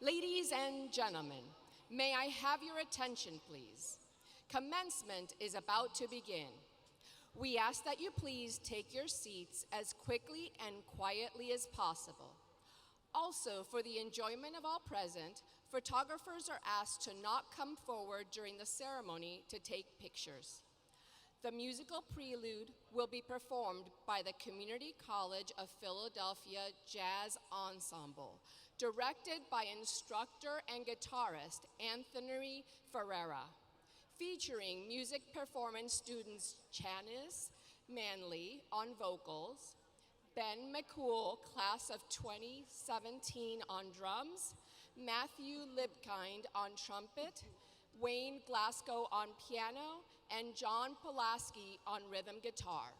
Ladies and gentlemen, may I have your attention, please? Commencement is about to begin. We ask that you please take your seats as quickly and quietly as possible. Also, for the enjoyment of all present, photographers are asked to not come forward during the ceremony to take pictures. The musical prelude will be performed by the Community College of Philadelphia Jazz Ensemble, directed by instructor and guitarist Anthony Ferreira, featuring music performance students Chanice Manley on vocals, Ben McCool, class of 2017 on drums, Matthew Libkind on trumpet, Wayne Glasgow on piano, and John Pulaski on rhythm guitar.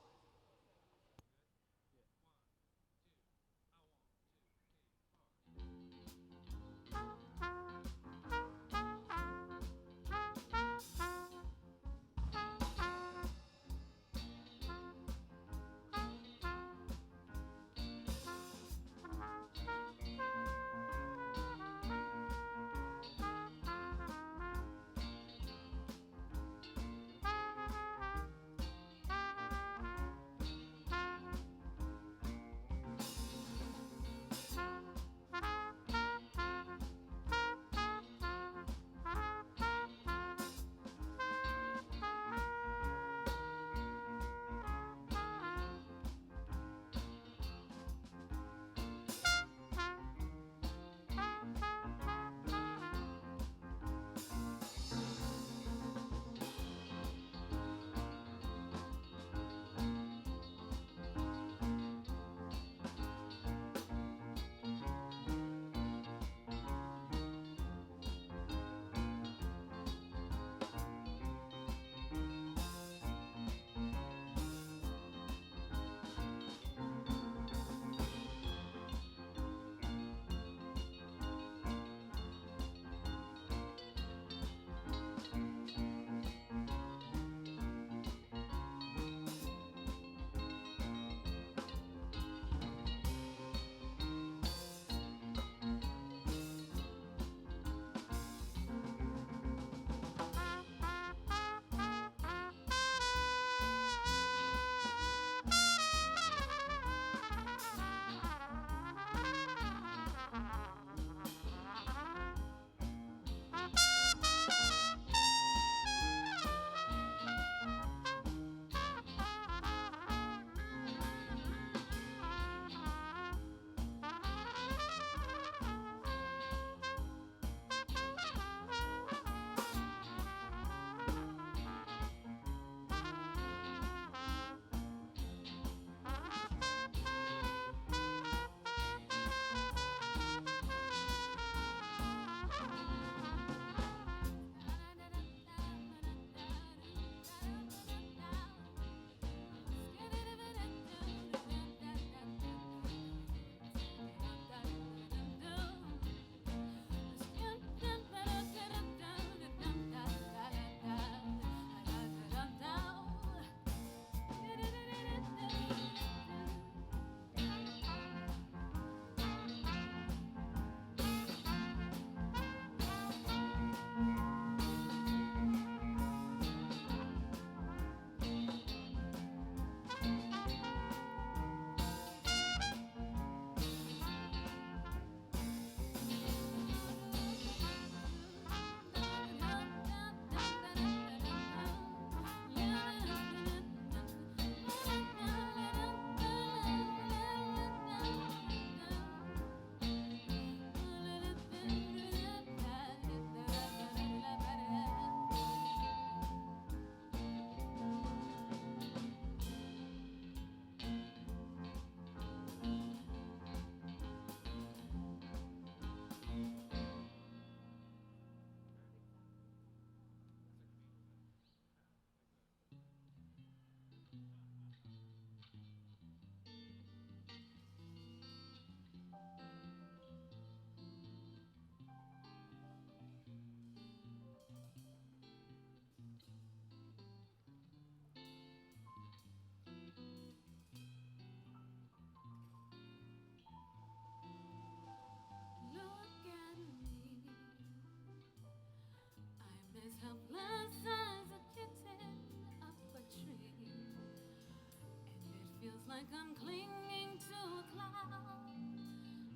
like I'm clinging to a cloud.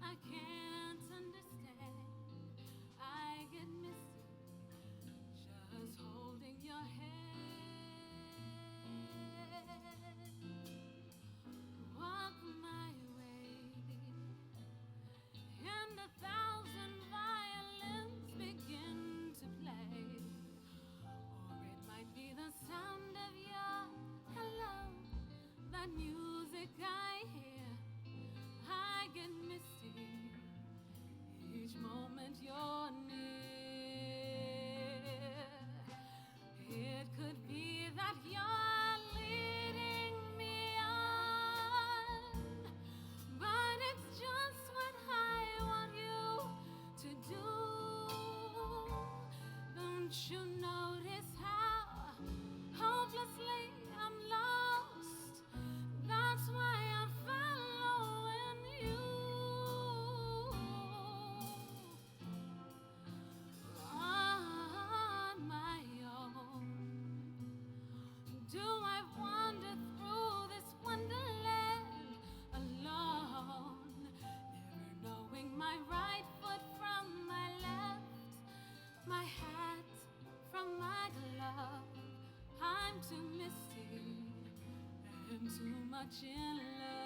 I can't understand. I get misty just holding your hand. Walk my way, and 1,000 violins begin to play. Or it might be the sound of your hello, that music I hear. I get misty each moment you're near. It could be that you're leading me on, but it's just what I want you to do. Don't you notice how hopelessly I'm lost? That's why I'm following you on my own. Do I wander through this wonderland alone, never knowing my right foot from my left, my hat from my glove? I'm too misty and too much in love.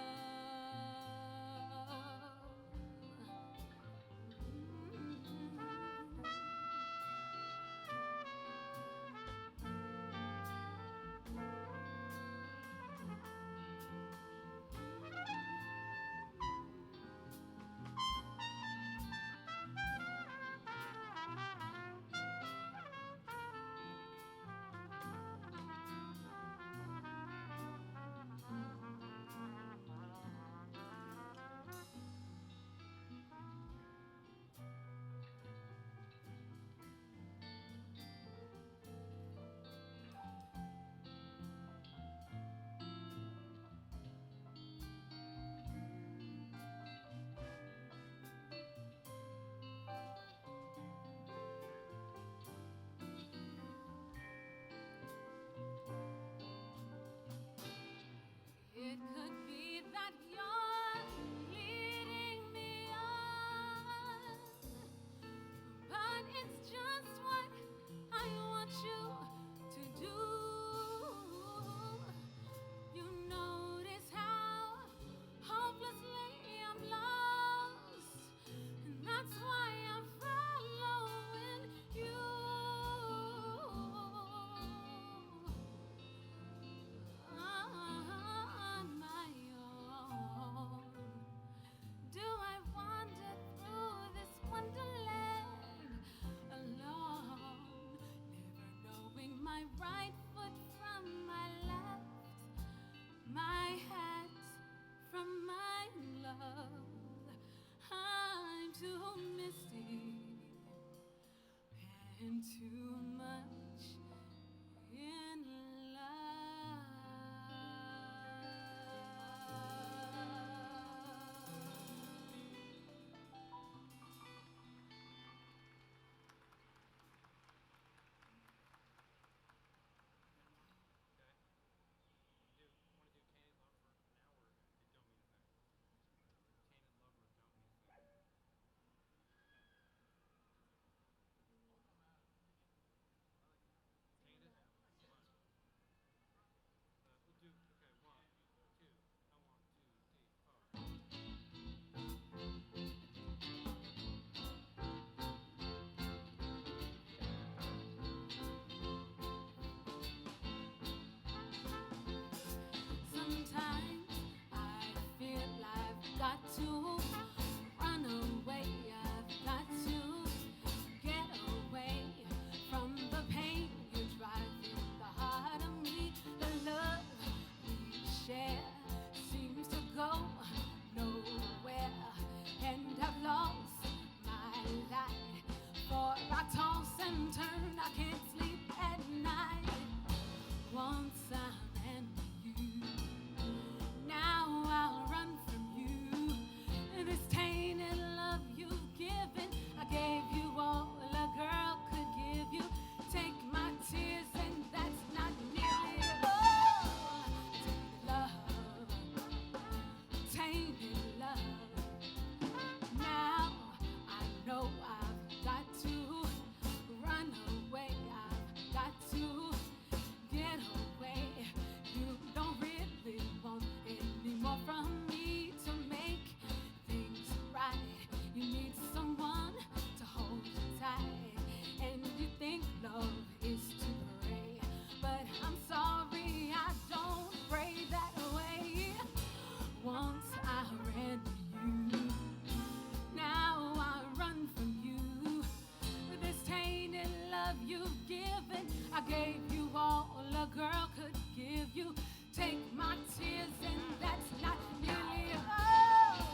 Take my tears and that's not nearly all.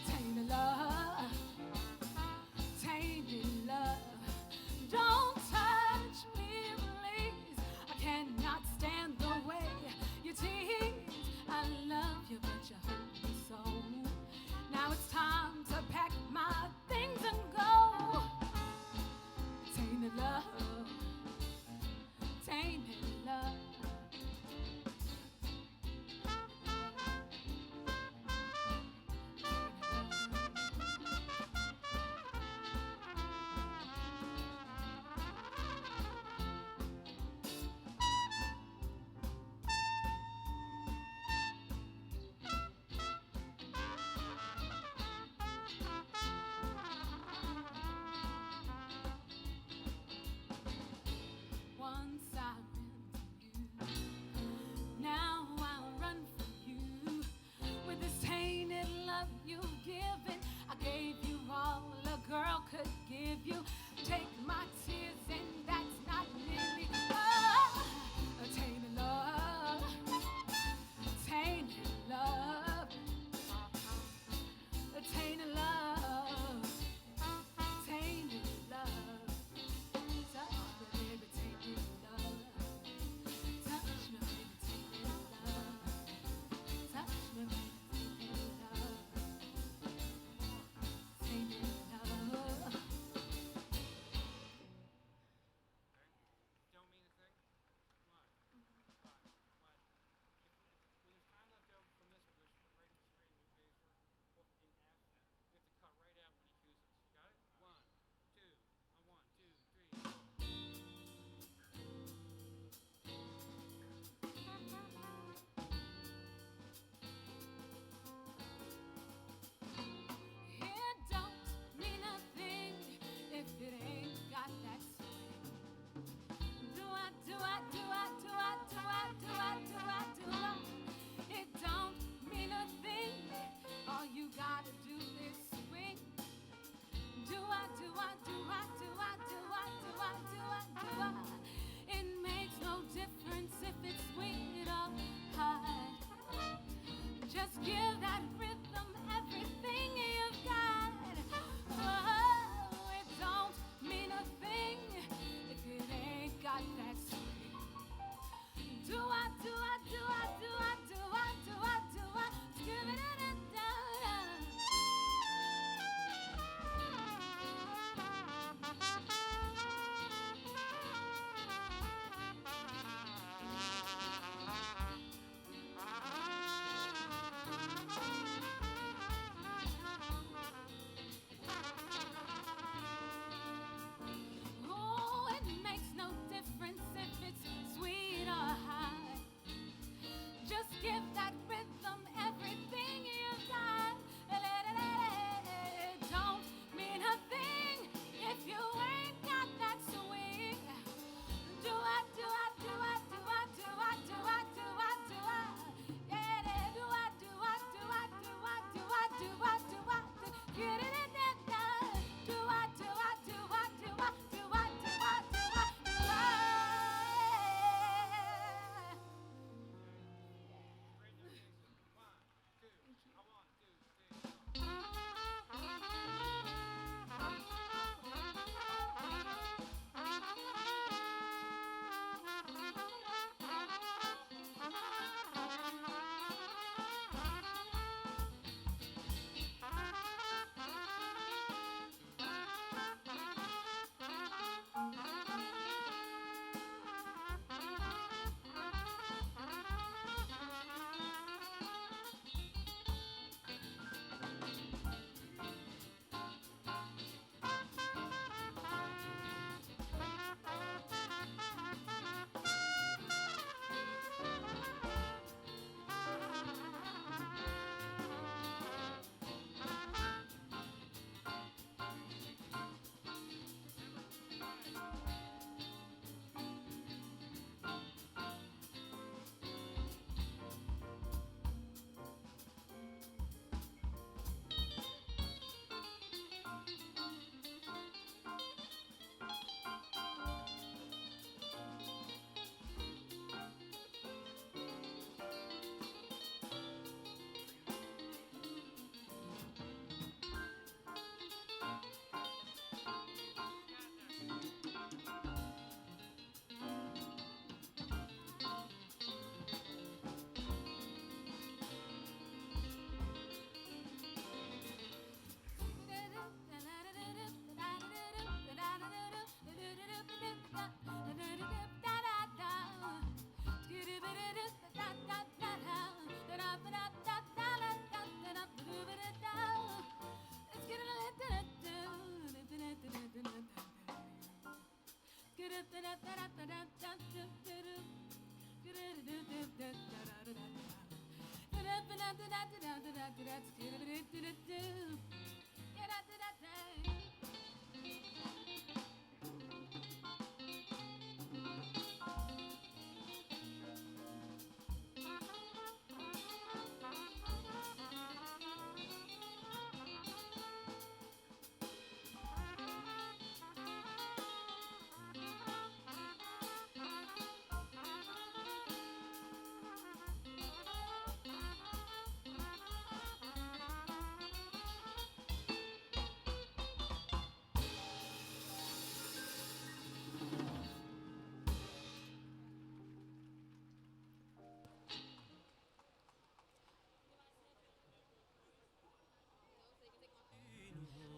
Tainted love, tainted love. Don't touch me, please. I cannot stand the way you tease. I love you, but you hurt me so. Now it's time to pack my things and go. Tainted love, tainted love.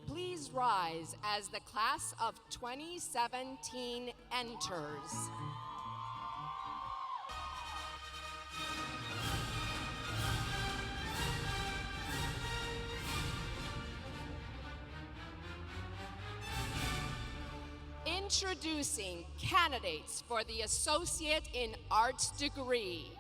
Please rise as the class of 2017 enters. Introducing candidates for the Associate in Arts degree.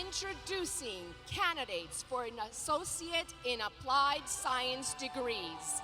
introducing candidates for an associate in applied science degrees.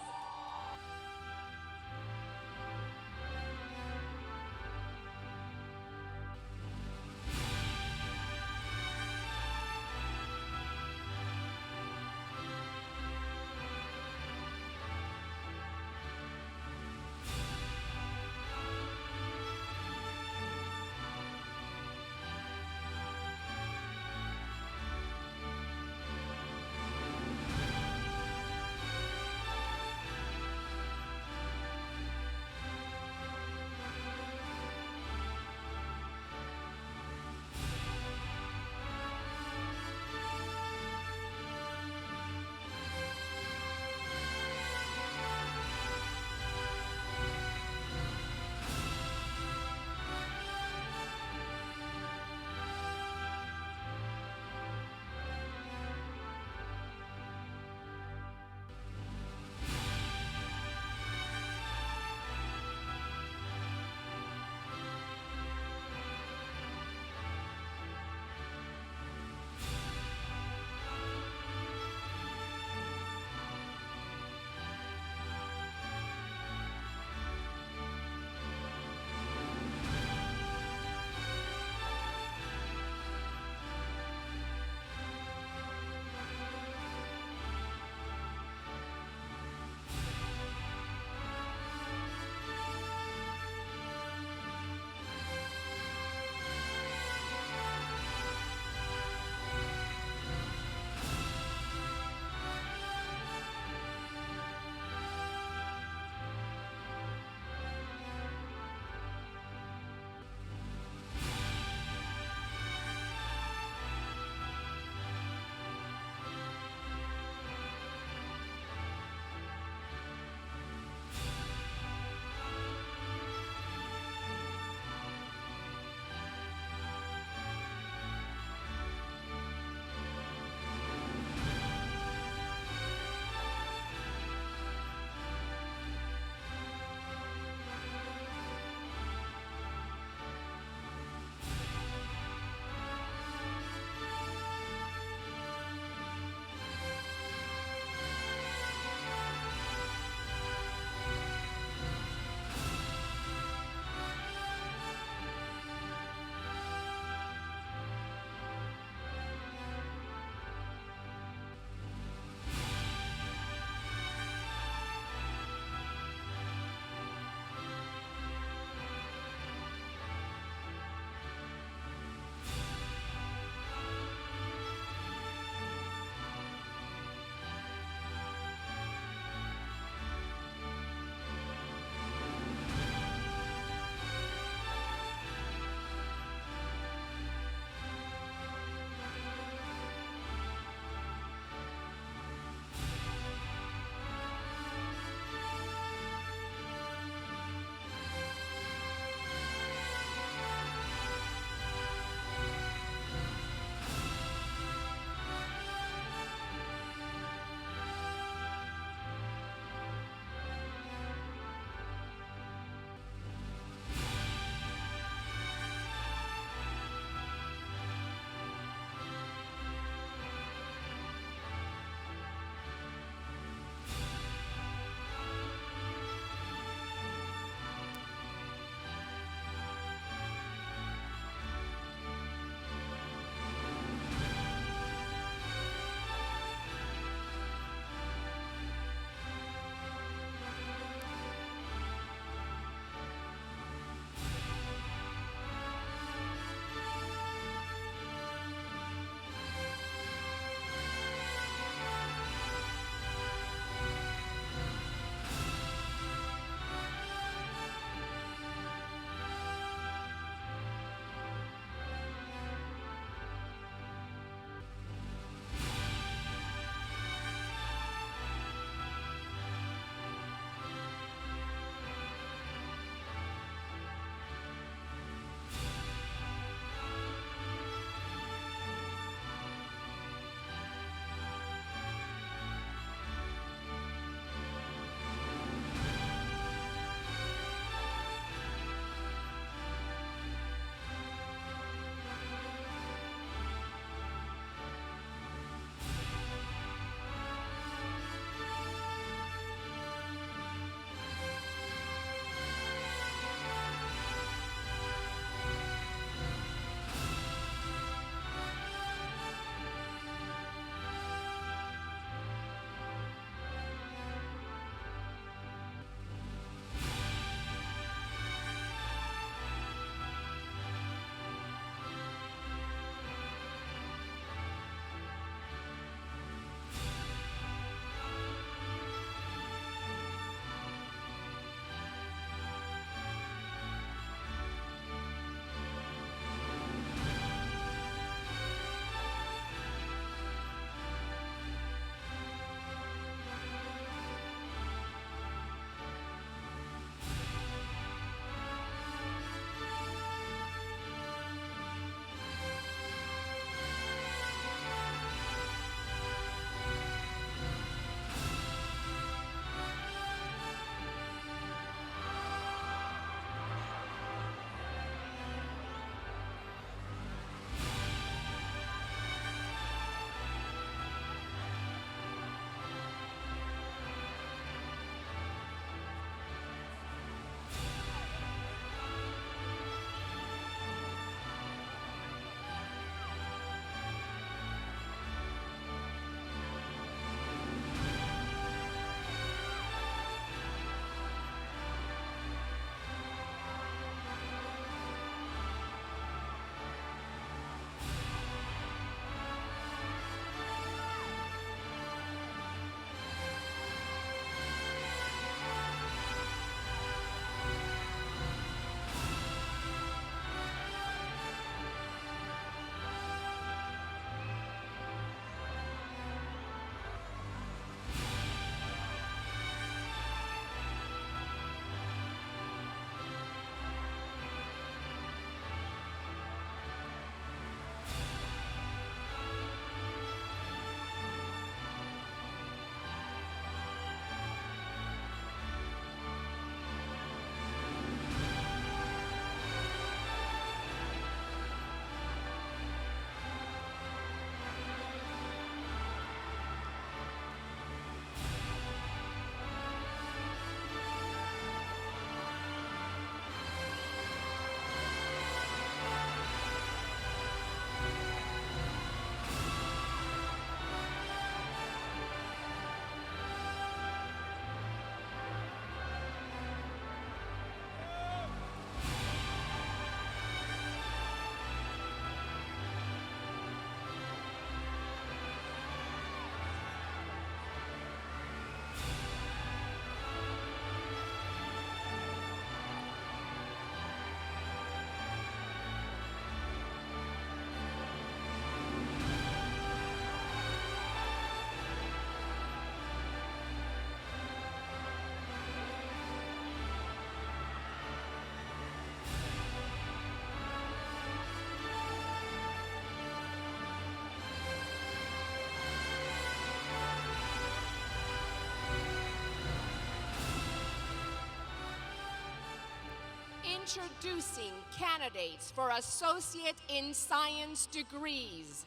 Introducing candidates for Associate in Science degrees.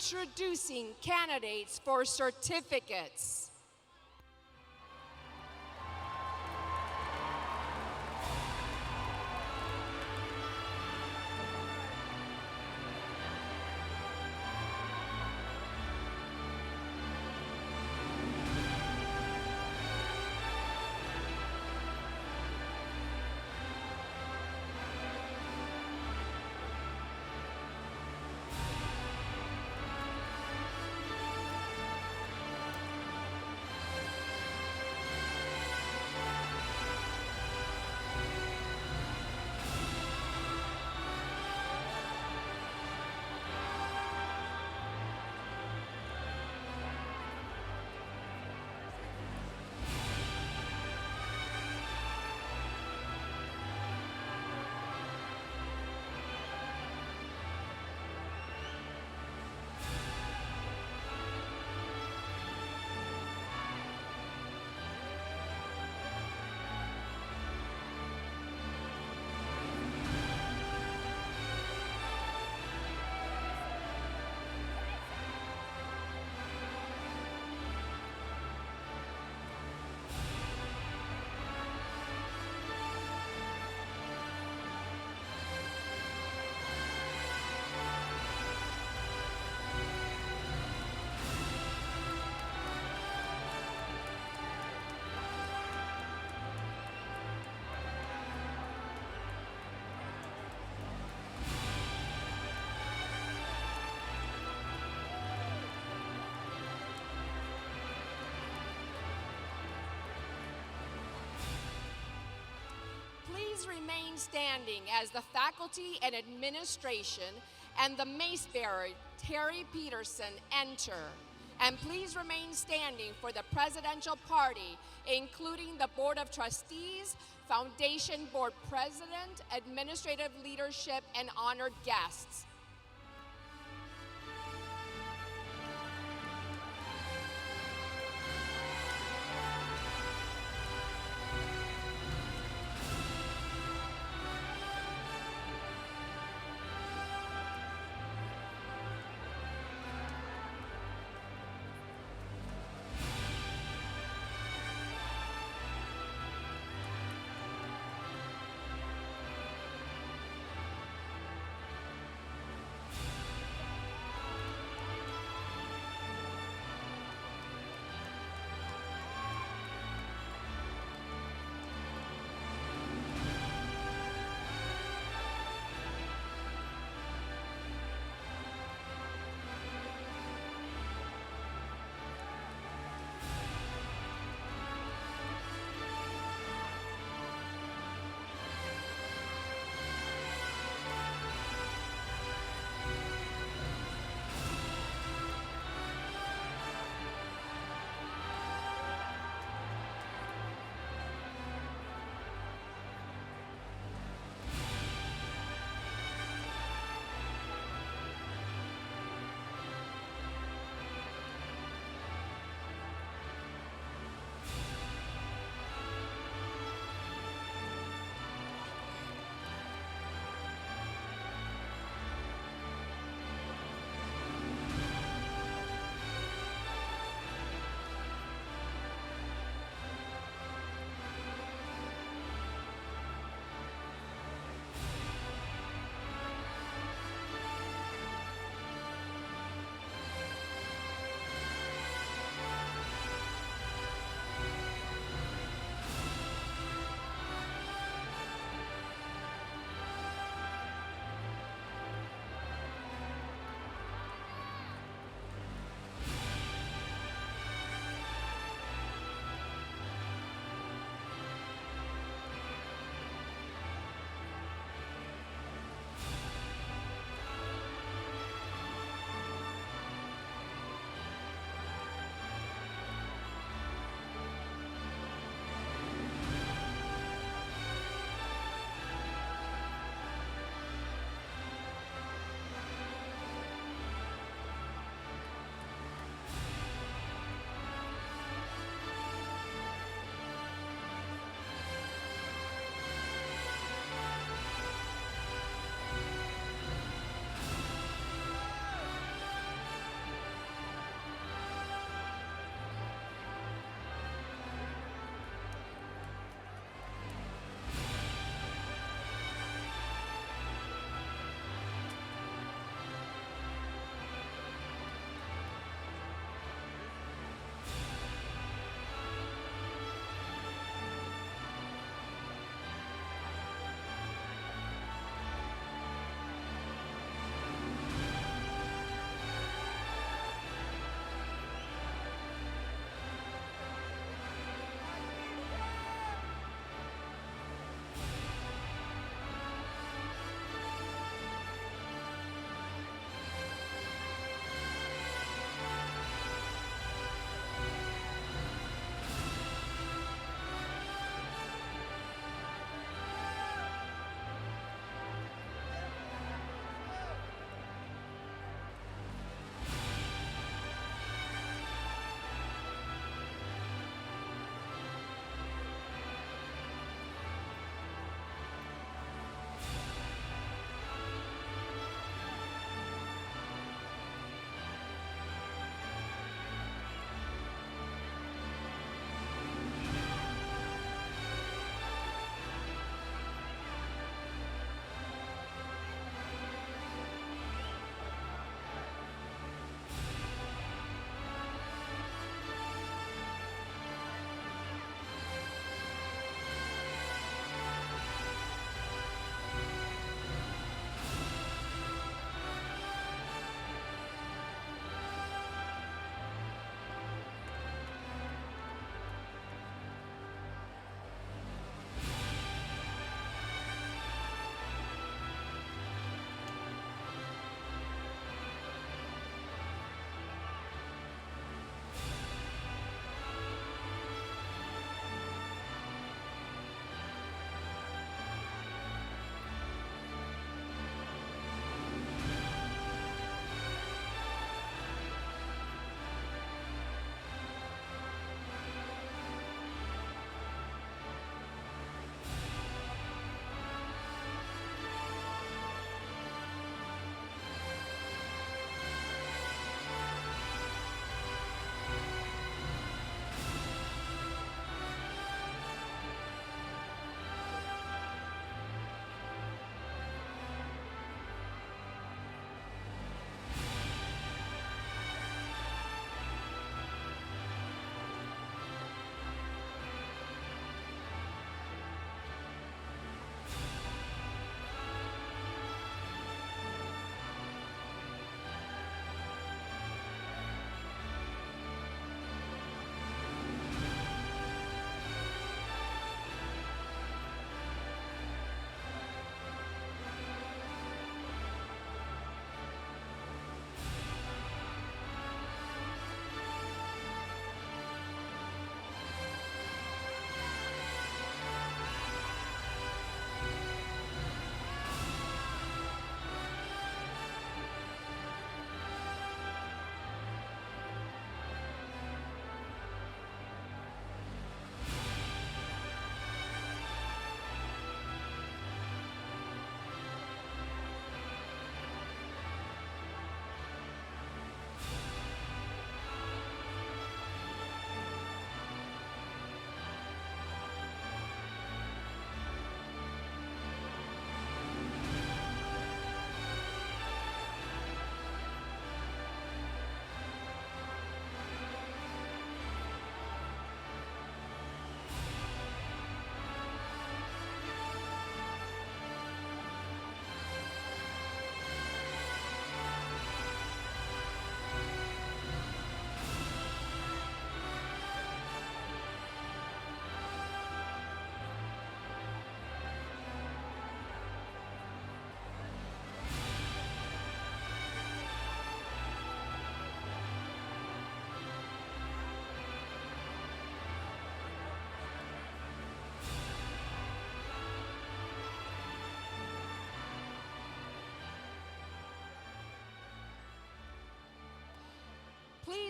Introducing candidates for certificates. Please remain standing as the faculty and administration and the mace bearer, Terry Peterson, enter. And please remain standing for the presidential party, including the Board of Trustees, Foundation Board President, administrative leadership, and honored guests.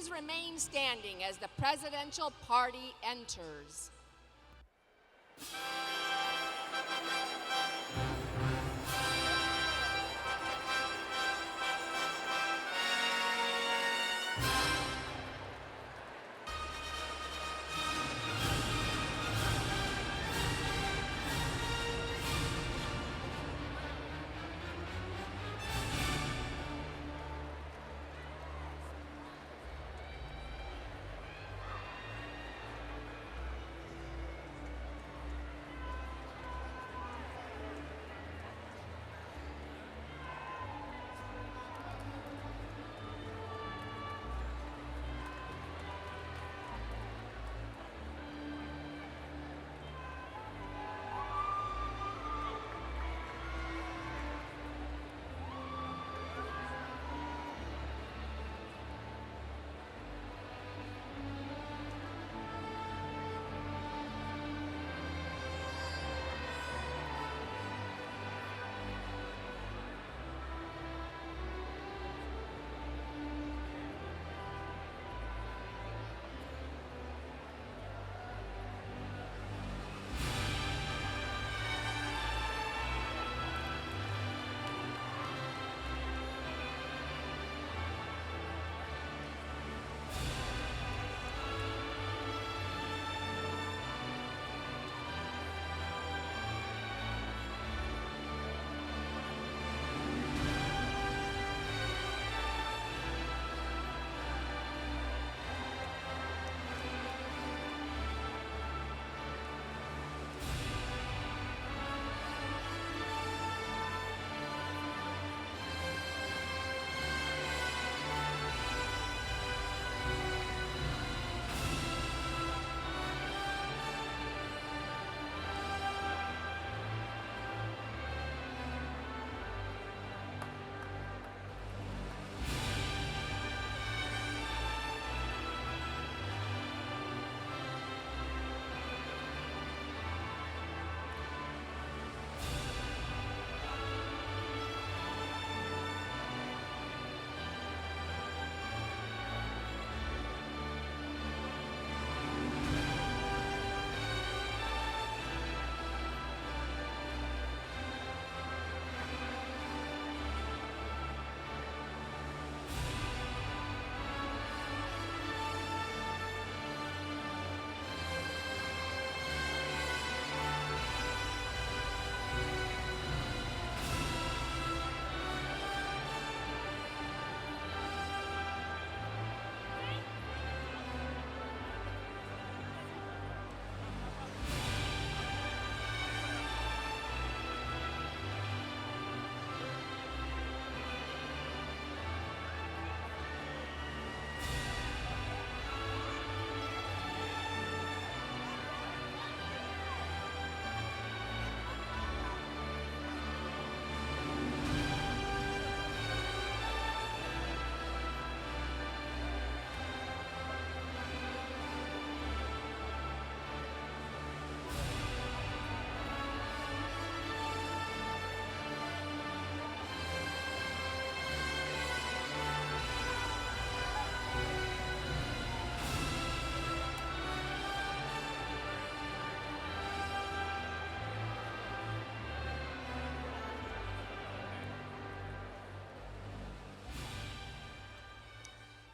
Please remain standing as the presidential party enters.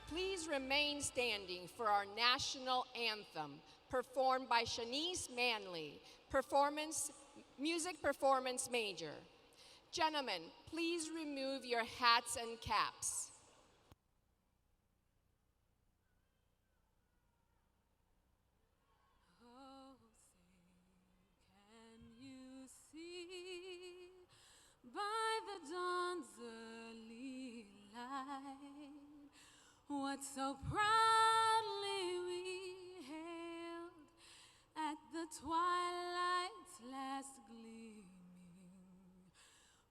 Please remain standing for our national anthem, performed by Shanice Manley, music performance major. Gentlemen, please remove your hats and caps. Oh, say, can you see by the dawn's early light what so proudly we hailed at the twilight's last gleaming,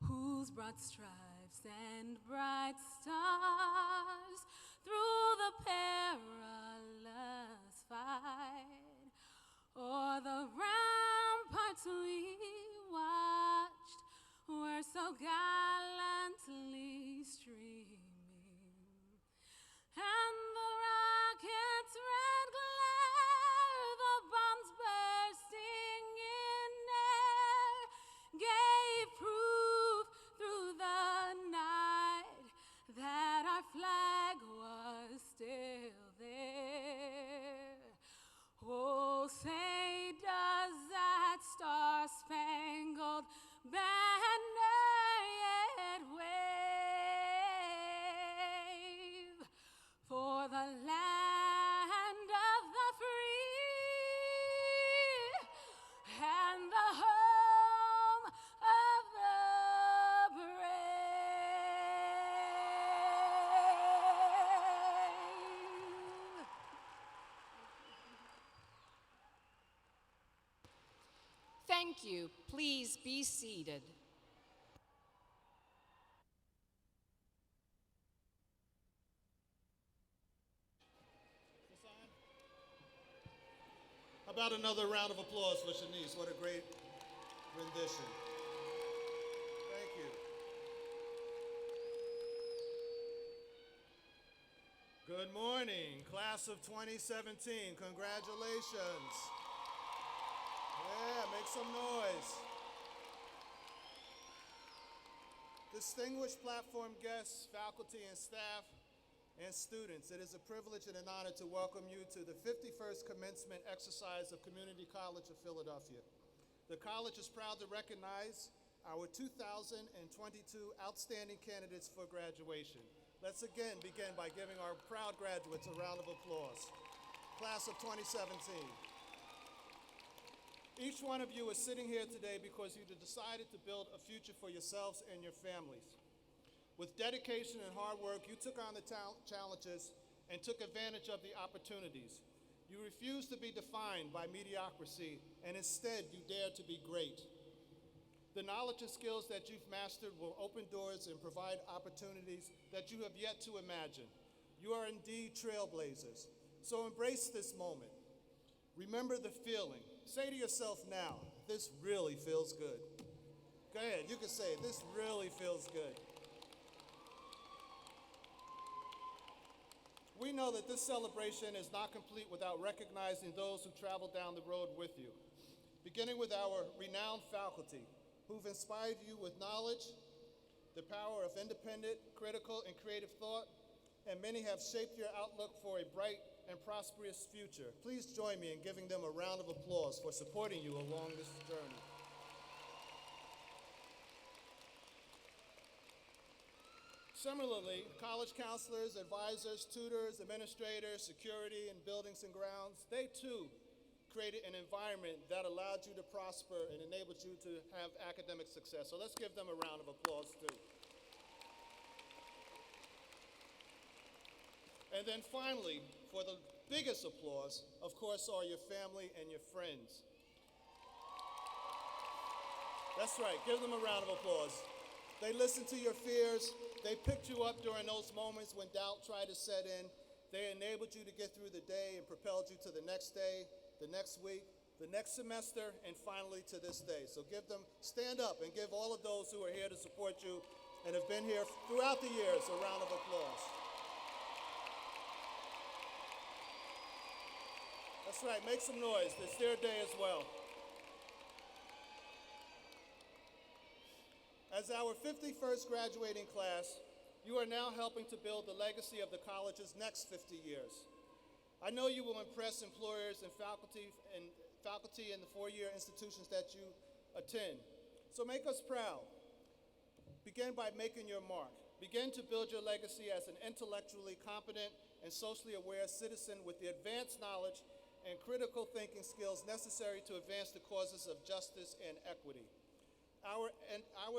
whose broad stripes and bright stars through the perilous fight o'er the ramparts we watched were so gallantly streaming, and the Thank you. Please be seated. How about another round of applause for Shanice? What a great rendition. Thank you. Good morning, class of 2017. Congratulations. Yeah, make some noise. Distinguished platform guests, faculty and staff, and students, it is a privilege and an honor to welcome you to the 51st commencement exercise of Community College of Philadelphia. The college is proud to recognize our 2022 outstanding candidates for graduation. Let's again begin by giving our proud graduates a round of applause. Class of 2017. Each one of you is sitting here today because you decided to build a future for yourselves and your families. With dedication and hard work, you took on the challenges and took advantage of the opportunities. You refused to be defined by mediocrity, and instead you dared to be great. The knowledge and skills that you've mastered will open doors and provide opportunities that you have yet to imagine. You are indeed trailblazers. So embrace this moment. Remember the feeling. Say to yourself now, this really feels good. Go ahead, you can say, this really feels good. We know that this celebration is not complete without recognizing those who traveled down the road with you, beginning with our renowned faculty, who've inspired you with knowledge, the power of independent, critical, and creative thought, and many have shaped your outlook for a bright and prosperous future. Please join me in giving them a round of applause for supporting you along this journey. Similarly, college counselors, advisors, tutors, administrators, security, and buildings and grounds, they too created an environment that allowed you to prosper and enabled you to have academic success. So let's give them a round of applause too. And then finally, for the biggest applause, of course, are your family and your friends. That's right, give them a round of applause. They listened to your fears. They picked you up during those moments when doubt tried to set in. They enabled you to get through the day and propelled you to the next day, the next week, the next semester, and finally to this day. So stand up and give all of those who are here to support you and have been here throughout the years a round of applause. That's right, make some noise. It's their day as well. As our 51st graduating class, you are now helping to build the legacy of the college's next 50 years. I know you will impress employers and faculty in the four-year institutions that you attend. So make us proud. Begin by making your mark. Begin to build your legacy as an intellectually competent and socially aware citizen with the advanced knowledge and critical thinking skills necessary to advance the causes of justice and equity. Our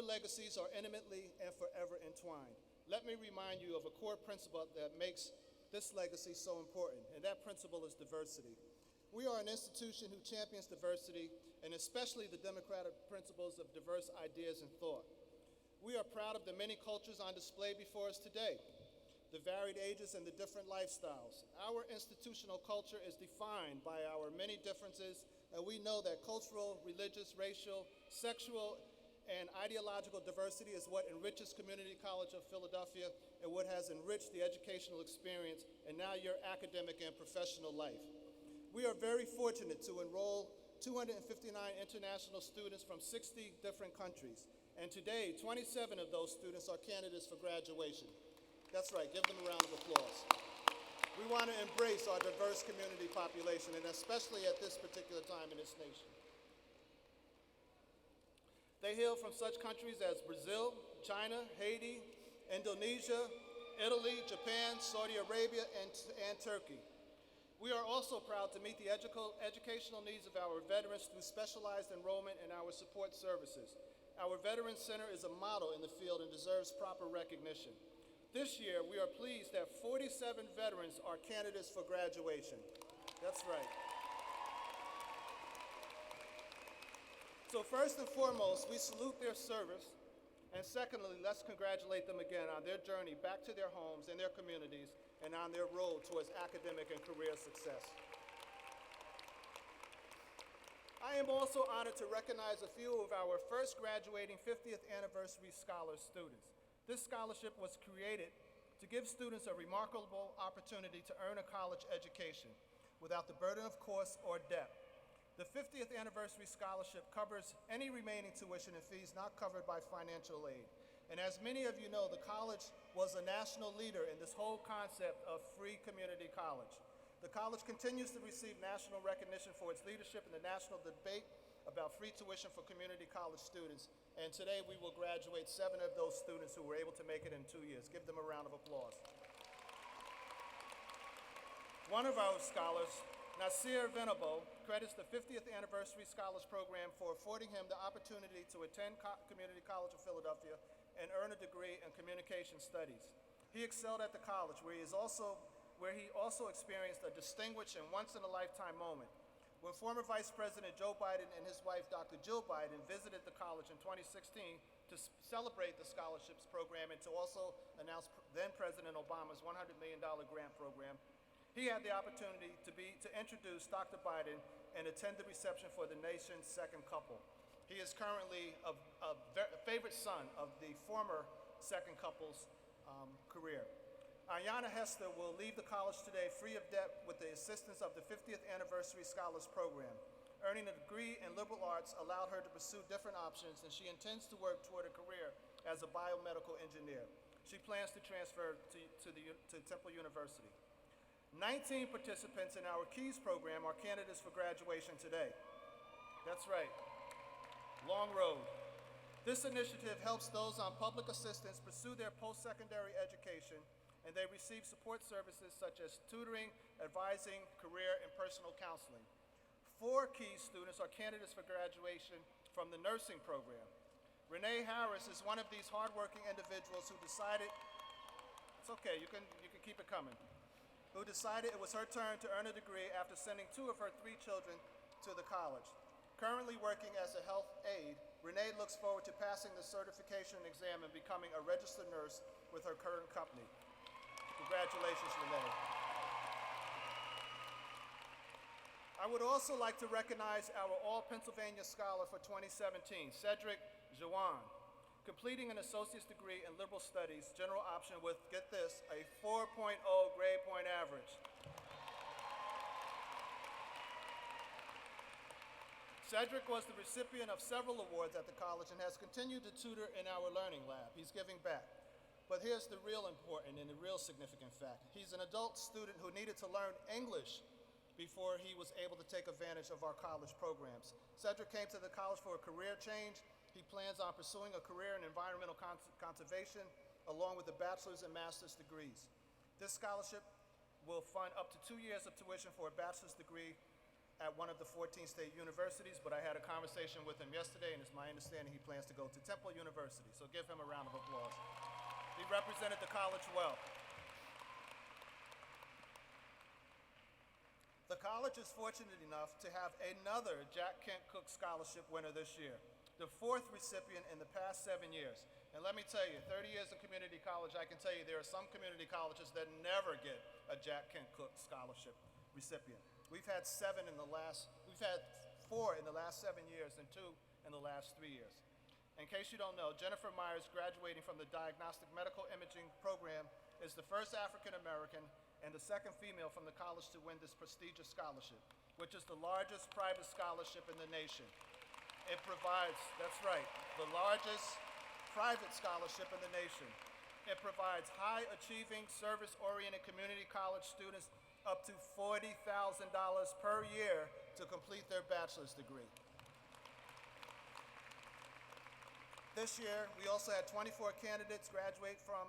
legacies are intimately and forever entwined. Let me remind you of a core principle that makes this legacy so important, and that principle is diversity. We are an institution who champions diversity, and especially the democratic principles of diverse ideas and thought. We are proud of the many cultures on display before us today, the varied ages and the different lifestyles. Our institutional culture is defined by our many differences, and we know that cultural, religious, racial, sexual, and ideological diversity is what enriches Community College of Philadelphia and what has enriched the educational experience and now your academic and professional life. We are very fortunate to enroll 259 international students from 60 different countries. And today, 27 of those students are candidates for graduation. That's right, give them a round of applause. We want to embrace our diverse community population, and especially at this particular time in this nation. They hail from such countries as Brazil, China, Haiti, Indonesia, Italy, Japan, Saudi Arabia, and Turkey. We are also proud to meet the educational needs of our veterans through specialized enrollment in our support services. Our Veterans Center is a model in the field and deserves proper recognition. This year, we are pleased that 47 veterans are candidates for graduation. That's right. So first and foremost, we salute their service. And secondly, let's congratulate them again on their journey back to their homes and their communities and on their road towards academic and career success. I am also honored to recognize a few of our first graduating 50th anniversary scholar students. This scholarship was created to give students a remarkable opportunity to earn a college education without the burden of cost or debt. The 50th anniversary scholarship covers any remaining tuition and fees not covered by financial aid. And as many of you know, the college was a national leader in this whole concept of free community college. The college continues to receive national recognition for its leadership in the national debate about free tuition for community college students. And today we will graduate 7 of those students who were able to make it in 2 years. Give them a round of applause. One of our scholars, Nasir Venable, credits the 50th Anniversary Scholars Program for affording him the opportunity to attend Community College of Philadelphia and earn a degree in communication studies. He excelled at the college, where he also experienced a distinguished and once-in-a-lifetime moment. When former Vice President Joe Biden and his wife, Dr. Jill Biden, visited the college in 2016 to celebrate the scholarships program and to also announce then President Obama's $100 million grant program, he had the opportunity to introduce Dr. Biden and attend the reception for the nation's second couple. He is currently a favorite son of the former second couple's career. Ayanna Hester will leave the college today free of debt with the assistance of the 50th Anniversary Scholars Program. Earning a degree in liberal arts allowed her to pursue different options, and she intends to work toward a career as a biomedical engineer. She plans to transfer to Temple University. 19 participants in our KEYS program are candidates for graduation today. That's right, long road. This initiative helps those on public assistance pursue their post-secondary education, and they receive support services such as tutoring, advising, career, and personal counseling. 4 KEYS students are candidates for graduation from the nursing program. Renee Harris is one of these hardworking individuals who decided, it's okay, you can keep it coming, who decided it was her turn to earn a degree after sending 2 of her 3 children to the college. Currently working as a health aide, Renee looks forward to passing the certification exam and becoming a registered nurse with her current company. Congratulations, Renee. I would also like to recognize our All-Pennsylvania Scholar for 2017, Cedric Jawan, completing an associate's degree in liberal studies, general option with, get this, a 4.0 grade point average. Cedric was the recipient of several awards at the college and has continued to tutor in our learning lab. He's giving back. But here's the real important and the real significant fact. He's an adult student who needed to learn English before he was able to take advantage of our college programs. Cedric came to the college for a career change. He plans on pursuing a career in environmental conservation along with a bachelor's and master's degrees. This scholarship will fund up to 2 years of tuition for a bachelor's degree at one of the 14 state universities, but I had a conversation with him yesterday, and it's my understanding he plans to go to Temple University, so give him a round of applause. He represented the college well. The college is fortunate enough to have another Jack Kent Cooke Scholarship winner this year, the 4th recipient in the past 7 years. And let me tell you, 30 years of community college, I can tell you there are some community colleges that never get a Jack Kent Cooke Scholarship recipient. We've had 4 in the last 7 years and 2 in the last 3 years. In case you don't know, Jennifer Myers, graduating from the Diagnostic Medical Imaging Program, is the first African American and the 2nd female from the college to win this prestigious scholarship, which is the largest private scholarship in the nation. It provides, that's right, the largest private scholarship in the nation. It provides high-achieving, service-oriented community college students up to $40,000 per year to complete their bachelor's degree. This year, we also had 24 candidates graduate from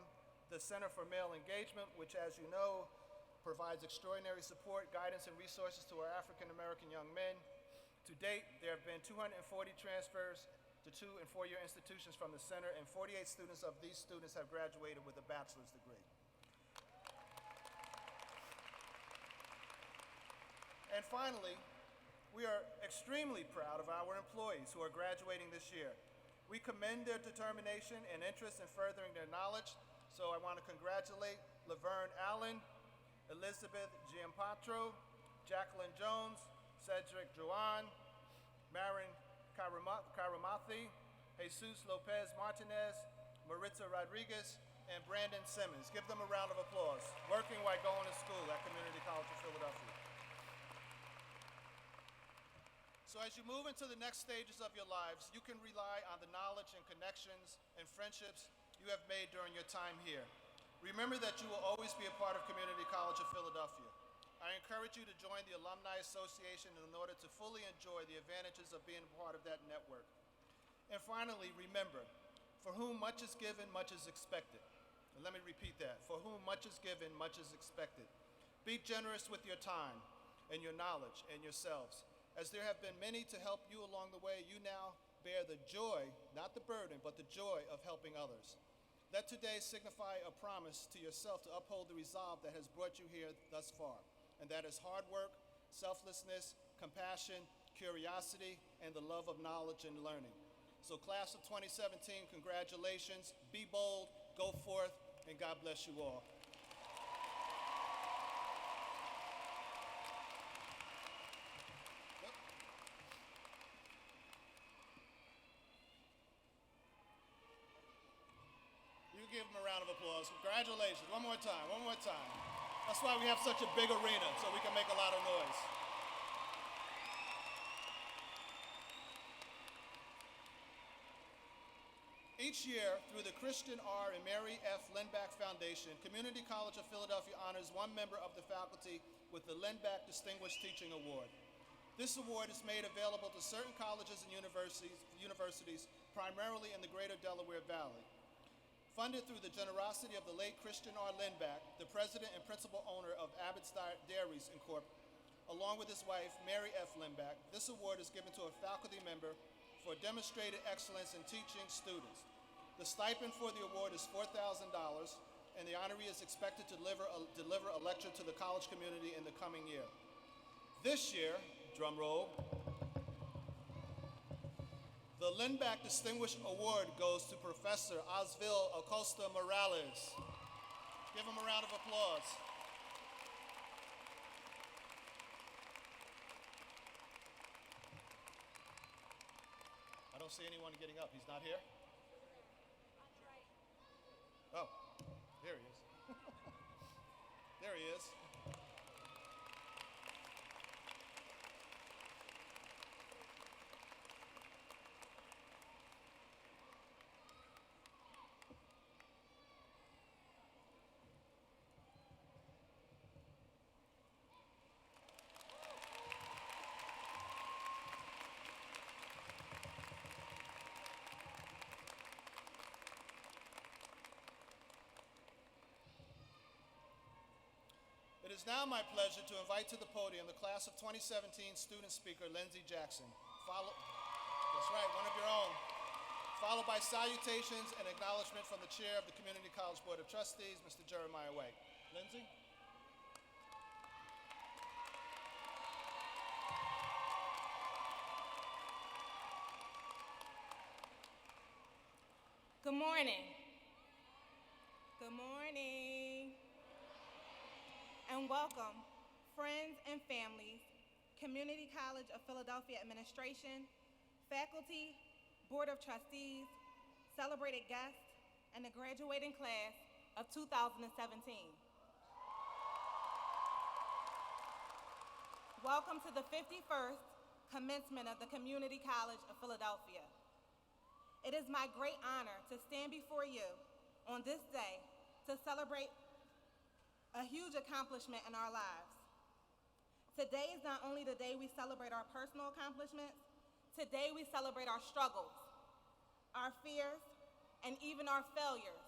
the Center for Male Engagement, which, as you know, provides extraordinary support, guidance, and resources to our African American young men. To date, there have been 240 transfers to 2- and 4-year institutions from the center, and 48 students of these students have graduated with a bachelor's degree. And finally, We are extremely proud of our employees who are graduating this year. We commend their determination and interest in furthering their knowledge, so I want to congratulate Laverne Allen, Elizabeth Giampatro, Jacqueline Jones, Cedric Juan, Marin Karamathi, Jesus Lopez Martinez, Maritza Rodriguez, and Brandon Simmons. Give them a round of applause. Working while going to school at Community College of Philadelphia. So as you move into the next stages of your lives, you can rely on the knowledge and connections and friendships you have made during your time here. Remember that you will always be a part of Community College of Philadelphia. I encourage you to join the Alumni Association in order to fully enjoy the advantages of being part of that network. And finally, remember, for whom much is given, much is expected. And let me repeat that. For whom much is given, much is expected. Be generous with your time and your knowledge and yourselves. As there have been many to help you along the way, you now bear the joy, not the burden, but the joy of helping others. Let today signify a promise to yourself to uphold the resolve that has brought you here thus far, and that is hard work, selflessness, compassion, curiosity, and the love of knowledge and learning. So class of 2017, congratulations, be bold, go forth, and God bless you all. Give them a round of applause. Congratulations. One more time, one more time. That's why we have such a big arena, so we can make a lot of noise. Each year, through the Christian R. and Mary F. Lindback Foundation, Community College of Philadelphia honors one member of the faculty with the Lindback Distinguished Teaching Award. This award is made available to certain colleges and universities primarily in the greater Delaware Valley. Funded through the generosity of the late Christian R. Lindback, the president and principal owner of Abbott's Dairies, Inc., along with his wife, Mary F. Lindback, this award is given to a faculty member for demonstrated excellence in teaching students. The stipend for the award is $4,000, and the honoree is expected to deliver a lecture to the college community in the coming year. This year, drum roll, the Lindback Distinguished Award goes to Professor Osville Acosta Morales. Give him a round of applause. I don't see anyone getting up. He's not here? Oh, there he is. There he is. It is now my pleasure to invite to the podium the class of 2017 student speaker, Lindsay Jackson. That's right, one of your own. Followed by salutations and acknowledgement from the chair of the Community College Board of Trustees, Mr. Jeremiah White. Lindsay? Good morning. Good morning. And welcome, friends and families, Community College of Philadelphia administration, faculty, Board of Trustees, celebrated guests, and the graduating class of 2017. Welcome to the 51st commencement of the Community College of Philadelphia. It is my great honor to stand before you on this day to celebrate a huge accomplishment in our lives. Today is not only the day we celebrate our personal accomplishments, today we celebrate our struggles, our fears, and even our failures.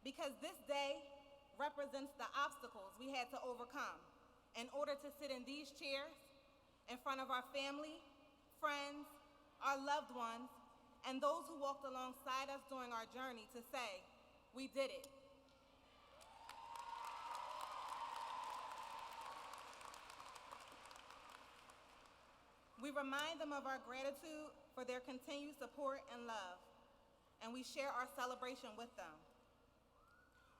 Because this day represents the obstacles we had to overcome in order to sit in these chairs in front of our family, friends, our loved ones, and those who walked alongside us during our journey to say, we did it. We remind them of our gratitude for their continued support and love, and we share our celebration with them.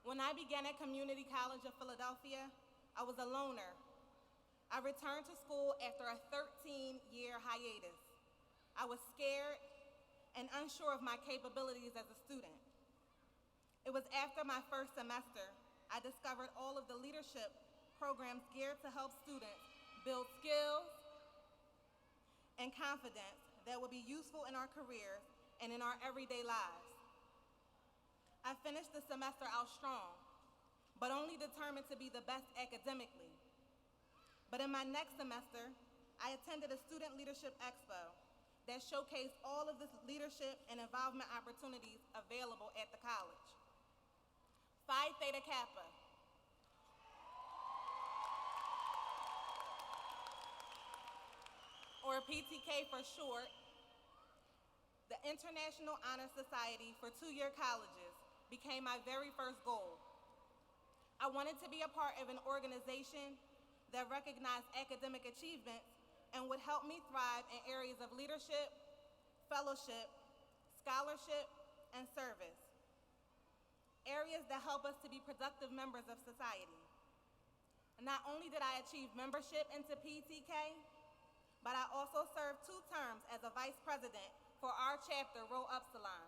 When I began at Community College of Philadelphia, I was a loner. I returned to school after a 13-year hiatus. I was scared and unsure of my capabilities as a student. It was after my first semester, I discovered all of the leadership programs geared to help students build skills and confidence that will be useful in our careers and in our everyday lives. I finished the semester out strong, but only determined to be the best academically. But in my next semester, I attended a student leadership expo that showcased all of the leadership and involvement opportunities available at the college. Phi Theta Kappa, or PTK for short, the International Honor Society for two-year colleges became my very first goal. I wanted to be a part of an organization that recognized academic achievements and would help me thrive in areas of leadership, fellowship, scholarship, and service. Areas that help us to be productive members of society. Not only did I achieve membership into PTK, but I also served 2 terms as a vice president for our chapter, Rho Upsilon.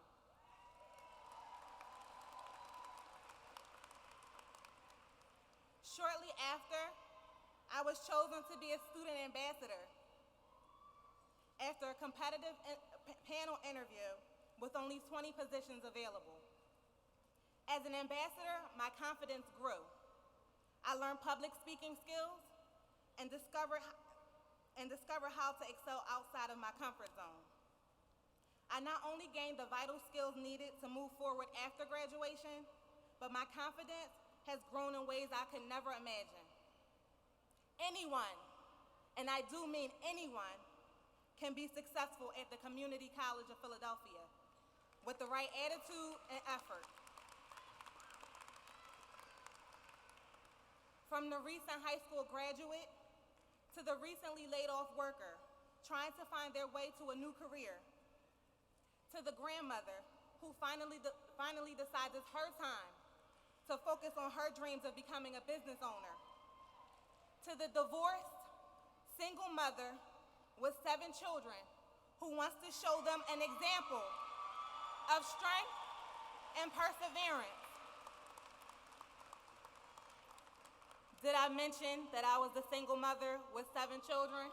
Shortly after, I was chosen to be a student ambassador after a competitive panel interview with only 20 positions available. As an ambassador, my confidence grew. I learned public speaking skills and discovered how to excel outside of my comfort zone. I not only gained the vital skills needed to move forward after graduation, but my confidence has grown in ways I could never imagine. Anyone, and I do mean anyone, can be successful at the Community College of Philadelphia with the right attitude and effort. From the recent high school graduate to the recently laid off worker trying to find their way to a new career, to the grandmother who finally decides it's her time to focus on her dreams of becoming a business owner, to the divorced, single mother with 7 children who wants to show them an example of strength and perseverance. Did I mention that I was a single mother with 7 children?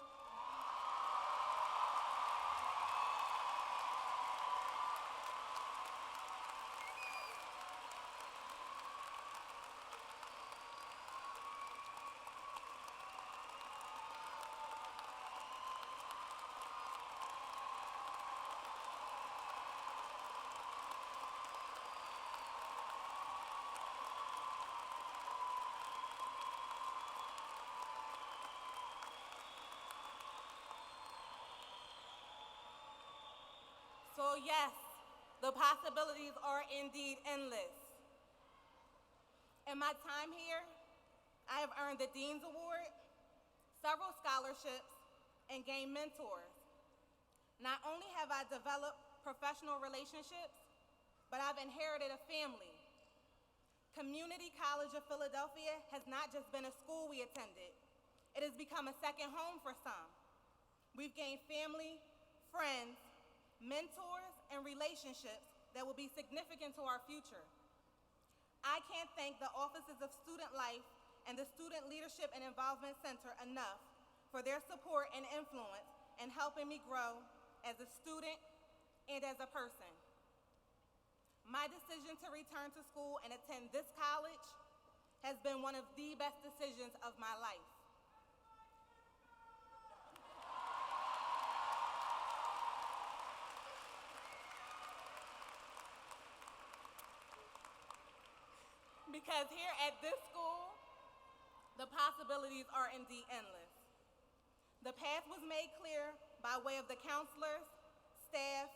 So yes, the possibilities are indeed endless. In my time here, I have earned the Dean's Award, several scholarships, and gained mentors. Not only have I developed professional relationships, but I've inherited a family. Community College of Philadelphia has not just been a school we attended, it has become a second home for some. We've gained family, friends, mentors, and relationships that will be significant to our future. I can't thank the Offices of Student Life and the Student Leadership and Involvement Center enough for their support and influence in helping me grow as a student and as a person. My decision to return to school and attend this college has been one of the best decisions of my life. Because here at this school, the possibilities are indeed endless. The path was made clear by way of the counselors, staff,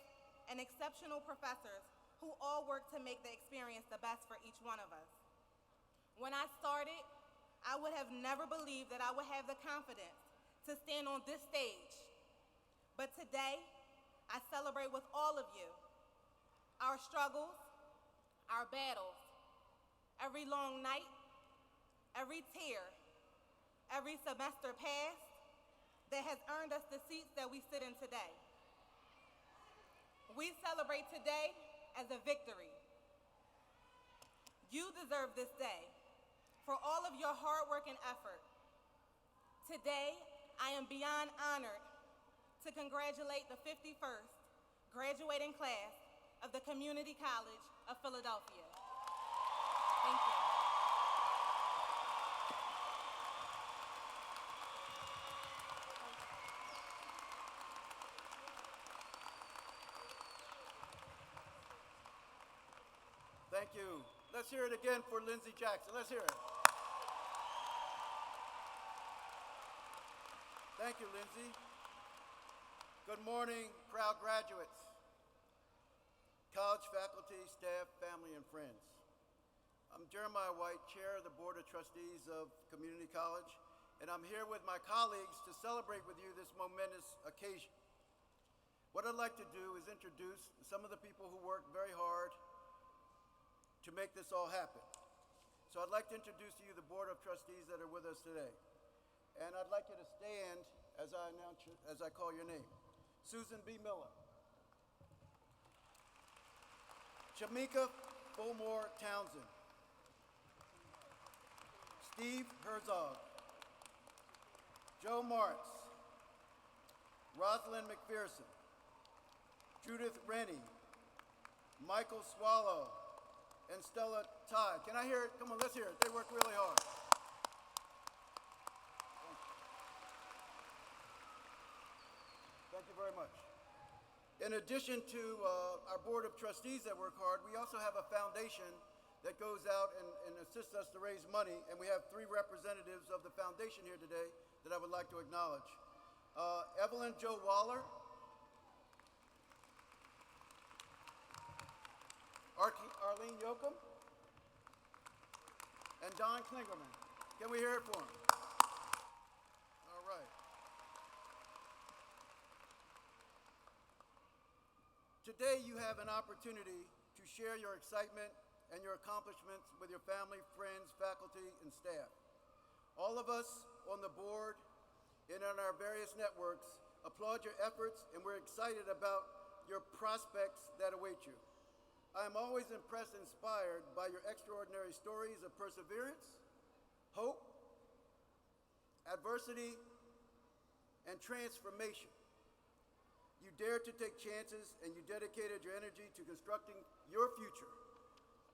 and exceptional professors who all work to make the experience the best for each one of us. When I started, I would have never believed that I would have the confidence to stand on this stage But today, I celebrate with all of you our struggles, our battles, every long night, every tear, every semester past that has earned us the seats that we sit in today. We celebrate today as a victory. You deserve this day for all of your hard work and effort. Today, I am beyond honored to congratulate the 51st graduating class of the Community College of Philadelphia. Thank you. Thank you. Let's hear it again for Lindsay Jackson. Let's hear it. Thank you, Lindsay. Good morning, proud graduates, college faculty, staff, family, and friends. I'm Jeremiah White, Chair of the Board of Trustees of Community College, and I'm here with my colleagues to celebrate with you this momentous occasion. What I'd like to do is introduce some of the people who worked very hard to make this all happen. So I'd like to introduce to you the Board of Trustees that are with us today. And I'd like you to stand as I call your name. Susan B. Miller. Shamika Fulmore Townsend. Steve Herzog. Joe Martz. Rosalind McPherson. Judith Rennie. Michael Swallow. And Stella Todd. Can I hear it? Come on, let's hear it. They worked really hard. Thank you very much. In addition to our Board of Trustees that work hard, we also have a foundation that goes out and assists us to raise money, and we have 3 representatives of the foundation here today that I would like to acknowledge. Evelyn Jo Waller, Arlene Yoakum, and Don Klingerman. Can we hear it for him? All right. Today you have an opportunity to share your excitement and your accomplishments with your family, friends, faculty, and staff. All of us on the board and on our various networks applaud your efforts, and we're excited about your prospects that await you. I am always impressed and inspired by your extraordinary stories of perseverance, hope, adversity, and transformation. You dared to take chances, and you dedicated your energy to constructing your future,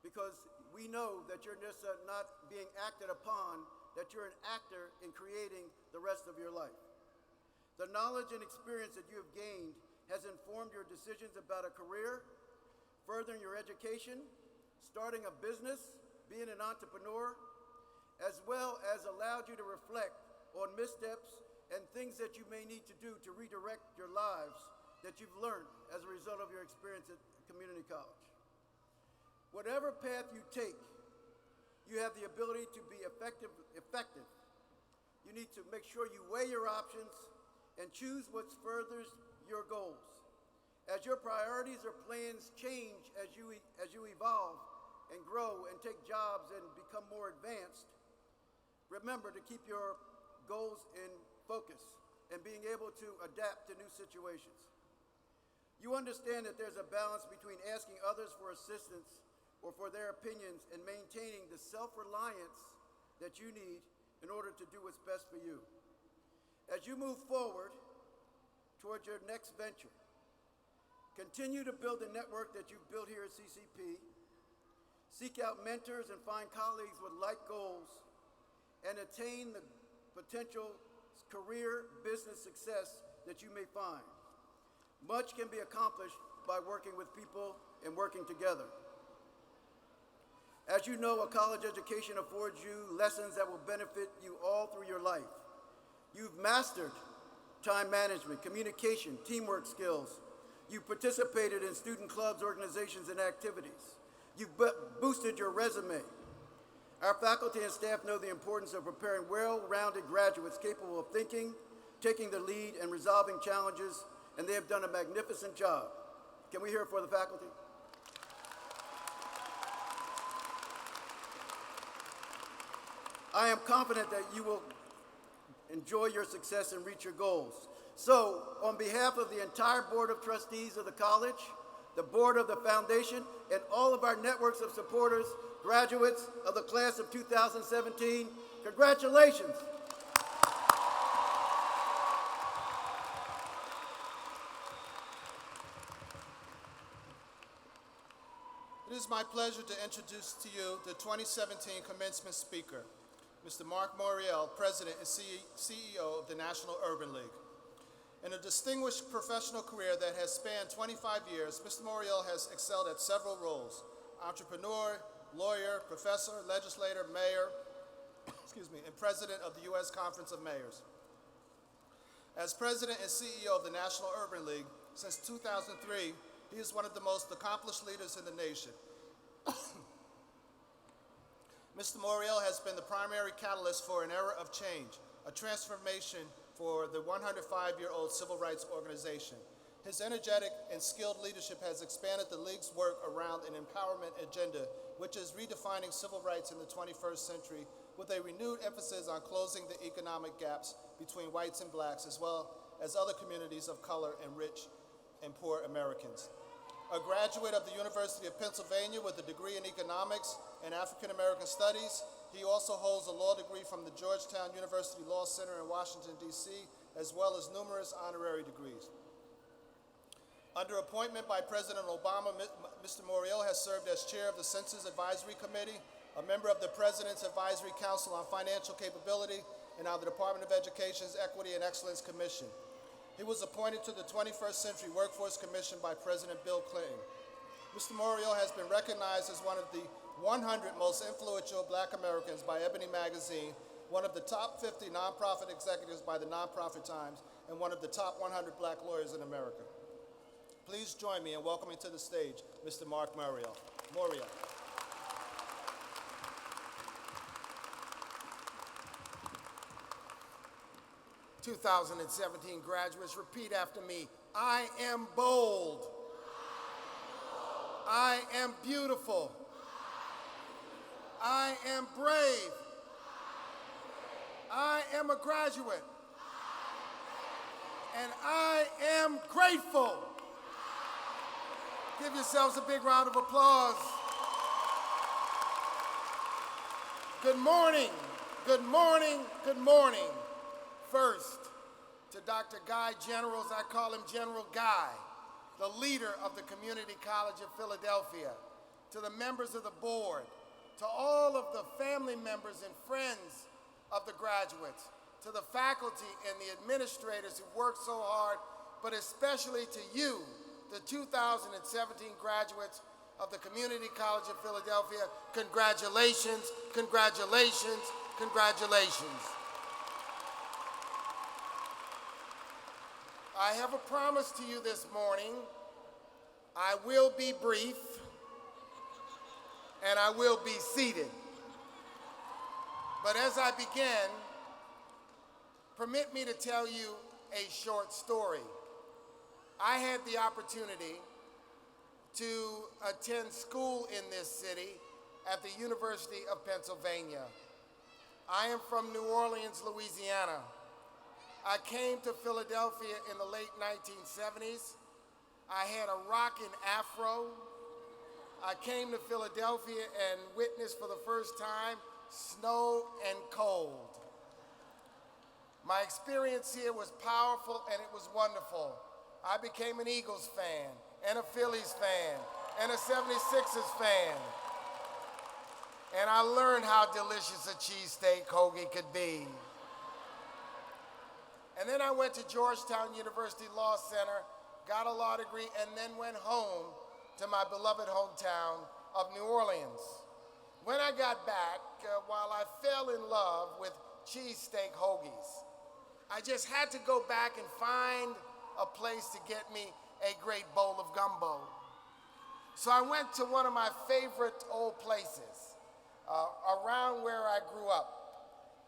because we know that you're just not being acted upon, that you're an actor in creating the rest of your life. The knowledge and experience that you have gained has informed your decisions about a career, furthering your education, starting a business, being an entrepreneur, as well as allowed you to reflect on missteps and things that you may need to do to redirect your lives that you've learned as a result of your experience at community college. Whatever path you take, you have the ability to be effective. You need to make sure you weigh your options and choose what furthers your goals. As your priorities or plans change as you evolve and grow and take jobs and become more advanced, remember to keep your goals in focus and being able to adapt to new situations. You understand that there's a balance between asking others for assistance or for their opinions and maintaining the self-reliance that you need in order to do what's best for you. As you move forward towards your next venture, continue to build the network that you've built here at CCP, seek out mentors and find colleagues with like goals, and attain the potential career business success that you may find. Much can be accomplished by working with people and working together. As you know, a college education affords you lessons that will benefit you all through your life. You've mastered time management, communication, teamwork skills. You participated in student clubs, organizations, and activities. You boosted your resume. Our faculty and staff know the importance of preparing well-rounded graduates capable of thinking, taking the lead, and resolving challenges and they have done a magnificent job. Can we hear it for the faculty? I am confident that you will enjoy your success and reach your goals. So, on behalf of the entire Board of Trustees of the college, the Board of the Foundation, and all of our networks of supporters, graduates of the class of 2017, congratulations. It is my pleasure to introduce to you the 2017 commencement speaker, Mr. Mark Morial, President and CEO of the National Urban League. In a distinguished professional career that has spanned 25 years, Mr. Morial has excelled at several roles: entrepreneur, lawyer, professor, legislator, mayor, and president of the U.S. Conference of Mayors. As president and CEO of the National Urban League since 2003, he is one of the most accomplished leaders in the nation. Mr. Morial has been the primary catalyst for an era of change, a transformation for the 105-year-old civil rights organization. His energetic and skilled leadership has expanded the League's work around an empowerment agenda, which is redefining civil rights in the 21st century with a renewed emphasis on closing the economic gaps between whites and blacks, as well as other communities of color and rich and poor Americans. A graduate of the University of Pennsylvania with a degree in economics and African American studies, he also holds a law degree from the Georgetown University Law Center in Washington, D.C., as well as numerous honorary degrees. Under appointment by President Obama, Mr. Morial has served as chair of the Census Advisory Committee, a member of the President's Advisory Council on Financial Capability, and on the Department of Education's Equity and Excellence Commission. He was appointed to the 21st Century Workforce Commission by President Bill Clinton. Mr. Morial has been recognized as one of the 100 most influential Black Americans by Ebony Magazine, one of the top 50 nonprofit executives by the Nonprofit Times, and one of the top 100 Black lawyers in America. Please join me in welcoming to the stage Mr. Mark Morial. 2017 graduates, repeat after me. I am bold. I am beautiful. I am brave. I am a graduate. And I am grateful. Give yourselves a big round of applause. Good morning, good morning, good morning. First, to Dr. Guy Generals, I call him General Guy, the leader of the Community College of Philadelphia, to the members of the board, to all of the family members and friends of the graduates, to the faculty and the administrators who worked so hard, but especially to you, the 2017 graduates of the Community College of Philadelphia. Congratulations, congratulations, congratulations. I have a promise to you this morning. I will be brief, and I will be seated. But as I begin, permit me to tell you a short story. I had the opportunity to attend school in this city at the University of Pennsylvania. I am from New Orleans, Louisiana. I came to Philadelphia in the late 1970s. I had a rockin' afro. I came to Philadelphia and witnessed for the first time snow and cold. My experience here was powerful and it was wonderful. I became an Eagles fan and a Phillies fan and a 76ers fan. And I learned how delicious a cheesesteak hoagie could be. And then I went to Georgetown University Law Center, got a law degree, and then went home to my beloved hometown of New Orleans. When I got back, while I fell in love with cheesesteak hoagies, I just had to go back and find a place to get me a great bowl of gumbo. So I went to one of my favorite old places around where I grew up.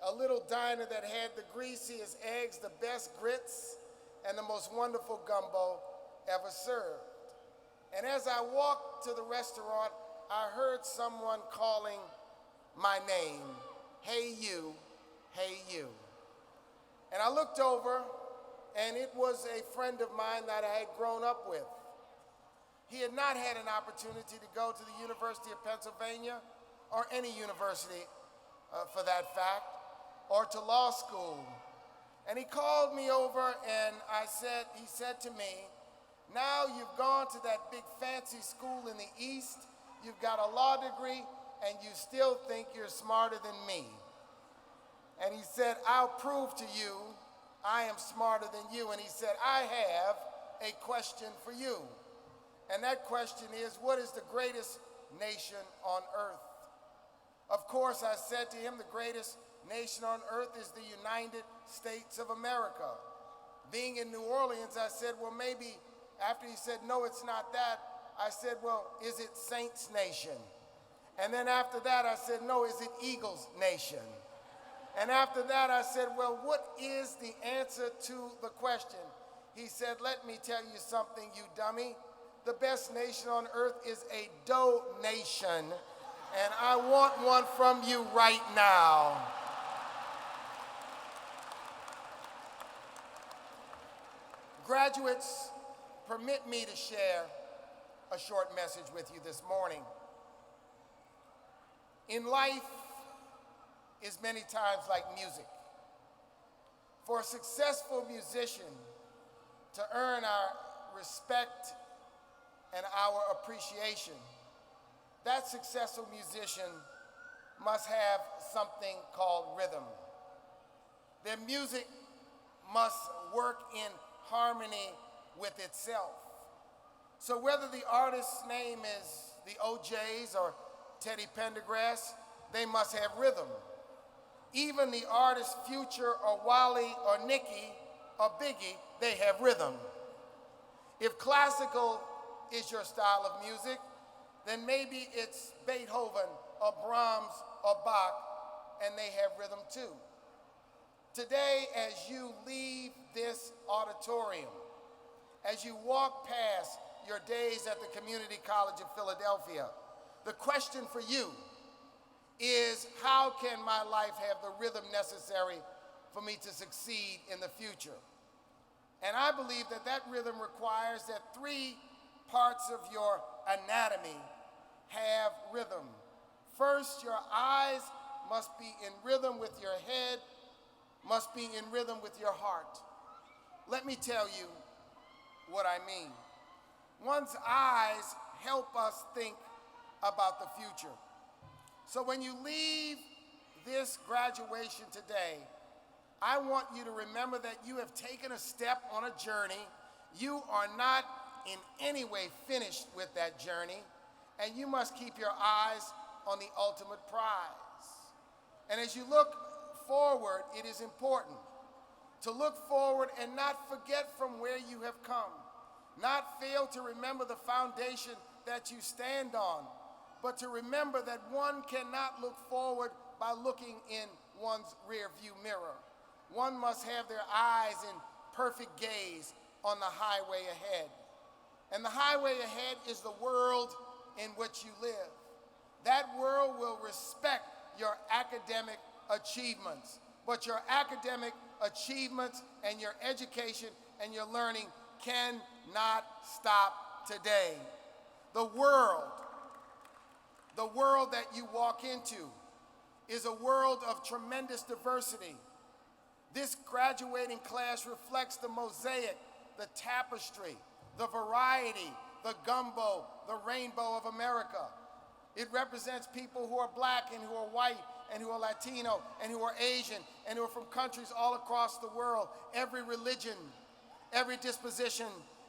A little diner that had the greasiest eggs, the best grits, and the most wonderful gumbo ever served. And as I walked to the restaurant, I heard someone calling my name, "Hey you, hey you." And I looked over, and it was a friend of mine that I had grown up with. He had not had an opportunity to go to the University of Pennsylvania, or any university for that fact, or to law school. And he called me over, and he said to me, "Now you've gone to that big fancy school in the East, you've got a law degree, and you still think you're smarter than me." And he said, "I'll prove to you I am smarter than you." And he said, "I have a question for you. And that question is, what is the greatest nation on earth?" Of course, I said to him, the greatest nation on earth is the United States of America. Being in New Orleans, I said, well, maybe, after he said, no, it's not that, I said, well, is it Saints Nation? And then after that, I said, no, is it Eagles Nation? And after that, I said, well, what is the answer to the question? He said, let me tell you something, you dummy. The best nation on earth is a donation, and I want one from you right now. Graduates, permit me to share a short message with you this morning. In life is many times like music. For a successful musician to earn our respect and our appreciation, that successful musician must have something called rhythm. Their music must work in harmony with itself. So whether the artist's name is the OJs or Teddy Pendergrass, they must have rhythm. Even the artists Future or Wally or Nicki or Biggie, they have rhythm. If classical is your style of music, then maybe it's Beethoven or Brahms or Bach, and they have rhythm too. Today, as you leave this auditorium, as you walk past your days at the Community College of Philadelphia, the question for you is, how can my life have the rhythm necessary for me to succeed in the future? And I believe that that rhythm requires that three parts of your anatomy have rhythm. First, your eyes must be in rhythm with your head, must be in rhythm with your heart. Let me tell you what I mean. One's eyes help us think about the future. So when you leave this graduation today, I want you to remember that you have taken a step on a journey. You are not in any way finished with that journey, and you must keep your eyes on the ultimate prize. And as you look forward, it is important to look forward and not forget from where you have come, not fail to remember the foundation that you stand on, but to remember that one cannot look forward by looking in one's rear view mirror. One must have their eyes in perfect gaze on the highway ahead. And the highway ahead is the world in which you live. That world will respect your academic achievements, but your academic achievements and your education and your learning cannot stop today. The world that you walk into is a world of tremendous diversity. This graduating class reflects the mosaic, the tapestry, the variety, the gumbo, the rainbow of America. It represents people who are black and who are white and who are Latino and who are Asian and who are from countries all across the world. Every religion, every disposition,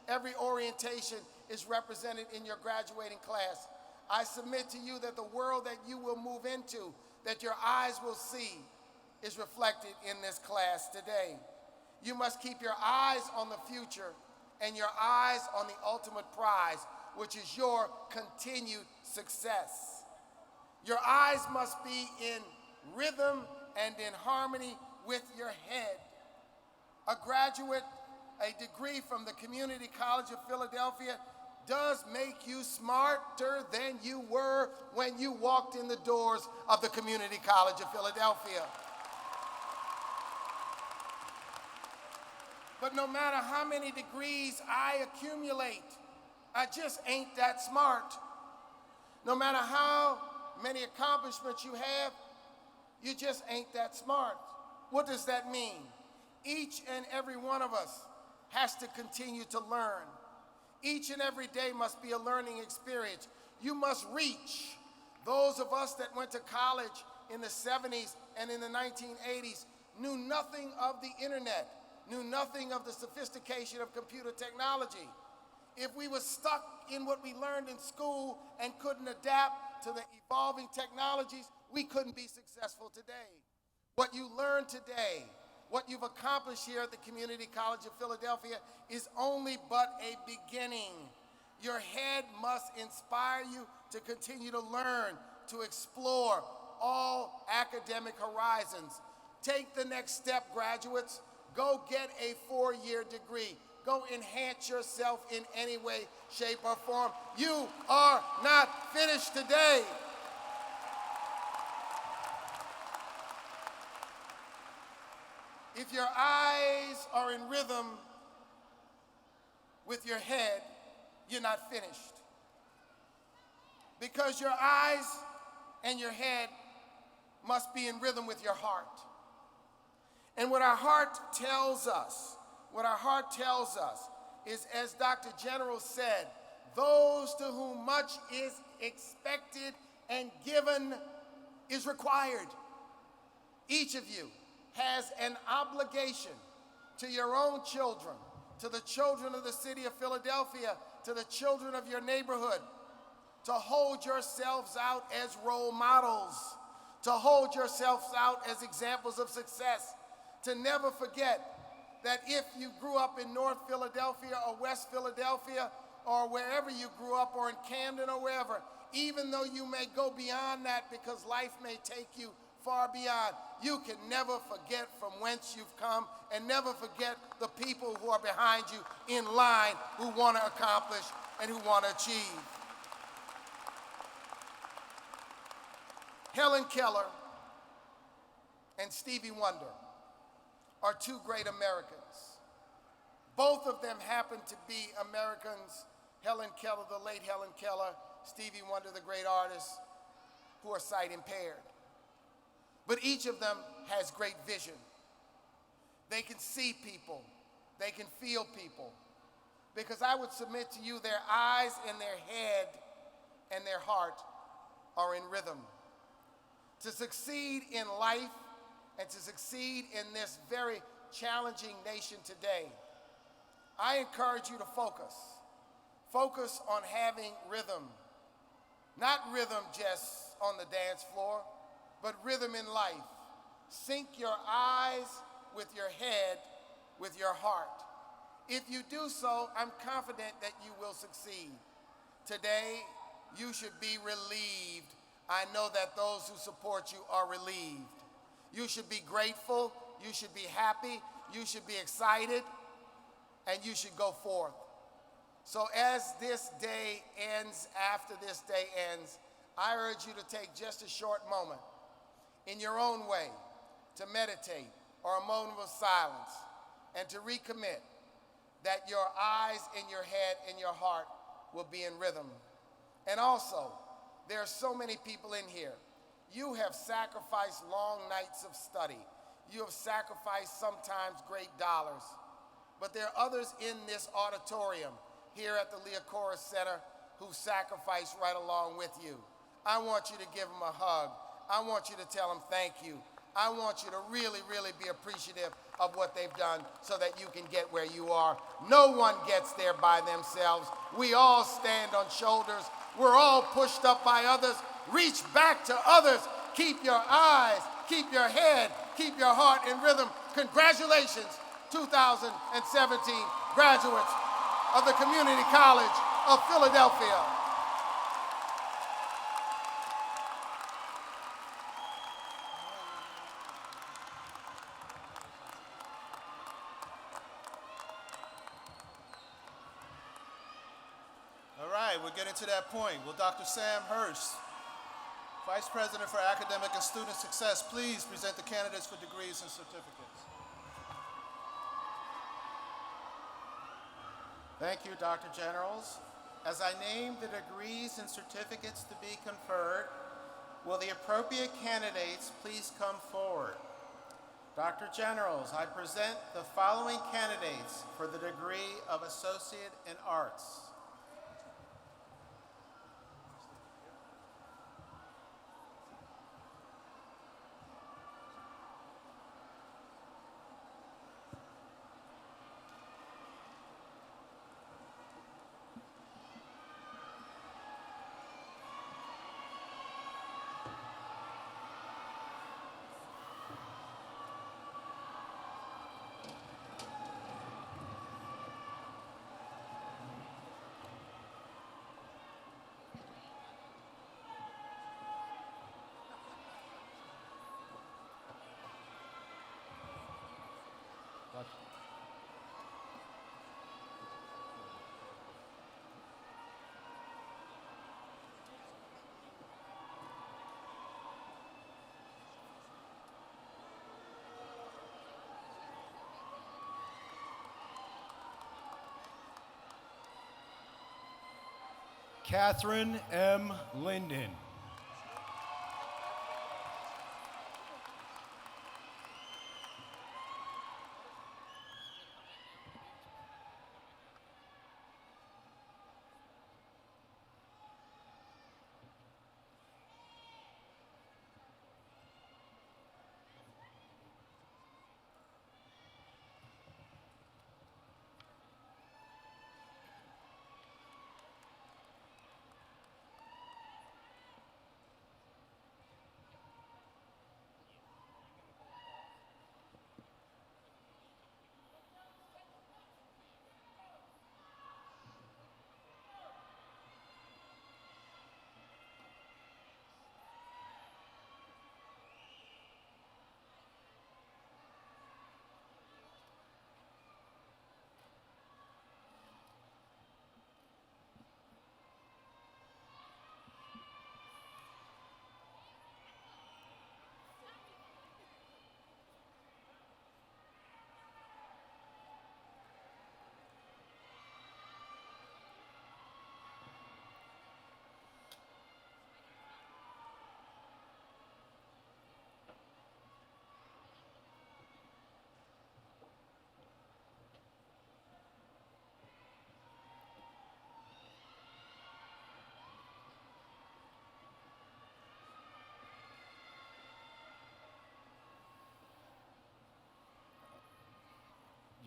every orientation is represented in your graduating class. I submit to you that the world that you will move into, that your eyes will see, is reflected in this class today. You must keep your eyes on the future and your eyes on the ultimate prize, which is your continued success. Your eyes must be in rhythm and in harmony with your head. A graduate a degree from the Community College of Philadelphia does make you smarter than you were when you walked in the doors of the Community College of Philadelphia. But no matter how many degrees I accumulate, I just ain't that smart. No matter how many accomplishments you have, you just ain't that smart. What does that mean? Each and every one of us has to continue to learn. Each and every day must be a learning experience. You must reach. Those of us that went to college in the 70s and in the 1980s knew nothing of the internet, knew nothing of the sophistication of computer technology. If we were stuck in what we learned in school and couldn't adapt to the evolving technologies, we couldn't be successful today. What you learn today, what you've accomplished here at the Community College of Philadelphia is only but a beginning. Your head must inspire you to continue to learn, to explore all academic horizons. Take the next step, graduates. Go get a 4-year degree. Go enhance yourself in any way, shape, or form. You are not finished today. If your eyes are in rhythm with your head, you're not finished. Because your eyes and your head must be in rhythm with your heart. And what our heart tells us is, as Dr. General said, those to whom much is expected and given is required. Each of you has an obligation to your own children, to the children of the city of Philadelphia, to the children of your neighborhood, to hold yourselves out as role models, to hold yourselves out as examples of success, to never forget that if you grew up in North Philadelphia or West Philadelphia or wherever you grew up, or in Camden or wherever, even though you may go beyond that because life may take you far beyond, you can never forget from whence you've come, and never forget the people who are behind you in line, who want to accomplish and who want to achieve. Helen Keller and Stevie Wonder are two great Americans. Both of them happen to be Americans. Helen Keller, the late Helen Keller, Stevie Wonder, the great artist, who are sight impaired. But each of them has great vision. They can see people. They can feel people. Because I would submit to you, their eyes and their head and their heart are in rhythm. To succeed in life and to succeed in this very challenging nation today, I encourage you to focus. Focus on having rhythm. Not rhythm just on the dance floor, but rhythm in life. Sync your eyes with your head, with your heart. If you do so, I'm confident that you will succeed. Today, you should be relieved. I know that those who support you are relieved. You should be grateful, you should be happy, you should be excited, and you should go forth. So as this day ends, after this day ends, I urge you to take just a short moment in your own way to meditate, or a moment of silence, and to recommit that your eyes and your head and your heart will be in rhythm. And also, there are so many people in here. You have sacrificed long nights of study. You have sacrificed sometimes great dollars. But there are others in this auditorium here at the Liacouras Center who sacrificed right along with you. I want you to give them a hug. I want you to tell them thank you. I want you to really, really be appreciative of what they've done so that you can get where you are. No one gets there by themselves. We all stand on shoulders. We're all pushed up by others. Reach back to others. Keep your eyes, keep your head, keep your heart in rhythm. Congratulations, 2017 graduates of the Community College of Philadelphia. we're getting to that point. Will Dr. Sam Hurst, Vice President for Academic and Student Success, please present the candidates for degrees and certificates. Thank you, Dr. Generals. As I name the degrees and certificates to be conferred, will the appropriate candidates please come forward? Dr. Generals, I present the following candidates for the degree of Associate in Arts. Catherine M. Linden.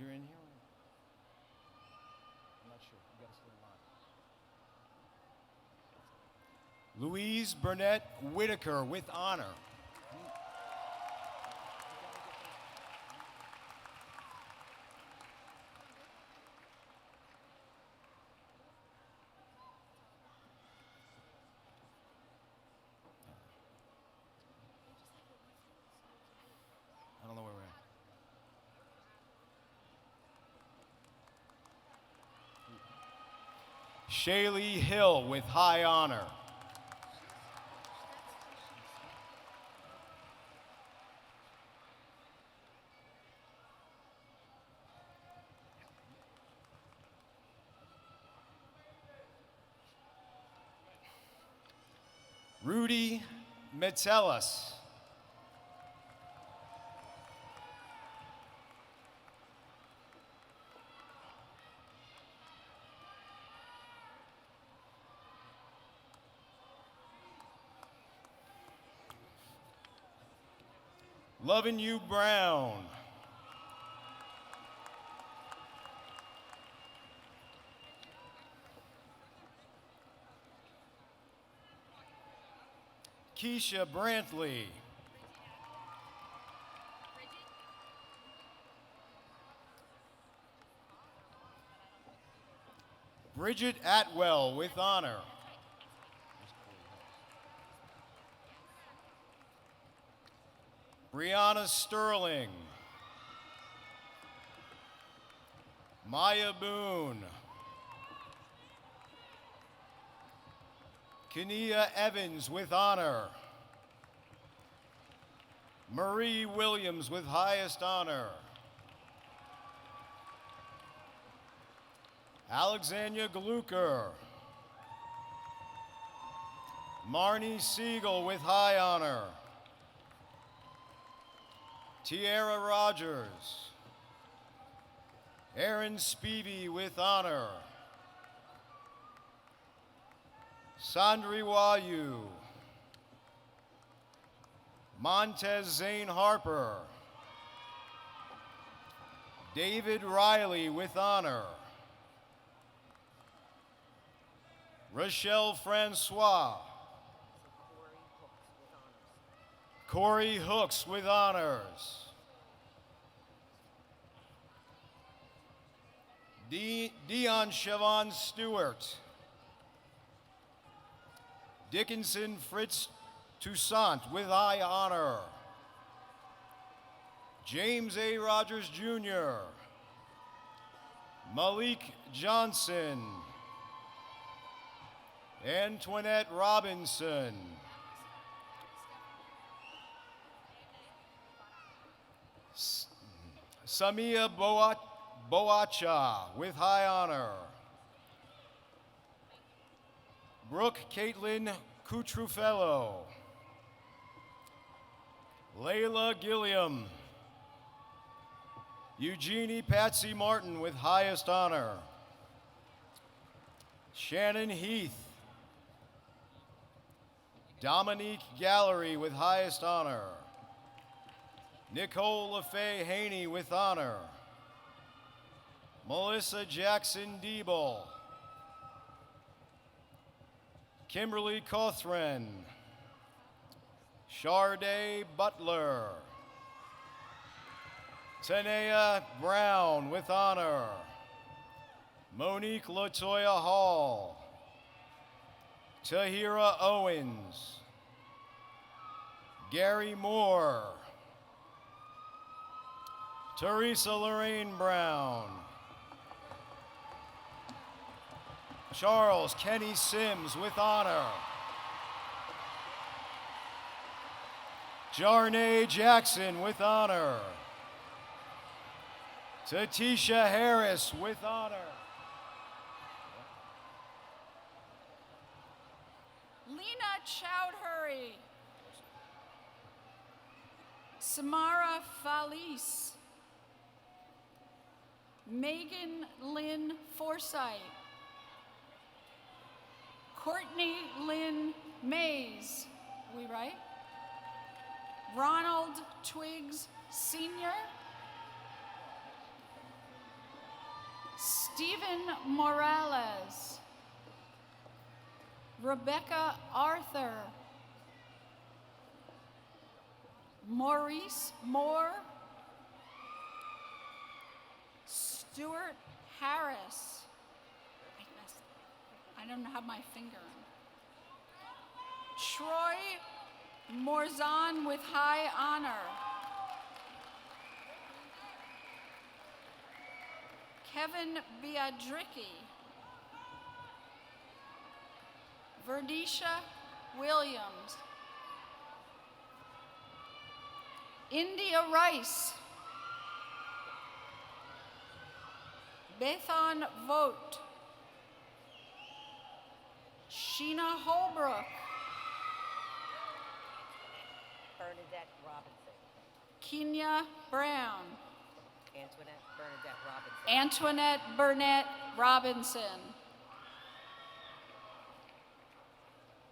You're in here? I'm not sure. You gotta stay in line. Louise Burnett Whitaker with honor. I don't know where we're at. Shaylee Hill with high honor. Rudy Metellus. Loving You Brown. Keisha Brantley. Bridget Atwell with honor. Brianna Sterling. Maya Boone. Kenia Evans with honor. Marie Williams with highest honor. Alexandria Glucker. Marnie Siegel with high honor. Tiara Rogers. Aaron Spivey with honor. Sandri Wayu. Montez Zane Harper. David Riley with honor. Rochelle Francois. Corey Hooks with honors. Dion Siobhan Stewart. Dickinson Fritz Toussaint with high honor. James A. Rogers Jr. Malik Johnson. Antoinette Robinson. Samia Boacha with high honor. Brooke Caitlin Cutruffello. Layla Gilliam. Eugenie Patsy Martin with highest honor. Shannon Heath. Dominique Gallery with highest honor. Nicole LaFay Haney with honor. Melissa Jackson Diebel. Kimberly Cothran. Sharday Butler. Tanea Brown with honor. Monique Latoya Hall. Tahira Owens. Gary Moore. Teresa Lorraine Brown. Charles Kenny Sims with honor. Jarnay Jackson with honor. Tatisha Harris with honor. Lena Chowdhury. Samara Falice. Megan Lynn Forsythe. Courtney Lynn Mays. We right? Ronald Twiggs Sr. Stephen Morales. Rebecca Arthur. Maurice Moore. Stuart Harris. I don't have my finger on. Troy Morzan with high honor. Kevin Biadricki. Verdisha Williams. India Rice. Bethan Vogt. Sheena Holbrook. Bernadette Robinson. Kenya Brown. Antoinette Bernadette Robinson. Antoinette Burnett Robinson.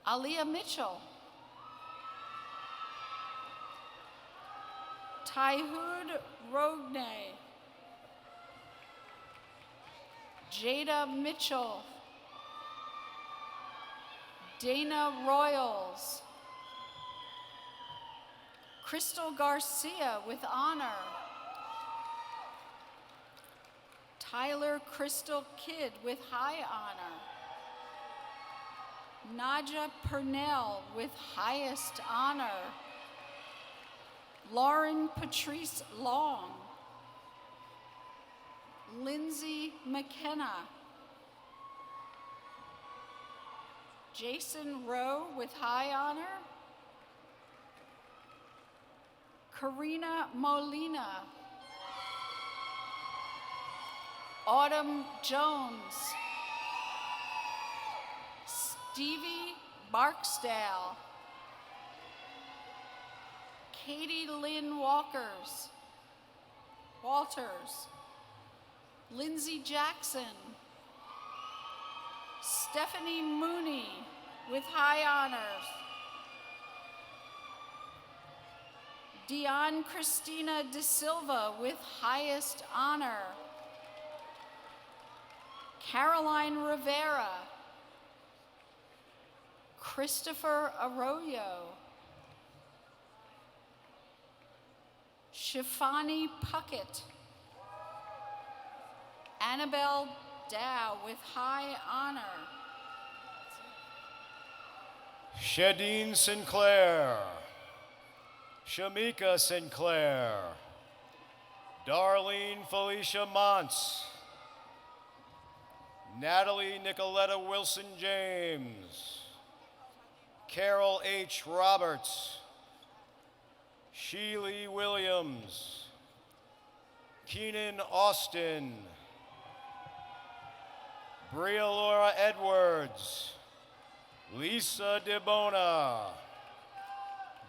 Aaliyah Mitchell. Tyhood Rogne. Jada Mitchell. Dana Royals. Crystal Garcia with honor. Tyler Crystal Kidd with high honor. Naja Purnell with highest honor. Lauren Patrice Long. Lindsay McKenna. Jason Rowe with high honor. Karina Molina. Autumn Jones. Stevie Barksdale. Katie Lynn Walters. Lindsay Jackson. Stephanie Mooney with high honors. Dion Christina De Silva with highest honor. Caroline Rivera. Christopher Arroyo. Shifani Puckett. Annabelle Dow with high honor. Shadeen Sinclair. Shamika Sinclair. Darlene Felicia Montz. Natalie Nicoletta Wilson James. Carol H. Roberts. Sheely Williams. Keenan Austin. Bria Laura Edwards. Lisa DeBona.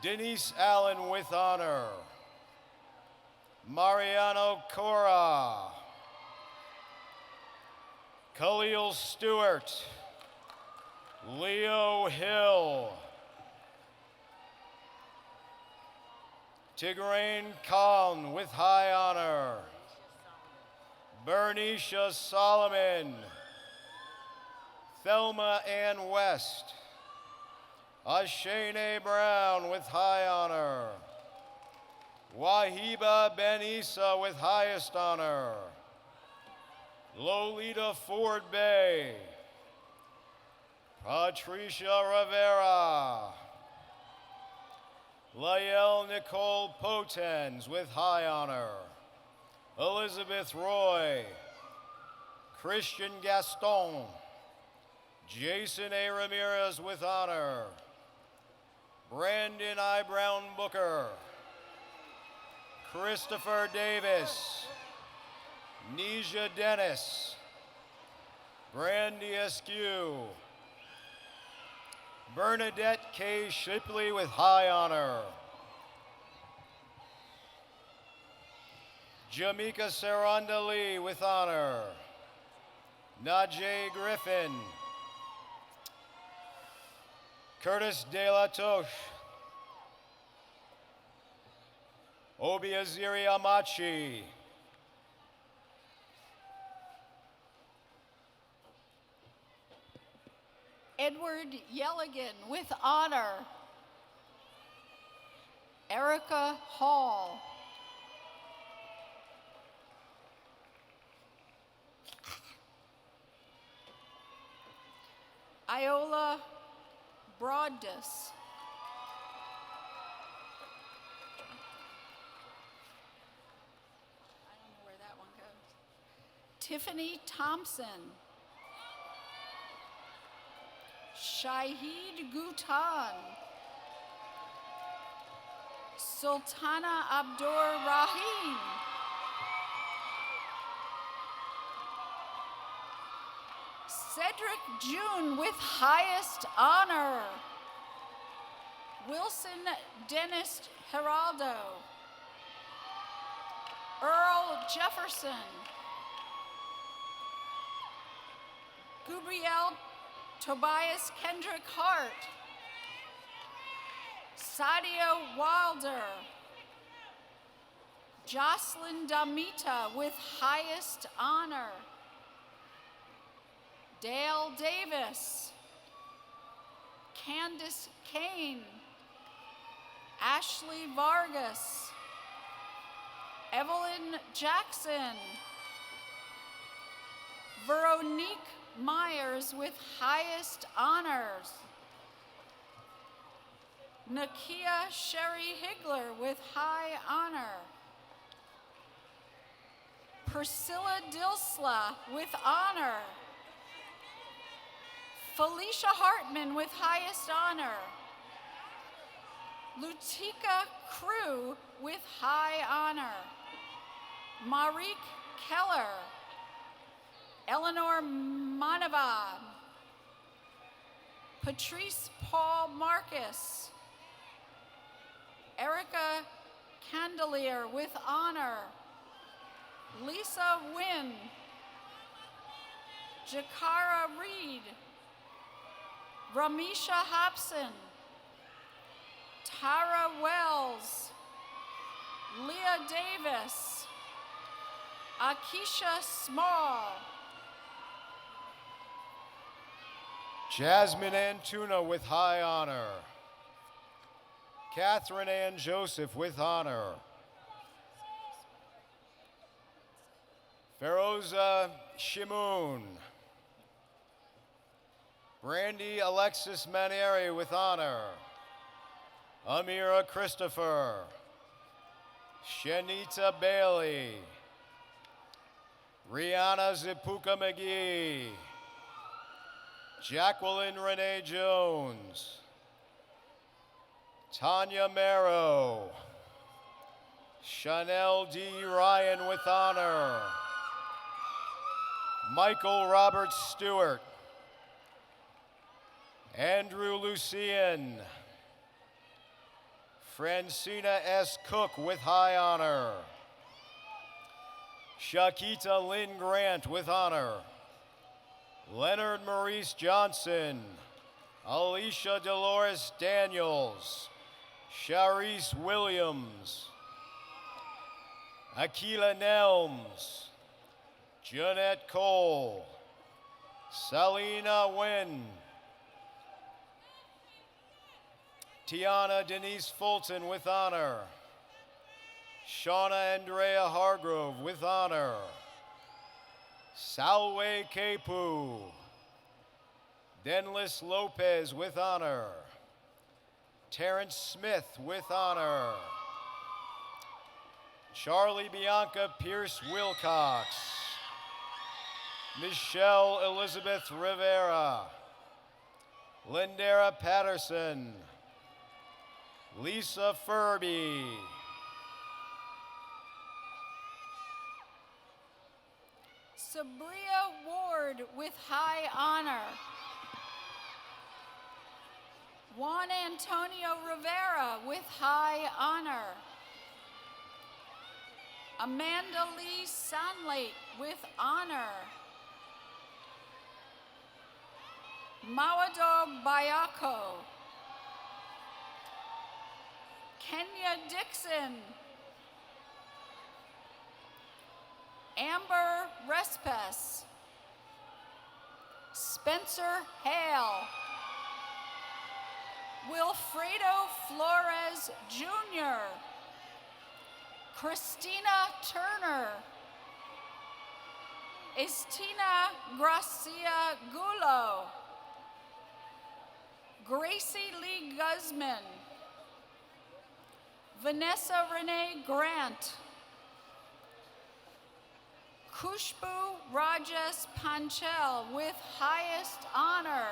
Denise Allen with honor. Mariano Cora. Khalil Stewart. Leo Hill. Tigraine Khan with high honor. Bernicia Solomon. Thelma Ann West. Ashane Brown with high honor. Wahiba Ben Issa with highest honor. Lolita Ford Bay. Patricia Rivera. Lael Nicole Potens with high honor. Elizabeth Roy. Christian Gaston. Jason A. Ramirez with honor. Brandon I. Brown Booker. Christopher Davis. Neja Dennis. Brandy Askew. Bernadette K. Shipley with high honor. Jamaica Saranda Lee with honor. Najee Griffin. Curtis De La Toche. Obiaziri Amachi. Edward Yelligan with honor. Erica Hall. Iola Broadus. I don't know where that one goes. Tiffany Thompson. Shahid Gutan. Sultana Abdur Rahim. Cedric June with highest honor. Wilson Dennis Geraldo. Earl Jefferson. Gabriel Tobias Kendrick Hart. Sadia Wilder. Jocelyn Damita with highest honor. Dale Davis. Candace Kane. Ashley Vargas. Evelyn Jackson. Veronique Myers with highest honors. Nakia Sherry Higler with high honor. Priscilla Dilsla with honor. Felicia Hartman with highest honor. Lutika Crew with high honor. Marique Keller. Eleanor Manava. Patrice Paul Marcus. Erica Candelier with honor. Lisa Wynn. Jakara Reed. Ramisha Hobson. Tara Wells. Leah Davis. Akisha Small. Jasmine Antuna with high honor. Catherine Ann Joseph with honor. Feroza Shimoon. Brandy Alexis Manieri with honor. Amira Christopher. Shanita Bailey. Rihanna Zipuka McGee. Jacqueline Renee Jones. Tanya Marrow. Chanel D. Ryan with honor. Michael Robert Stewart. Andrew Lucian. Francina S. Cook with high honor. Shakita Lynn Grant with honor. Leonard Maurice Johnson. Alicia Dolores Daniels. Sharice Williams. Akila Nelms. Jeanette Cole. Salina Nguyen. Tiana Denise Fulton with honor. Shauna Andrea Hargrove with honor. Salwe Kepu. Denlis Lopez with honor. Terrence Smith with honor. Charlie Bianca Pierce Wilcox. Michelle Elizabeth Rivera. Lindera Patterson. Lisa Furby. Sabria Ward with high honor. Juan Antonio Rivera with high honor. Amanda Lee Sanlate with honor. Mawadog Bayako. Kenya Dixon. Amber Respes. Spencer Hale. Wilfredo Flores Jr. Christina Turner. Estina Gracia Gulo. Gracie Lee Guzman. Vanessa Renee Grant. Kushbu Rajesh Panchal with highest honor.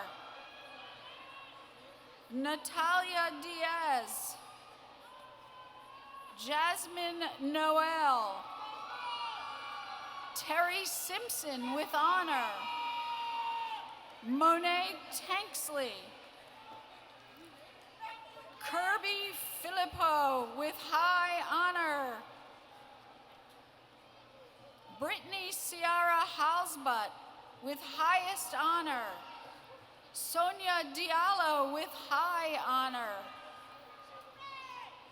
Natalia Diaz. Jasmine Noel. Terry Simpson with honor. Monet Tanksley. Kirby Filippo with high honor. Brittany Ciara Halsbutt with highest honor. Sonia Diallo with high honor.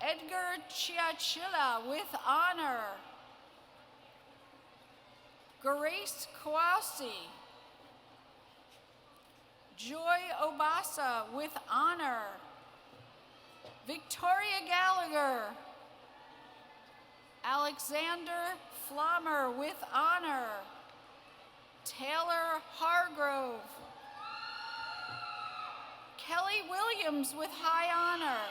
Edgar Chiachilla with honor. Grace Kowalski. Joy Obasa with honor. Victoria Gallagher. Alexander Flommer with honor. Taylor Hargrove. Kelly Williams with high honor.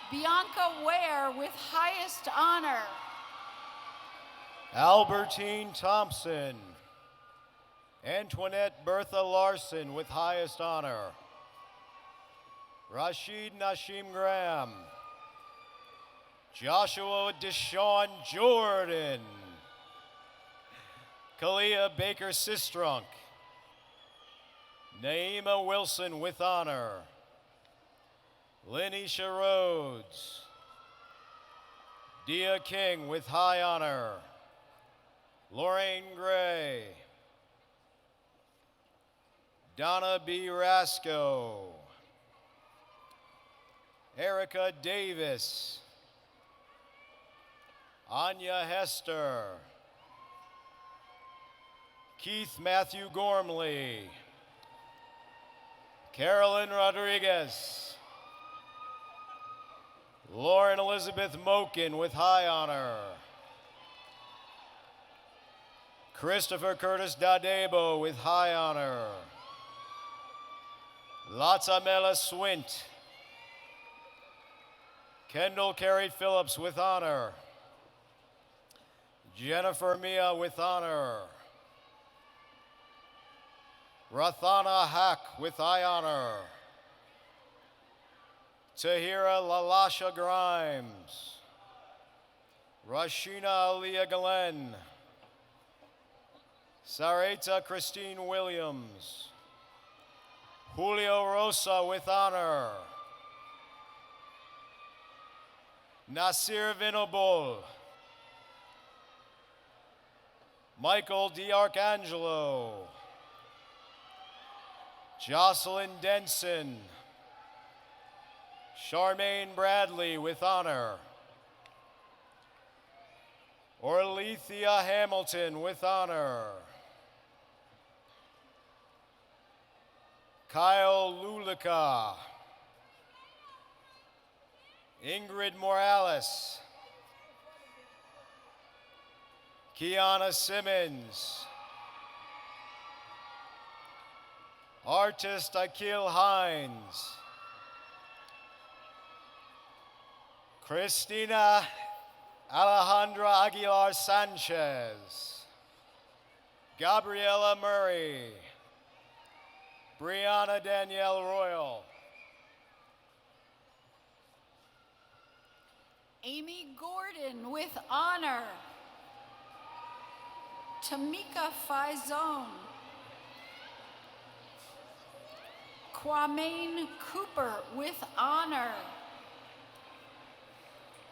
Bianca Ware with highest honor. Albertine Thompson. Antoinette Bertha Larson with highest honor. Rashid Nashim Graham. Joshua Deshaun Jordan. Kalia Baker Sistrunk. Naima Wilson with honor. Lenisha Rhodes. Dia King with high honor. Lorraine Gray. Donna B. Rasco. Erica Davis. Anya Hester. Keith Matthew Gormley. Carolyn Rodriguez. Lauren Elizabeth Mokin with high honor. Christopher Curtis Dadebo with high honor. Latsamela Swint. Kendall Carey Phillips with honor. Jennifer Mia with honor. Rathana Hack with high honor. Tahira Lalasha Grimes. Rashina Aliyah Galen. Sarita Christine Williams. Julio Rosa with honor. Nasir Vinobol. Michael DiArcangelo. Jocelyn Denson. Charmaine Bradley with honor. Orlethea Hamilton with honor. Kyle Lulika. Ingrid Morales. Kiana Simmons. Artist Akil Hines. Christina Alejandra Aguilar Sanchez. Gabriela Murray. Brianna Danielle Royal. Amy Gordon with honor. Tamika Faizone. Kwame Cooper with honor.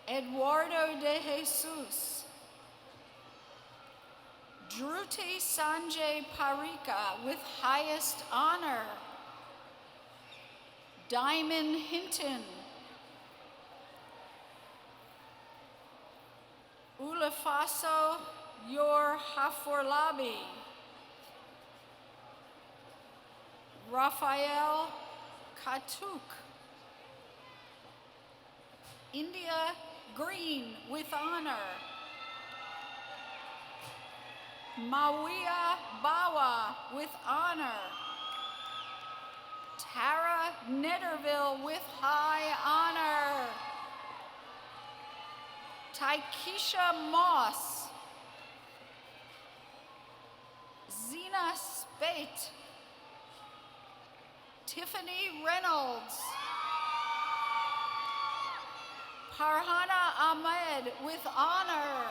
Eduardo de Jesus. Dhruti Sanjay Parika with highest honor. Diamond Hinton. Ulafaso Yor Haforlabi. Raphael Katuk. India Green with honor. Mawia Bawa with honor. Tara Netterville with high honor. Taikisha Moss. Zena Spate. Tiffany Reynolds. Farhana Ahmed with honor.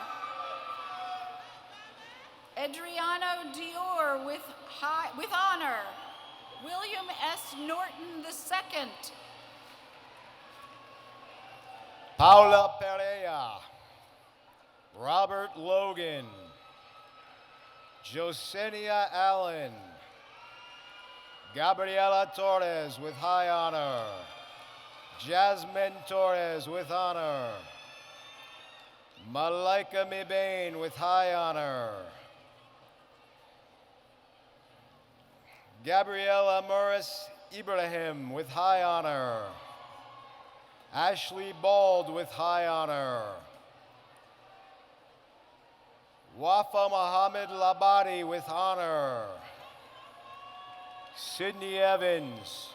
Adriano Dior with honor. William S. Norton II. Paula Pereira. Robert Logan. Josenia Allen. Gabriela Torres with high honor. Jasmine Torres with honor. Malaika Mibane with high honor. Gabriela Morris Ibrahim with high honor. Ashley Bald with high honor. Wafa Mohammed Labadi with honor. Sydney Evans.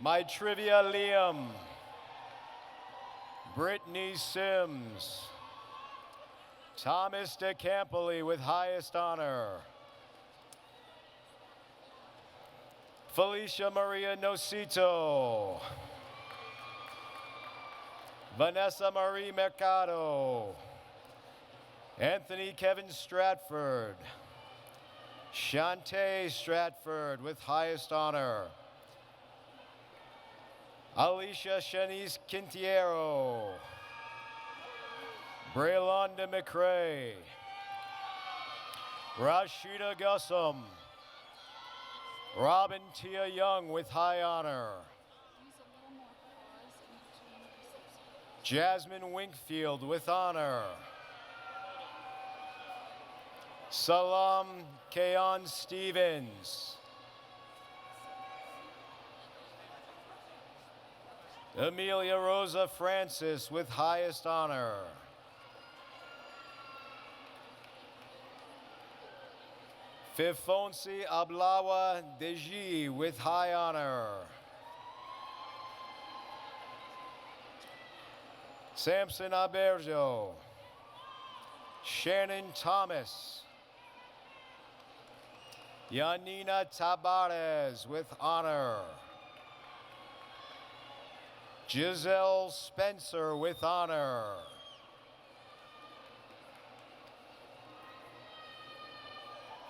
My Trivia Liam. Brittany Sims. Thomas DeCampoli with highest honor. Felicia Maria Nocito. Vanessa Marie Mercado. Anthony Kevin Stratford. Shantae Stratford with highest honor. Alicia Shanice Quintiero. Braylonda McRae. Rashida Gussum. Robin Tia Young with high honor. Jasmine Winkfield with honor. Salam Kayon Stevens. Amelia Rosa Francis with highest honor. Fifonsi Ablawa Deji with high honor. Samson Aberjo. Shannon Thomas. Yanina Tabarez with honor. Giselle Spencer with honor.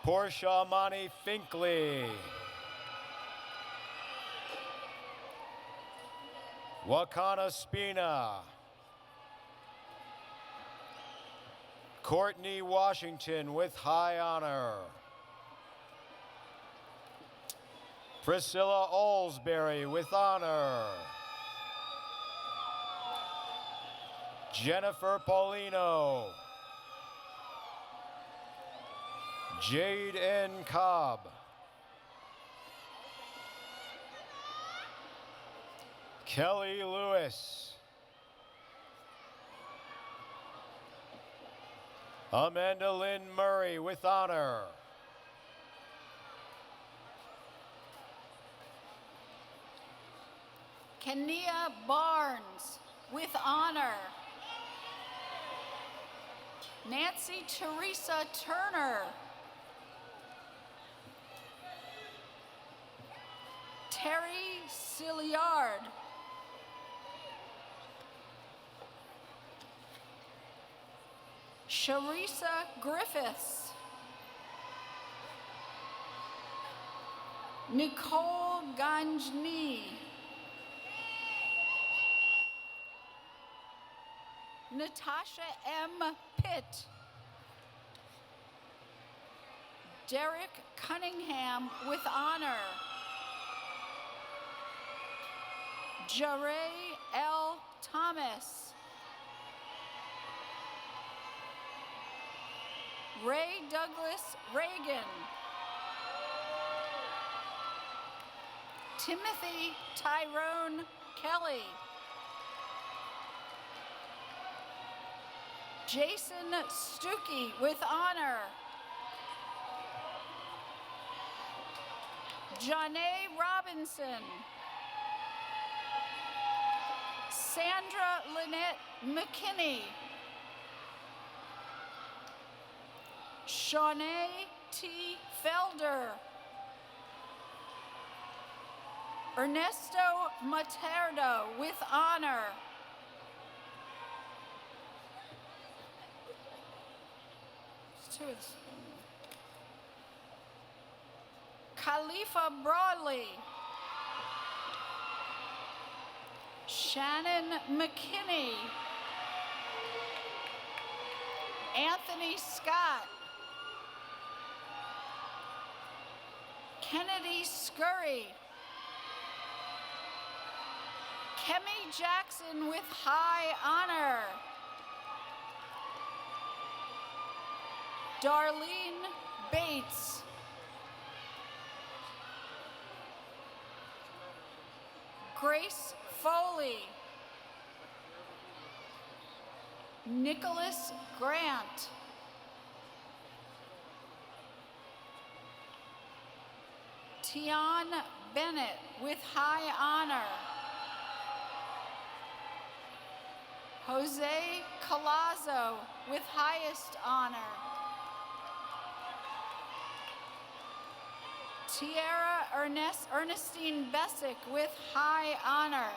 Portia Amani Finkley. Wakana Spina. Courtney Washington with high honor. Priscilla Olsbury with honor. Jennifer Paulino. Jade N. Cobb. Kelly Lewis. Amanda Lynn Murray with honor. Kenia Barnes with honor. Nancy Teresa Turner. Terry Silliard. Sharisa Griffiths. Nicole Ganjni. Natasha M. Pitt. Derek Cunningham with honor. Jaray L. Thomas. Ray Douglas Reagan. Timothy Tyrone Kelly. Jason Stuckey with honor. Janae Robinson. Sandra Lynette McKinney. Shawnee T. Felder. Ernesto Materdo with honor. Khalifa Broadley. Shannon McKinney. Anthony Scott. Kennedy Scurry. Kemi Jackson with high honor. Darlene Bates. Grace Foley. Nicholas Grant. Tian Bennett with high honor. Jose Colazo with highest honor. Tiara Ernestine Bessick with high honor.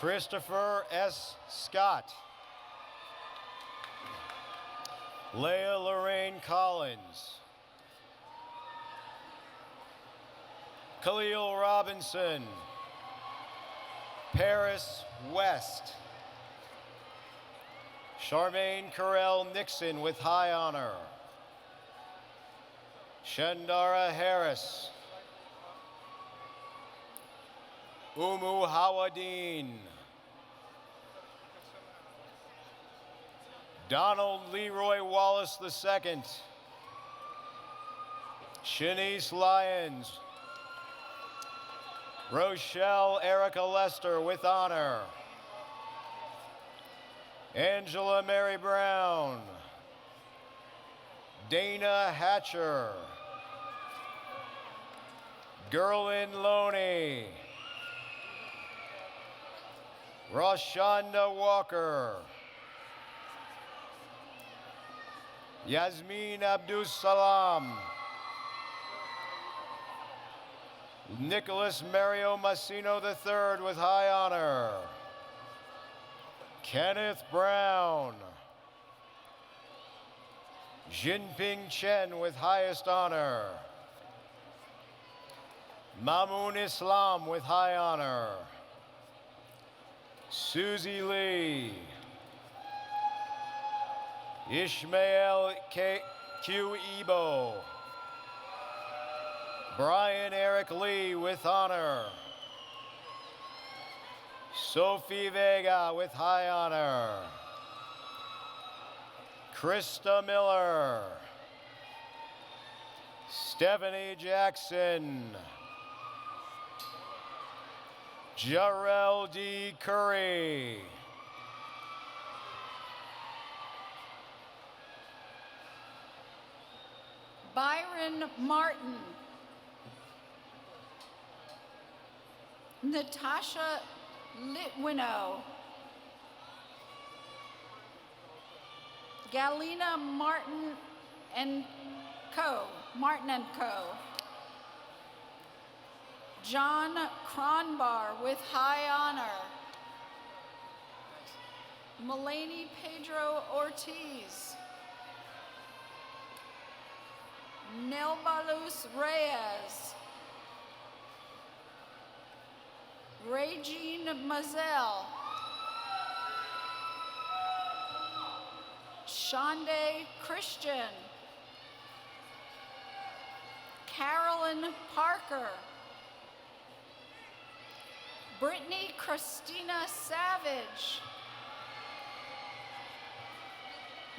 Christopher S. Scott. Leah Lorraine Collins. Khalil Robinson. Paris West. Charmaine Carell Nixon with high honor. Shandara Harris. Umu Hawadeen. Donald Leroy Wallace II. Shanice Lyons. Rochelle Erica Lester with honor. Angela Mary Brown. Dana Hatcher. Gerlin Loney. Rashonda Walker. Yasmin Abdul Salam. Nicholas Mario Massino III with high honor. Kenneth Brown. Jinping Chen with highest honor. Mamoun Islam with high honor. Susie Lee. Ishmael Q. Ebo. Brian Eric Lee with honor. Sophie Vega with high honor. Krista Miller. Stephanie Jackson. Jarrell D. Curry. Byron Martin. Natasha Litwinow. Galina Martin and Co. John Cronbar with high honor. Mulaney Pedro Ortiz. Nelbalus Reyes. Regine Mazel. Shonda Christian. Carolyn Parker. Brittany Christina Savage.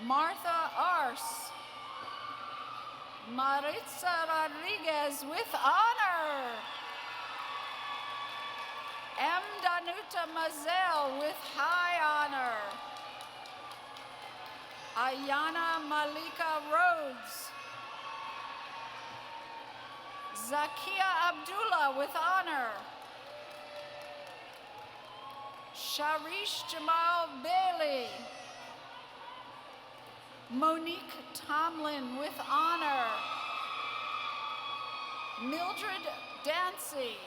Martha Arce. Maritza Rodriguez with honor. M. Danuta Mazel with high honor. Ayana Malika Rhodes. Zakia Abdullah with honor. Sharish Jamal Bailey. Monique Tomlin with honor. Mildred Dancy.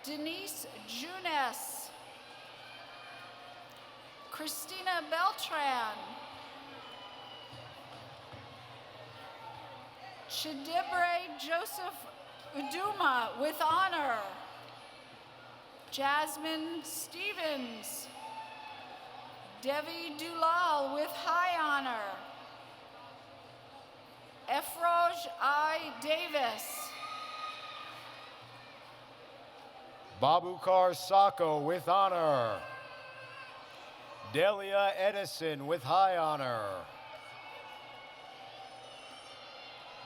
Denise Junes. Christina Beltran. Chidibre Joseph Uduma with honor. Jasmine Stevens. Devi Dulal with high honor. Efroj I. Davis. Babukar Sako with honor. Delia Edison with high honor.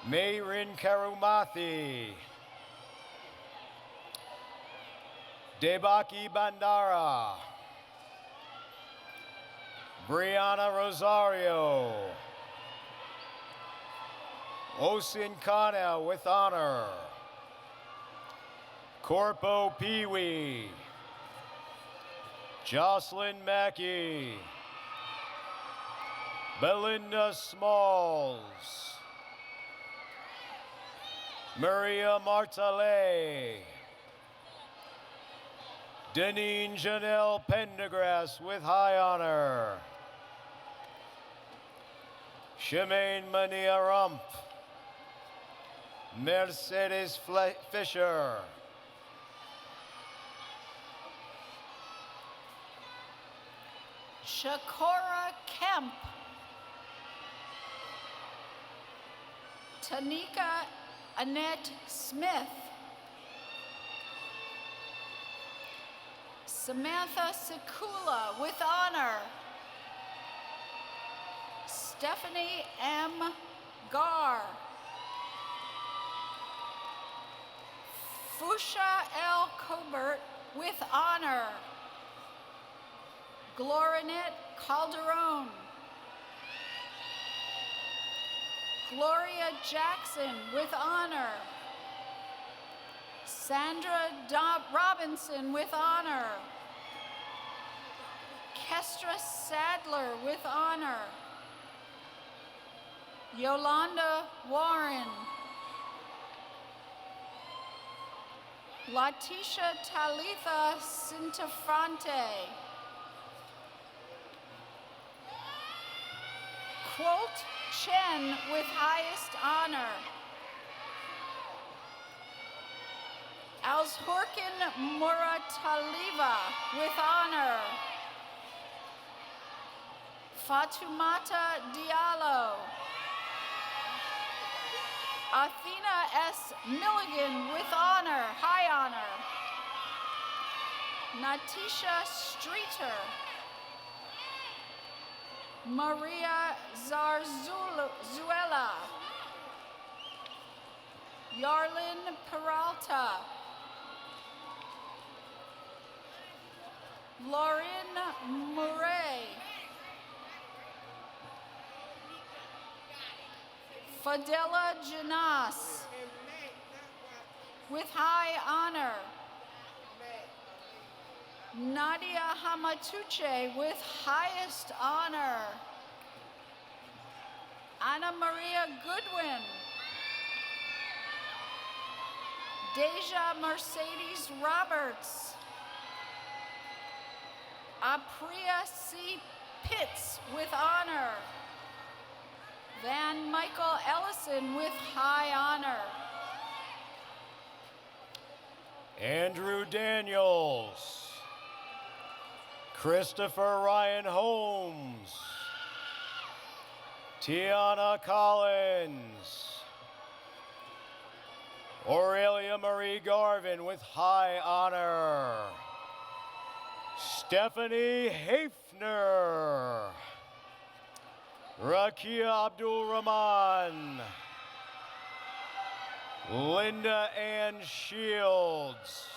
Mayrin Karumathi. Debaki Bandara. Brianna Rosario. Osin Kana with honor. Corpo Peewee, Jocelyn Mackey, Belinda Smalls, Maria Martale, Deneen Janelle Pendergrass with high honor, Shemaine Mania Rump, Mercedes Fisher, Shakora Kemp, Tanika Annette Smith, Samantha Sekula with honor, Stephanie M. Gar, Fusha L. Colbert with honor, Glorinet Calderon, Gloria Jackson with honor, Sandra Robinson with honor, Kestra Sadler with honor, Yolanda Warren, Latisha Talitha Sintafrante, Quote Chen with highest honor, Alshorkin Murataliva with honor, Fatumata Diallo, Athena S. Milligan with honor, high honor, Natisha Streeter, Maria Zarzuela, Yarlin Peralta, Lauren Murray, Fadela Janas with high honor, Nadia Hamatuche with highest honor, Anna Maria Goodwin, Deja Mercedes Roberts, Apriya C. Pitts with honor, Van Michael Ellison with high honor, Andrew Daniels, Christopher Ryan Holmes, Tiana Collins, Aurelia Marie Garvin with high honor, Stephanie Hafner, Rakia Abdul Rahman, Linda Ann Shields,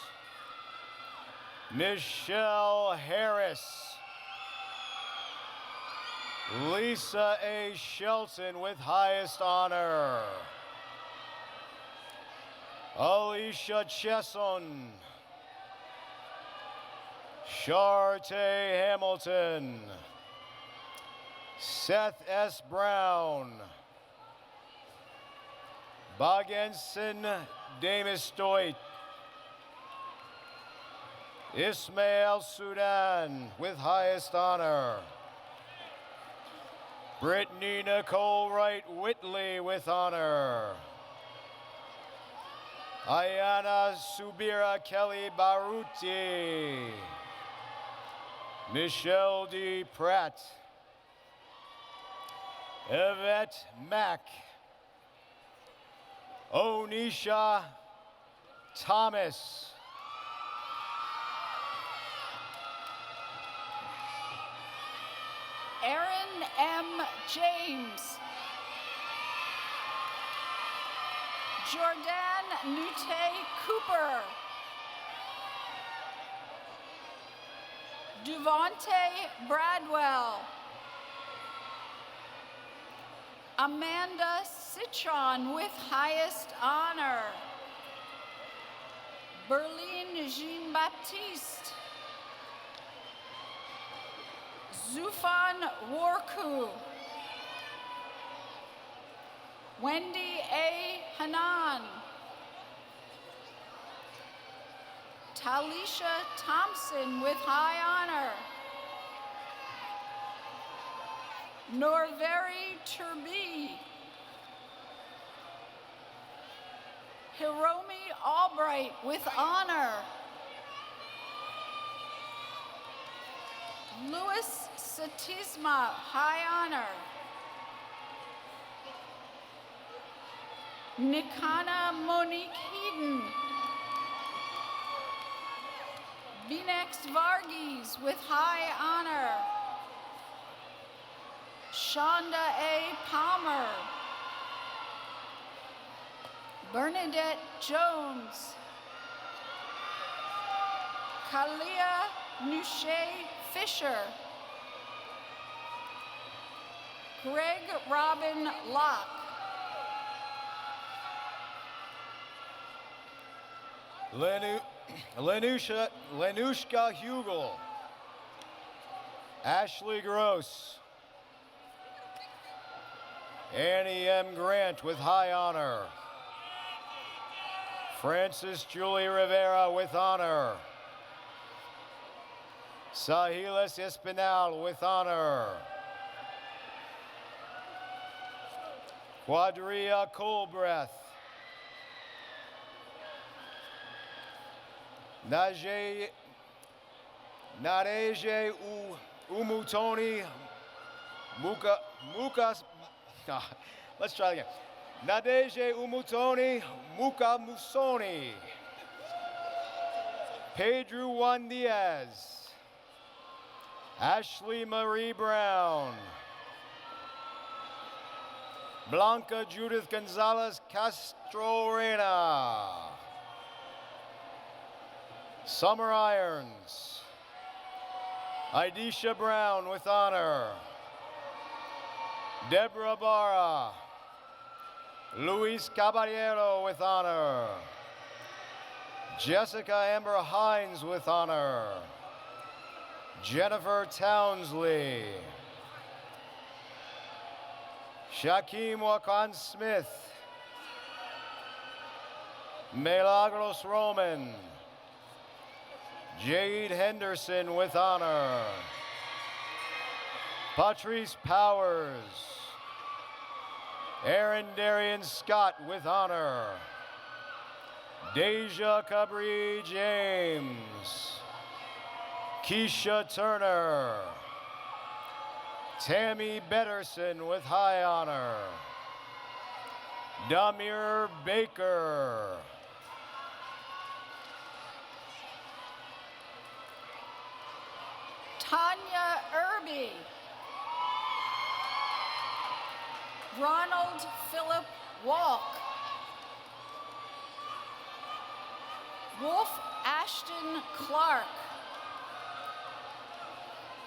Michelle Harris, Lisa A. Shelton with highest honor, Alicia Chesson, Sharte Hamilton, Seth S. Brown, Bagenson Damistoit, Ismail Sudan with highest honor, Brittany Nicole Wright Whitley with honor, Ayana Subira Kelly Baruti, Michelle D. Pratt, Yvette Mack, Onisha Thomas, Aaron M. James, Jordan Nute Cooper, Devonte Bradwell, Amanda Citron with highest honor, Berlin Jean-Baptiste, Zufan Warku, Wendy A. Hanan, Talisha Thompson with high honor, Norveri Turbi, Hiromi Albright with honor, Louis Satisma, high honor, Nikana Monique Heaton, Binex Varghese with high honor, Shonda A. Palmer, Bernadette Jones, Kalia Nuche Fisher, Greg Robin Locke, Lenushka Hugel, Ashley Gross, Annie M. Grant with high honor, Francis Julie Rivera with honor, Sahilas Espinal with honor, Quadria Colbreth, Nadeje Umutoni Mukas. Let's try again. Nadeje Umutoni Muka Musoni. Pedro Juan Diaz. Ashley Marie Brown. Blanca Judith Gonzalez Castro Reyna. Summer Irons. Idisha Brown with honor. Deborah Barra. Luis Caballero with honor. Jessica Amber Hines with honor. Jennifer Townsley. Shaquem Wakan Smith. Milagros Roman. Jade Henderson with honor. Patrice Powers. Aaron Darian Scott with honor. Deja Cabri James. Keisha Turner. Tammy Betterson with high honor. Damir Baker. Tanya Irby, Ronald Philip Walk, Wolf Ashton Clark,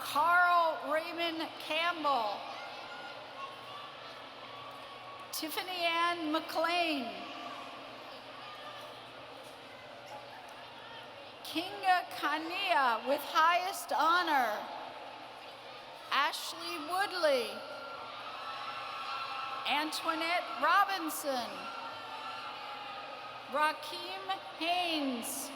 Carl Raymond Campbell, Tiffany Ann McLean, Kinga Kania with highest honor, Ashley Woodley, Antoinette Robinson, Rakeem Haynes,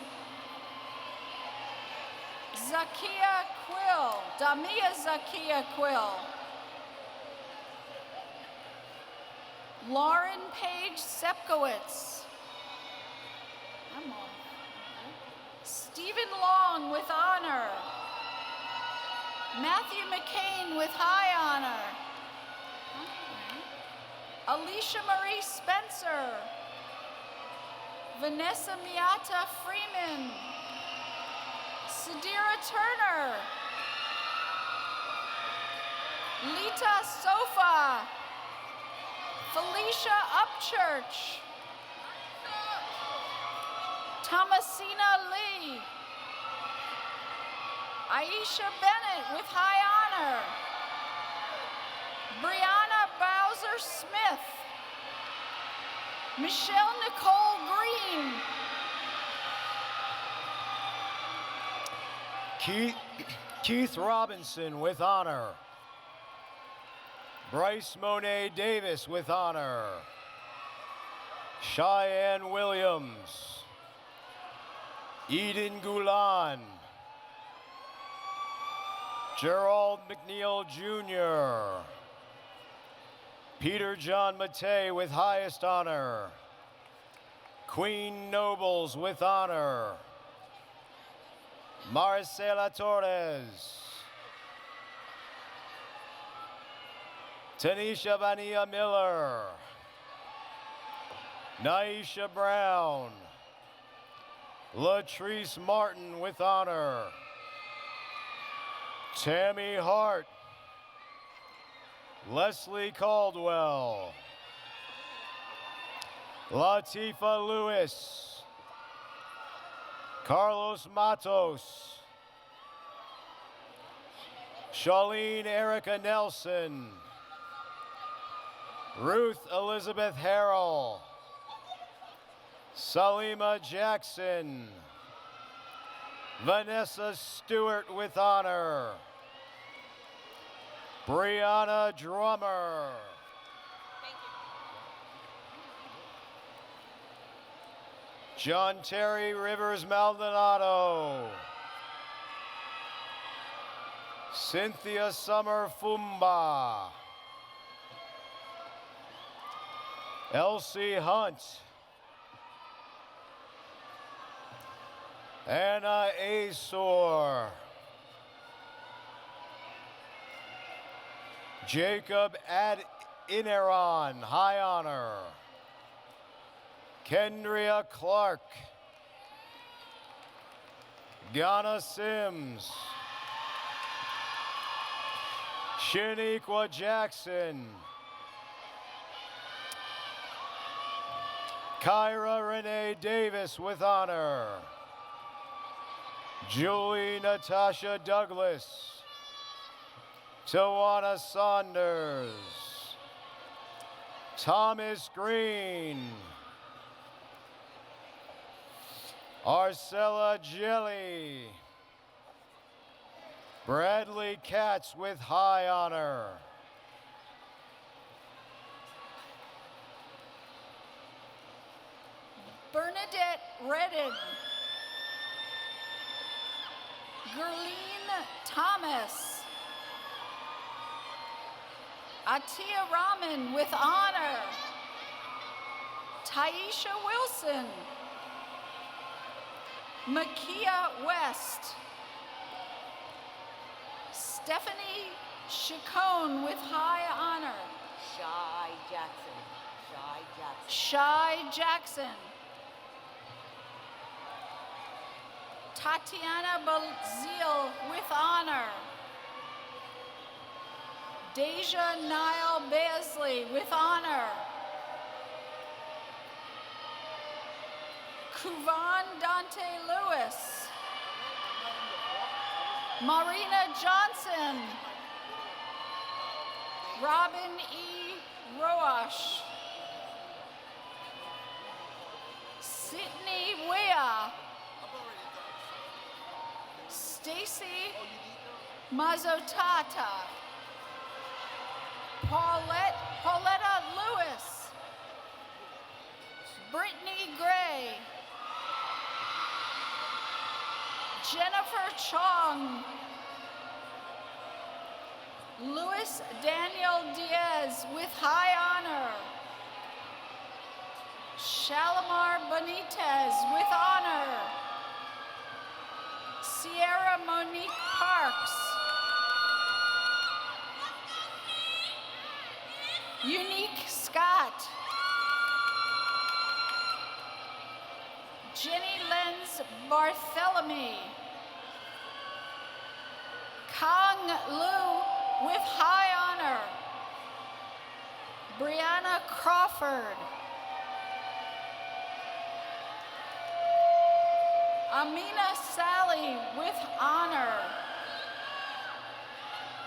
Zakia Quill, Damia Zakia Quill, Lauren Page Sepkowitz, I'm on. Stephen Long with honor, Matthew McCain with high honor, Alicia Marie Spencer, Vanessa Miata Freeman, Sadira Turner, Lita Sofa, Felicia Upchurch, Thomasina Lee, Aisha Bennett with high honor, Brianna Bowser Smith, Michelle Nicole Green, Keith Robinson with honor. Bryce Monet Davis with honor. Cheyenne Williams. Eden Gulan. Gerald McNeil Jr. Peter John Matei with highest honor. Queen Nobles with honor. Maricela Torres. Tanisha Vania Miller. Naisha Brown. Latrice Martin with honor. Tammy Hart. Leslie Caldwell. Latifa Lewis. Carlos Matos. Charlene Erica Nelson. Ruth Elizabeth Harrell. Salima Jackson. Vanessa Stewart with honor. Brianna Drummer. John Terry Rivers Maldonado. Cynthia Summer Fumba. Elsie Hunt. Anna Asor. Jacob Ineron, high honor. Kendria Clark. Ghana Sims. Shaniqua Jackson. Kyra Renee Davis with honor. Julie Natasha Douglas. Tawana Saunders. Thomas Green. Arcella Jelly. Bradley Katz with high honor. Bernadette Redden. Gerline Thomas. Atia Rahman with honor. Taisha Wilson. Makia West. Stephanie Chacon with high honor. Shy Jackson. Shy Jackson. Shy Jackson. Tatiana Bazile with honor. Deja Nile Beasley with honor. Kuvan Dante Lewis. Marina Johnson. Robin E. Roash. Sydney Wea. Stacy Mazotata. Pauletta Lewis. Brittany Gray. Jennifer Chong. Luis Daniel Diaz with high honor. Shalimar Benitez with honor. Sierra Monique Parks. Unique Scott. Jenny Lenz Barthélemy. Kang Lu with high honor. Brianna Crawford. Amina Sally with honor.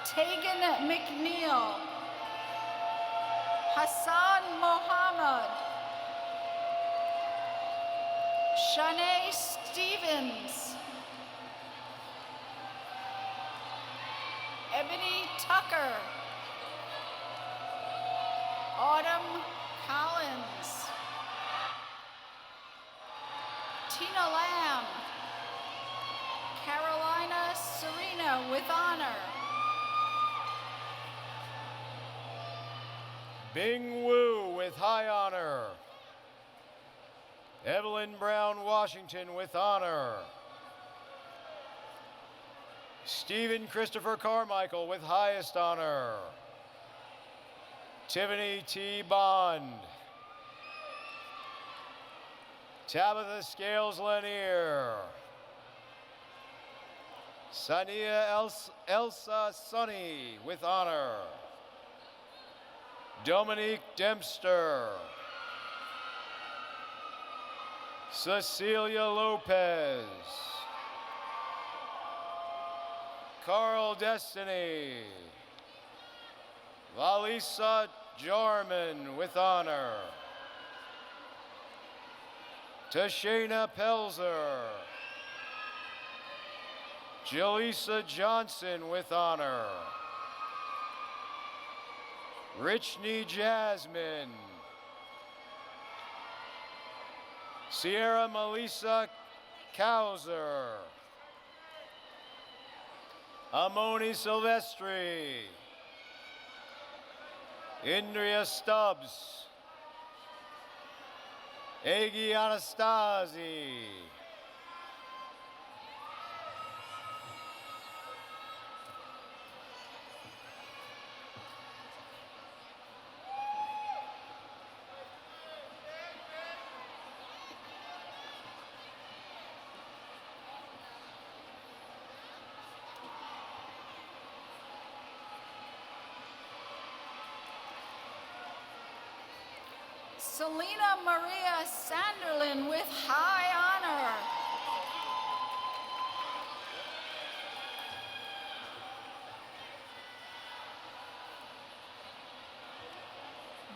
Tegan McNeil. Hassan Mohammed. Shanae Stevens. Ebony Tucker. Autumn Collins. Tina Lamb. Carolina Serena with honor. Bing Wu with high honor. Evelyn Brown Washington with honor. Stephen Christopher Carmichael with highest honor. Tiffany T. Bond. Tabitha Scales Lanier. Sania Elsa Sonny with honor. Dominique Dempster. Cecilia Lopez. Carl Destiny. Valisa Jarman with honor. Tashana Pelzer. Jaleesa Johnson with honor. Richney Jasmine. Sierra Melissa Kauser. Amoni Silvestri. Indria Stubbs. Agi Anastasi. Selena Maria Sanderlin with high honor.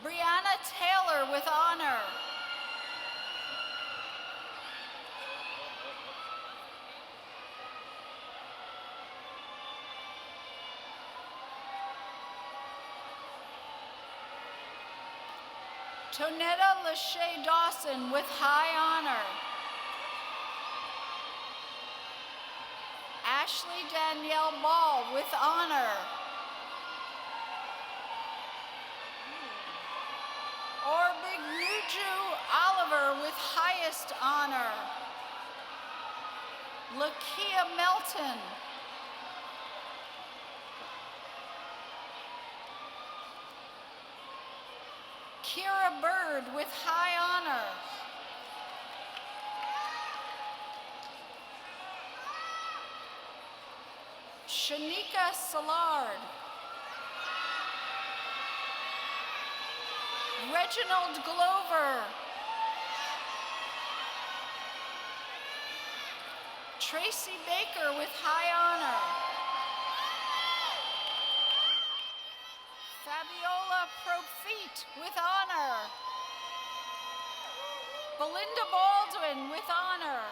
Brianna Taylor with honor. Tonetta Lachey Dawson with high honor. Ashley Danielle Ball with honor. Orbignuju Oliver with highest honor. Lakia Melton. Kira Bird with high honor. Shanika Szilard. Reginald Glover. Tracy Baker with high honor. Fabiola Profit with honor. Belinda Baldwin with honor.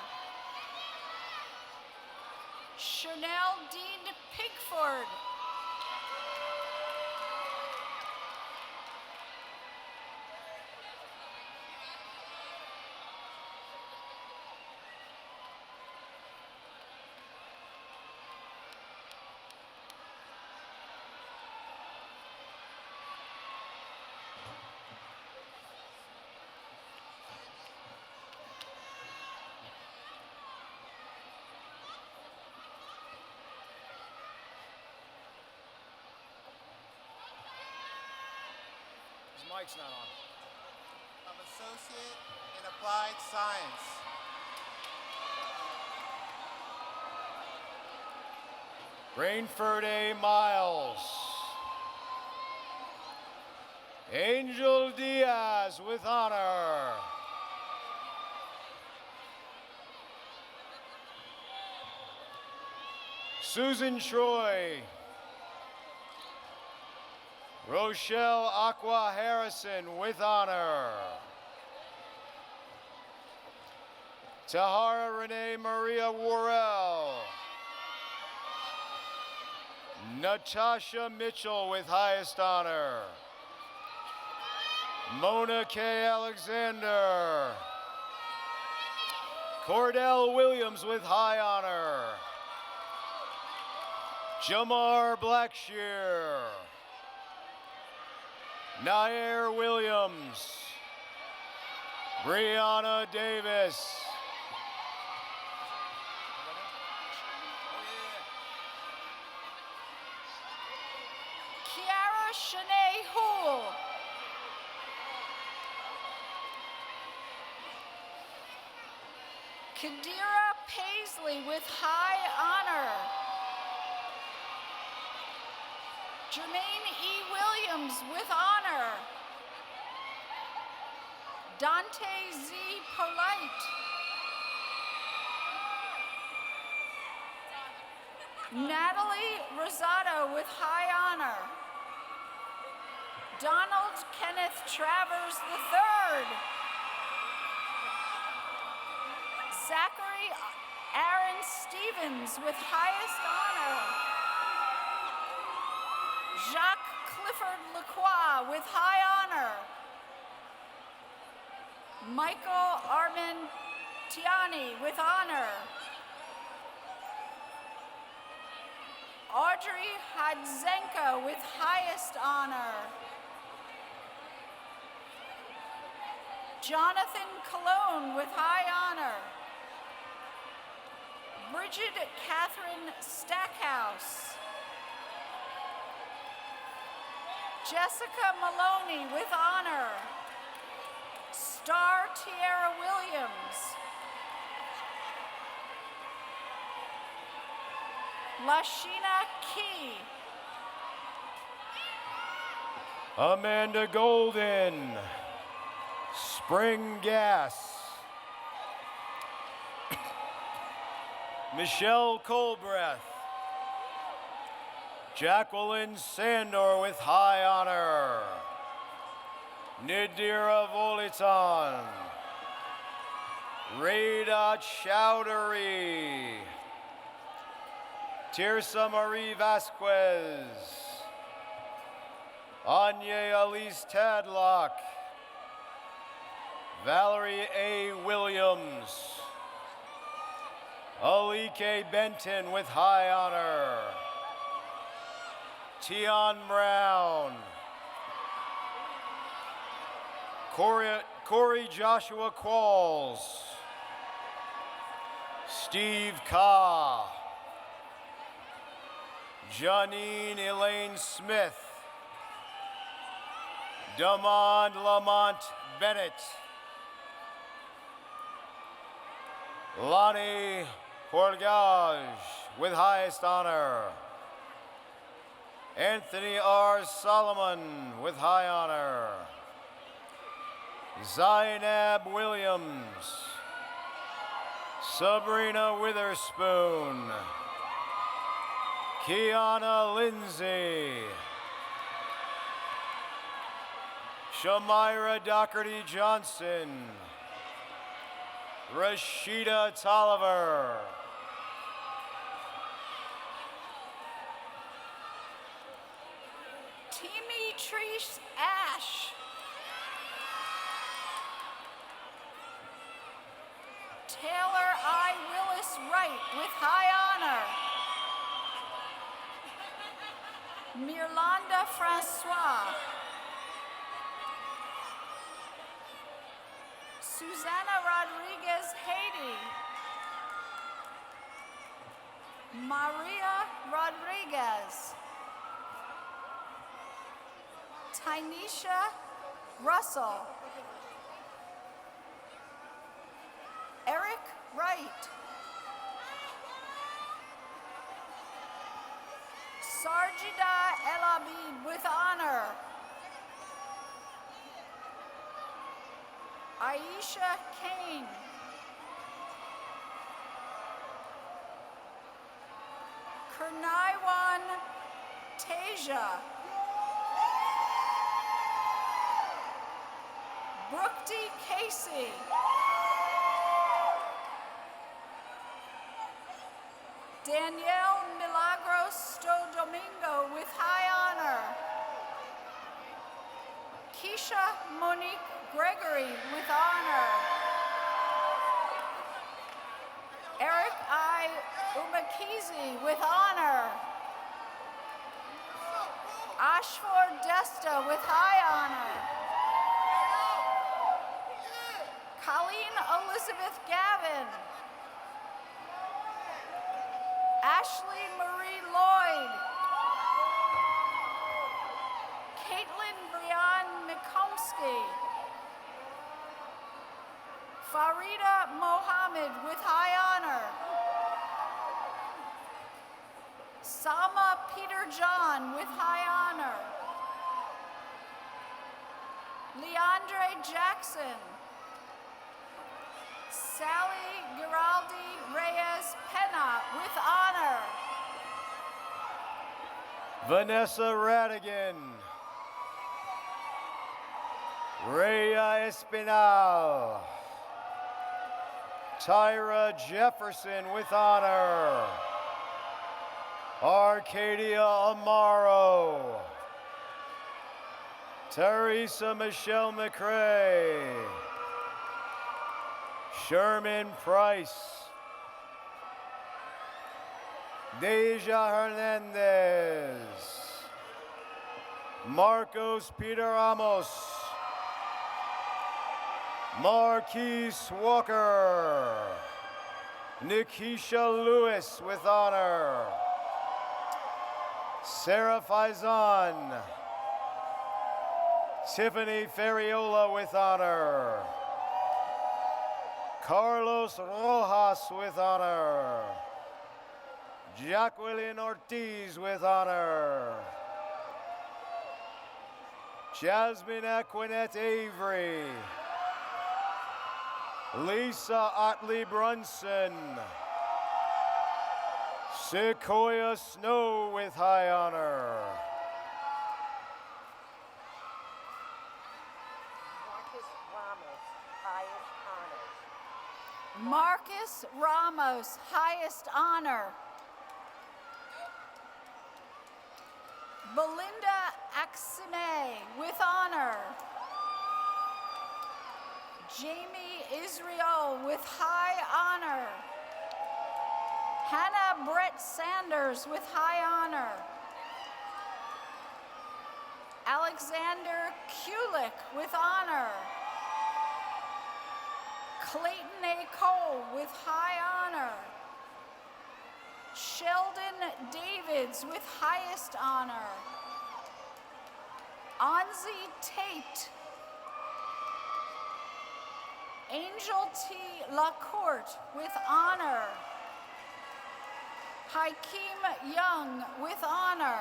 Chanel Dean Pigford. His mic's not on. Of Associate in Applied Science. Rainford A. Miles. Angel Diaz with honor. Susan Troy. Rochelle Aqua Harrison with honor. Tahara Renee Maria Worrell. Natasha Mitchell with highest honor. Mona K. Alexander. Cordell Williams with high honor. Jamar Blackshear. Nair Williams. Brianna Davis. Kiara Shanae Houle. Kadira Paisley with high honor. Jermaine E. Williams with honor. Dante Z. Polite. Natalie Rosado with high honor. Donald Kenneth Travers III. Zachary Aaron Stevens with highest honor. Jacques Clifford Lacroix with high honor. Michael Armin Tiani with honor. Audrey Hadzenka with highest honor. Jonathan Cologne with high honor. Bridget Catherine Stackhouse. Jessica Maloney with honor. Star Tierra Williams. Lashina Key. Amanda Golden. Spring Gas. Michelle Colbreth. Jacqueline Sandor with high honor. Nadira Volitan. Rada Chowdhury. Tirsa Marie Vasquez. Anya Elise Tadlock. Valerie A. Williams. Alike Benton with high honor. Tion Brown. Corey Joshua Qualls. Steve Carr. Janine Elaine Smith. Damond Lamont Bennett. Lonnie Portagage with highest honor. Anthony R. Solomon with high honor. Zainab Williams. Sabrina Witherspoon. Kiana Lindsay. Shamira Doherty Johnson. Rashida Tolliver. Timmy Treese Ash. Taylor I. Willis Wright with high honor. Mirlanda Francois. Susana Rodriguez Haiti. Maria Rodriguez. Tynesha Russell. Eric Wright. Sarjida El Abid with honor. Aisha Kane. Kernaiwan Tasia. Brookty Casey. Danielle Milagros Stodomingo Gregory with honor. Eric I. Umakizi with honor. Ashford Desta with high honor. Colleen Elizabeth Gavin. Ashley Marie Lloyd. Caitlin Brianne Mikomsky. Farida Mohammed with high honor. Sama Peter John with high honor. Leandre Jackson. Sally Giraldi Reyes Pena with honor. Vanessa Radigan. Rhea Espinal. Tyra Jefferson with honor. Arcadia Amaro. Teresa Michelle McCrae. Sherman Price. Deja Hernandez. Marcos Peter Ramos. Marquise Walker. Nikisha Lewis with honor. Sarah Faison. Tiffany Ferriola with honor. Carlos Rojas with honor. Jacqueline Ortiz with honor. Jasmine Aquinette Avery. Lisa Otley Brunson. Sequoia Snow with high honor. Marcus Ramos, highest honor. Belinda Axime with honor. Jamie Israel with high honor. Hannah Brett Sanders with high honor. Alexander Kulik with honor. Clayton A. Cole with high honor. Sheldon Davids with highest honor. Anzi Tate. Angel T. LaCourte with honor. Hakeem Young with honor.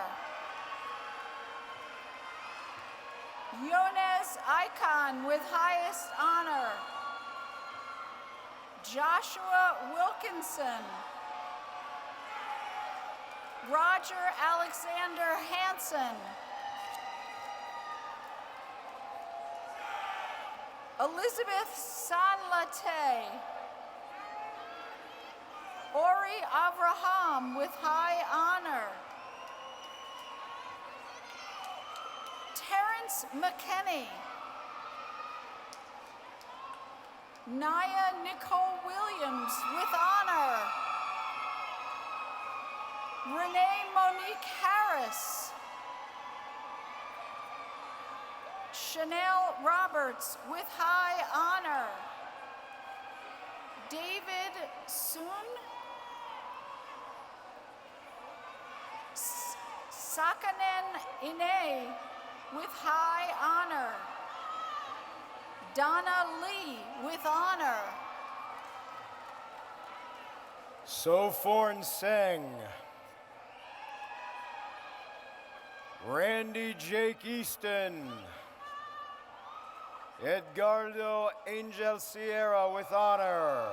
Yonez Icon with highest honor. Joshua Wilkinson. Roger Alexander Hansen. Elizabeth Sanlate. Ori Avraham with high honor. Terrence McKinney. Naya Nicole Williams with honor. Renee Monique Harris. Chanel Roberts with high honor. David Soon. Sakanen Ine with high honor. Donna Lee with honor. Soforn Singh. Randy Jake Easton. Edgardo Angel Sierra with honor.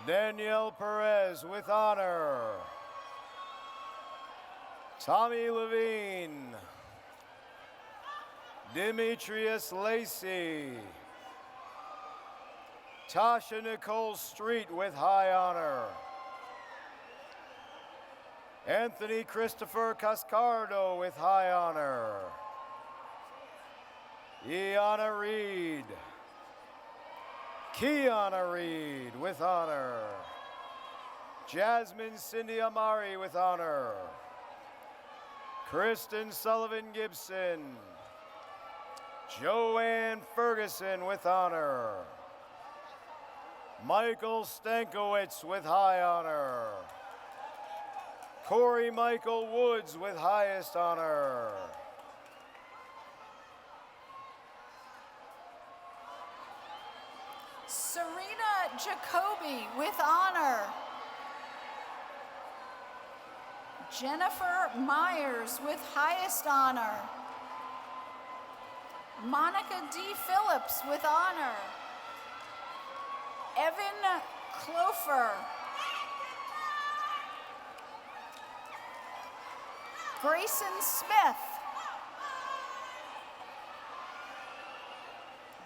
Danielle Perez with honor. Tommy Levine. Demetrius Lacey. Tasha Nicole Street with high honor. Anthony Christopher Cascardo with high honor. Iana Reed. Kiana Reed with honor. Jasmine Cindy Amari with honor. Kristen Sullivan Gibson. Joanne Ferguson with honor. Michael Stankowitz with high honor. Corey Michael Woods with highest honor. Serena Jacoby with honor. Jennifer Myers with highest honor. Monica D. Phillips with honor. Evan Clofer. Grayson Smith.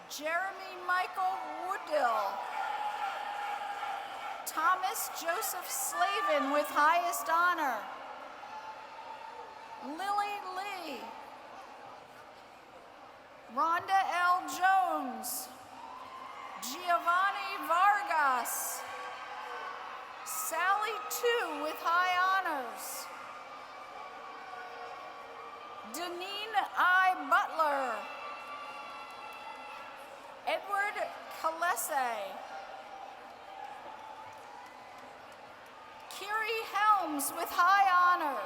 Jeremy Michael Woodill. Thomas Joseph Slavin with highest honor. Lily Lee. Rhonda L. Jones. Giovanni Vargas. Sally Tu with high honors. Deneen I. Butler. Edward Kalese. Kiri Helms with high honor.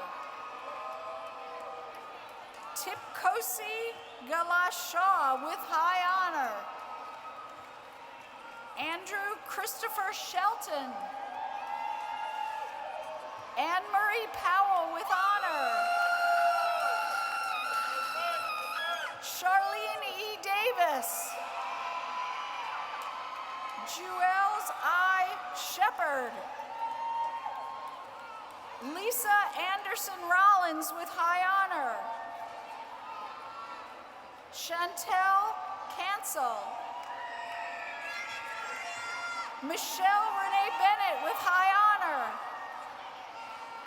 Tipkosi Galashaw with high honor. Andrew Christopher Shelton. Anne-Marie Powell with honor. Charlene E. Davis. Jewels I. Shepard. Lisa Anderson Rollins with high honor. Chantel Cancel. Michelle Renee Bennett with high honor.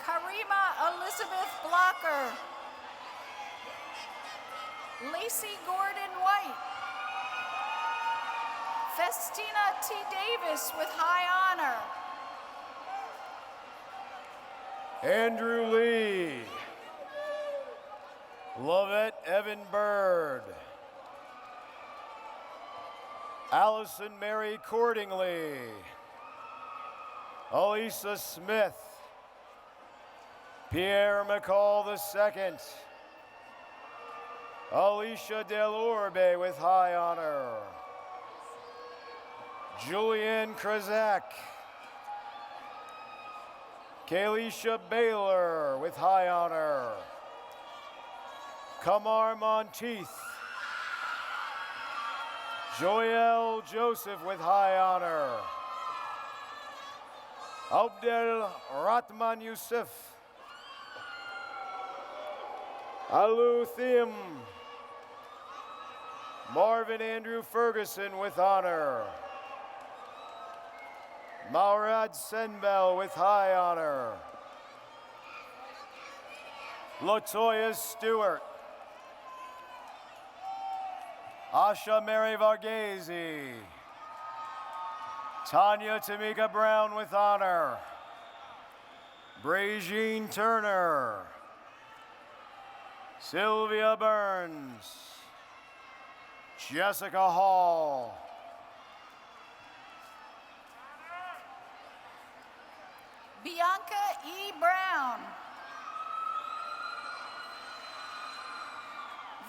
Karima Elizabeth Blocker. Lacey Gordon White. Festina T. Davis with high honor. Andrew Lee. Lovette Evan Bird. Allison Mary Cordingly. Elisa Smith. Pierre McCall II. Alicia Del Orbe with high honor. Julianne Krazak. Kalisha Baylor with high honor. Kamar Monteith. Joel Joseph with high honor. Abdel Ratman Youssef. Alu Thiem. Marvin Andrew Ferguson with honor. Maurad Senbel with high honor. Latoya Stewart. Asha Mary Varghese. Tanya Tamika Brown with honor. Bragine Turner. Sylvia Burns. Jessica Hall. Bianca E. Brown.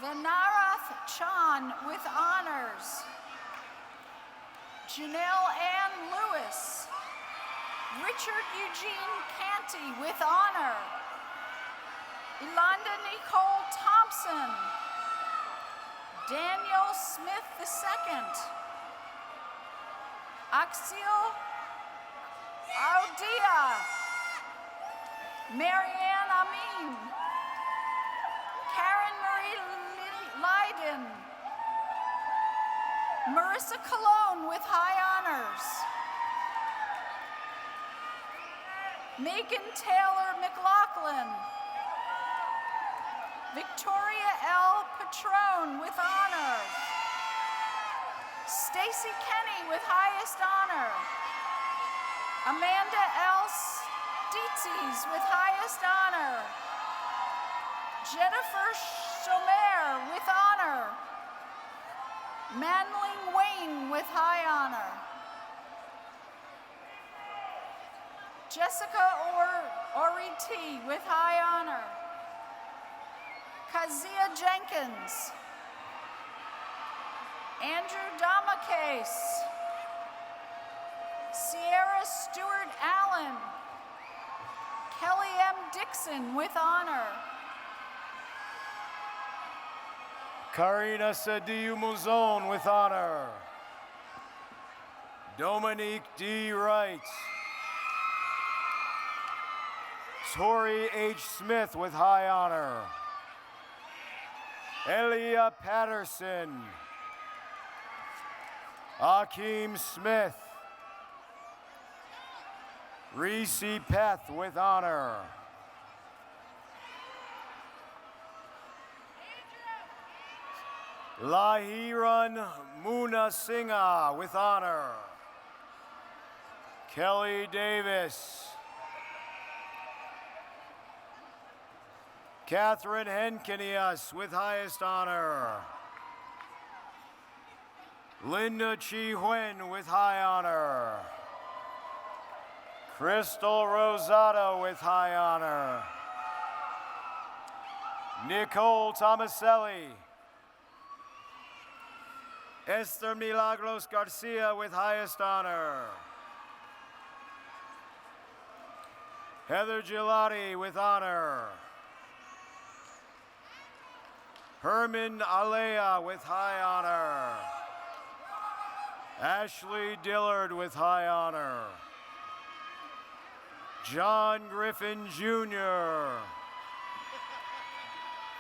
Vanarath Chan with honors. Janelle Ann Lewis. Richard Eugene Canty with honor. Elonda Nicole Thompson. Daniel Smith II. Axel Audia. Marianne Amin. Karen Marie Leiden. Marissa Cologne with high honors. Megan Taylor McLaughlin. Victoria L. Patron with honor. Stacy Kenny with highest honor. Amanda Else Dietzies with highest honor. Jennifer Schomer with honor. Manling Wayne with high honor. Jessica Oriti with high honor. Kazia Jenkins. Andrew Damakase. Sierra Stewart Allen. Kelly M. Dixon with honor. Karina Sadiu Muzon with honor. Dominique D. Wright. Tori H. Smith with high honor. Elia Patterson. Akeem Smith. Reese Peth with honor. Lahiran Muna Singha with honor. Kelly Davis. Catherine Henkinius with highest honor. Linda Chi Huen with high honor. Crystal Rosado with high honor. Nicole Tomaselli. Esther Milagros Garcia with highest honor. Heather Gelati with honor. Herman Alea with high honor. Ashley Dillard with high honor. John Griffin Jr.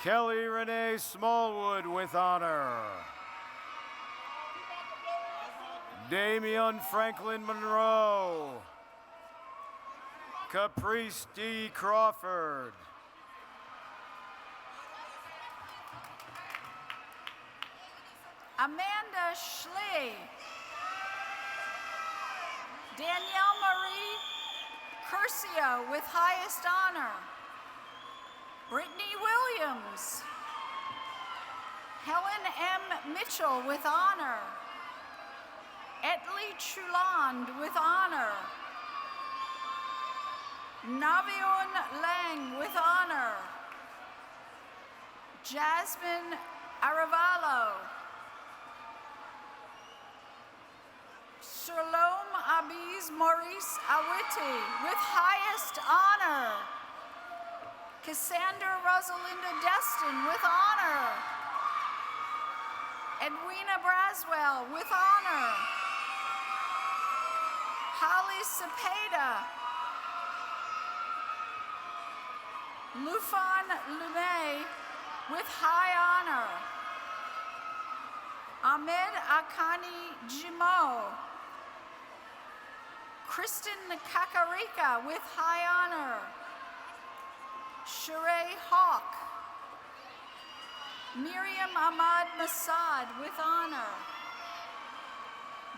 Kelly Renee Smallwood with honor. Damian Franklin Monroe. Caprice D. Crawford. Amanda Schlee. Danielle Marie Curcio with highest honor. Brittany Williams. Helen M. Mitchell with honor. Etley Chuland with honor. Navion Lang with honor. Jasmine Aravalo. Shalom Abiz Maurice Awiti with highest honor. Cassandra Rosalinda Destin with honor. Edwina Braswell with honor. Holly Cepeda. Lufan Lume with high honor. Ahmed Akani Jimo. Kristen Kakarika with high honor. Sheree Hawk. Miriam Ahmad Masad with honor.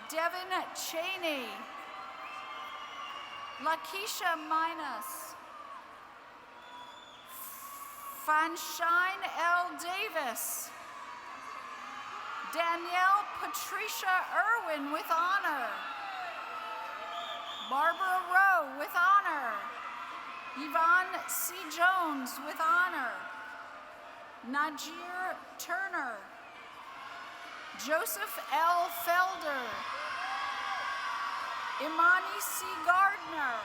Devin Cheney. Lakeisha Minas. Fanshine L. Davis. Danielle Patricia Irwin with honor. Barbara Rowe with honor. Yvonne C. Jones with honor. Najir Turner. Joseph L. Felder. Imani C. Gardner.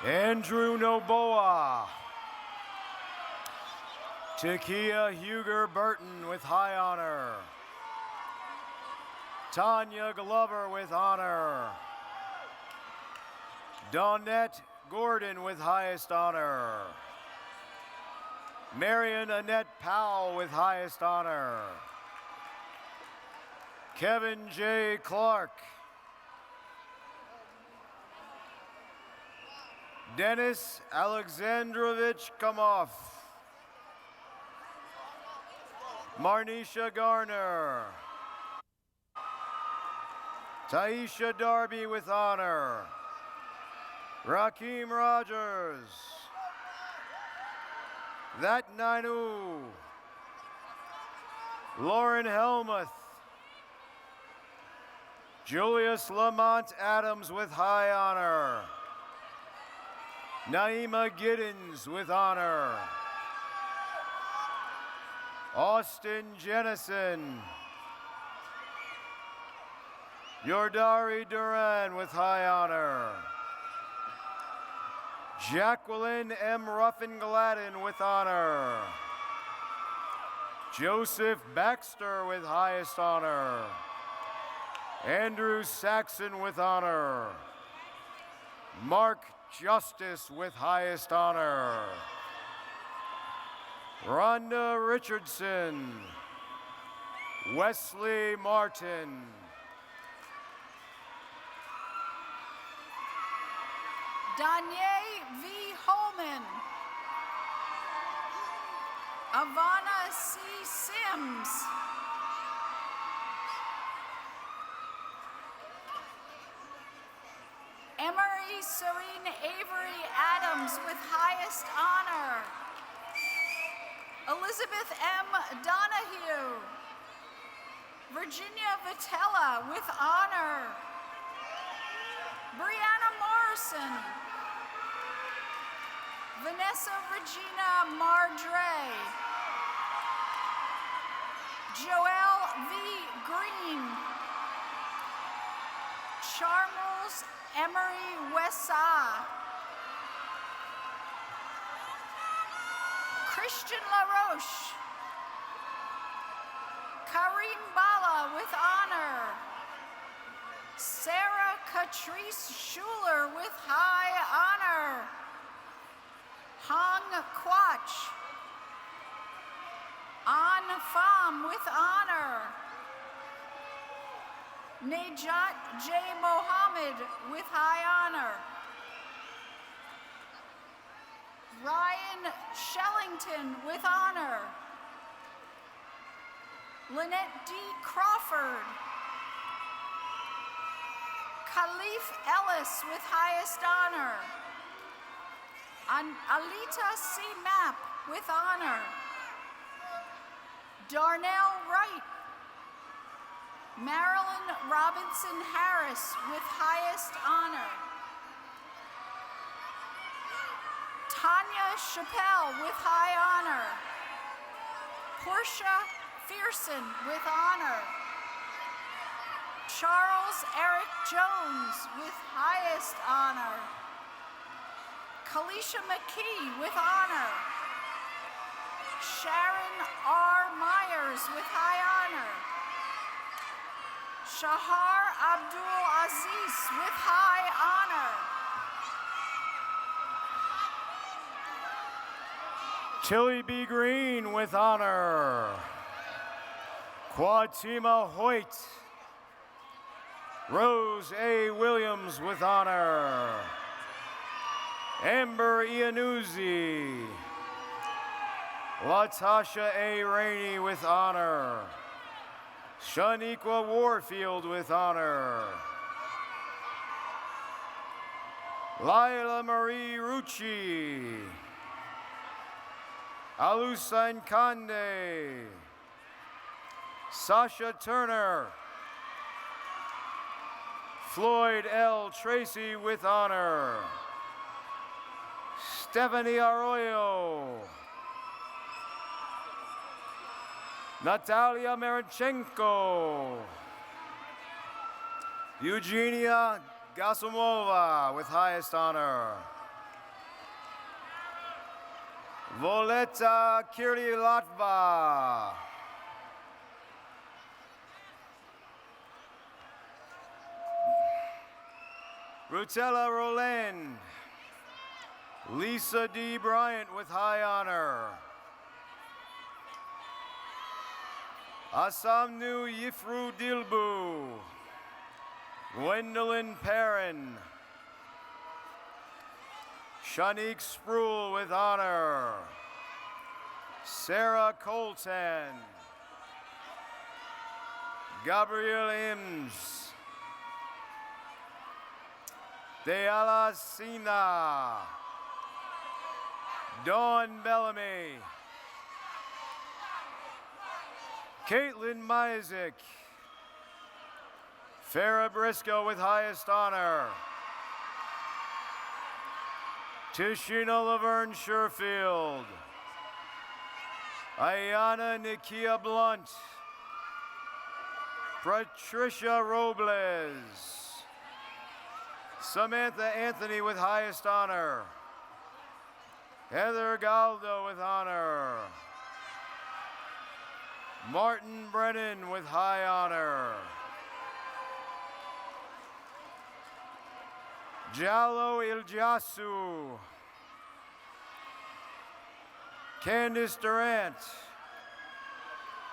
Andrew Noboa. Takia Huger Burton with high honor. Tanya Glover with honor. Dawnette Gordon with highest honor. Marion Annette Powell with highest honor. Kevin J. Clark. Denis Alexandrovich Kamov. Marnisha Garner. Taisha Darby with honor. Rakeem Rogers. That Nainu. Lauren Helmuth. Julius Lamont Adams with high honor. Naima Giddens with honor. Austin Jennison. Yordari Duran with high honor. Jacqueline M. Ruffin Gladden with honor. Joseph Baxter with highest honor. Andrew Saxon with honor. Mark Justice with highest honor. Rhonda Richardson. Wesley Martin. Danye V. Holman. Ivana C. Sims. Emery Serene Avery Adams with highest honor. Elizabeth M. Donahue. Virginia Vitella with honor. Brianna Morrison. Vanessa Regina Mardre. Joelle V. Green. Charles Emery Wessa. Christian LaRoche. Kareem Bala with honor. Sarah Catrice Schuler with high honor. Hong Quach. An Pham with honor. Najat J. Mohammed with high honor. Ryan Shellington with honor. Lynette D. Crawford. Khalif Ellis with highest honor. Alita C. Mapp with honor. Darnell Wright. Marilyn Robinson Harris with highest honor. Tanya Chappelle with high honor. Portia Fearson with honor. Charles Eric Jones with highest honor. Kalisha McKee with honor. Sharon R. Myers with high honor. Shahar Abdul Aziz with high honor. Tilly B. Green with honor. Quatima Hoyt. Rose A. Williams with honor. Amber Iannuzzi. Latasha A. Rainey with honor. Shaniqua Warfield with honor. Lila Marie Rucci. Alusain Kande. Sasha Turner. Floyd L. Tracy with honor. Stephanie Arroyo. Natalia Merchenko. Eugenia Gasumova with highest honor. Voleta Kirlilatva. Rutella Roland. Lisa D. Bryant with high honor. Asamnu Yifru Dilbu. Gwendolyn Perrin. Shanique Sproul with honor. Sarah Colton. Gabriel Ims. Deala Sina. Dawn Bellamy. Caitlin Misick. Farrah Briscoe with highest honor. Tishina Laverne Sherfield. Ayana Nikia Blunt. Patricia Robles. Samantha Anthony with highest honor. Heather Galdo with honor. Martin Brennan with high honor. Jallo Iljasu. Candice Durant.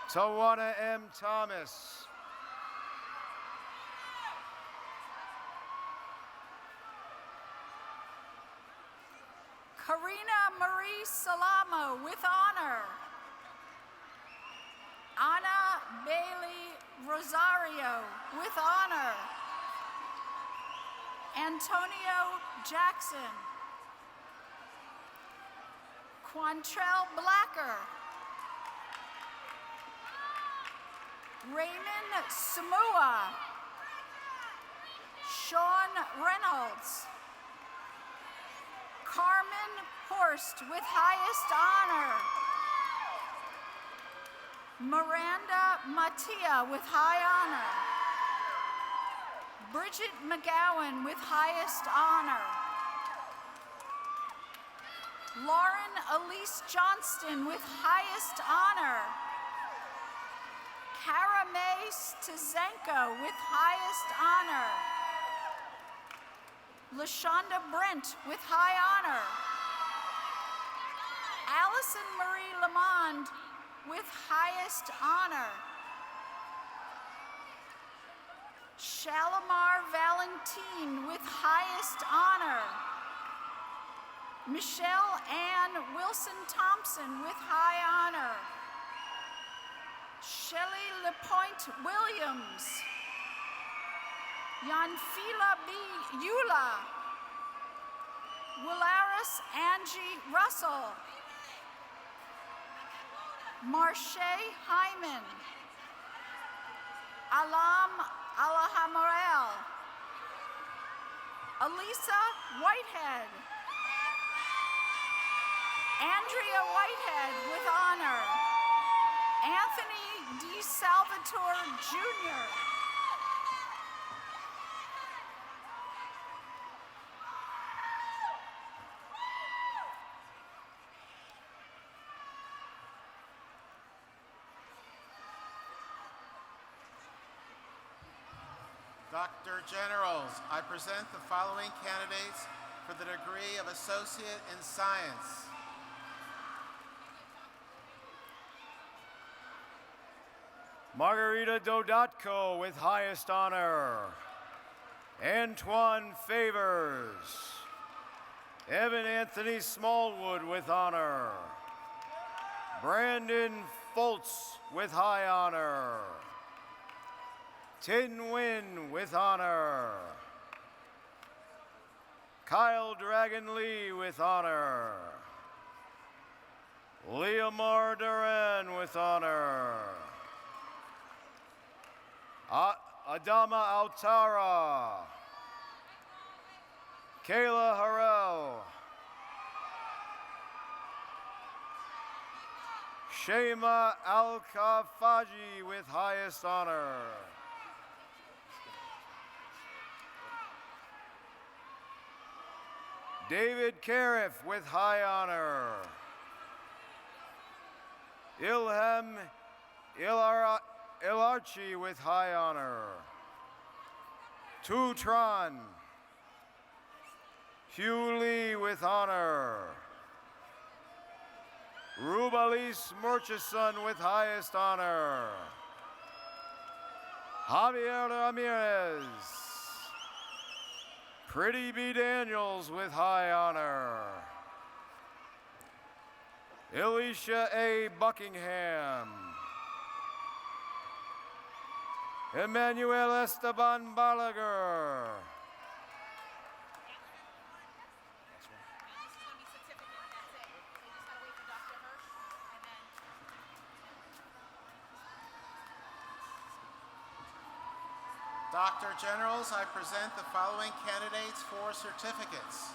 Tawana M. Thomas. Karina Marie Salamo with honor. Ana Bailey Rosario with honor. Antonio Jackson. Quantrell Blacker. Raymond Samua. Sean Reynolds. Carmen Horst with highest honor. Miranda Matia with high honor. Bridget McGowan with highest honor. Lauren Elise Johnston with highest honor. Cara May Stazenko with highest honor. LaShonda Brent with high honor. Allison Marie Lamond with highest honor. Shalimar Valentine with highest honor. Michelle Ann Wilson Thompson with high honor. Shelley LaPointe Williams. Yanfila B. Eula. Willaris Angie Russell. Marche Hyman. Alam Alahamorel. Elisa Whitehead. Andrea Whitehead with honor. Anthony D. Salvatore Jr. Dr. Generals, I present the following candidates for the degree of Associate in Science. Margarita Dodotko with highest honor. Antoine Favors. Evan Anthony Smallwood with honor. Brandon Foltz with high honor. Tin Nguyen with honor. Kyle Dragon Lee with honor. Leomar Duran with honor. Adama Altara. Kayla Harrell. Shema Al-Kafaji with highest honor. David Cariff with high honor. Ilham Ilarchi with high honor. Tutron. Hugh Lee with honor. Rubalis Murchison with highest honor. Javier Ramirez. Pretty B. Daniels with high honor. Alicia A. Buckingham. Emmanuel Esteban Balaguer. Dr. Generals, I present the following candidates for certificates.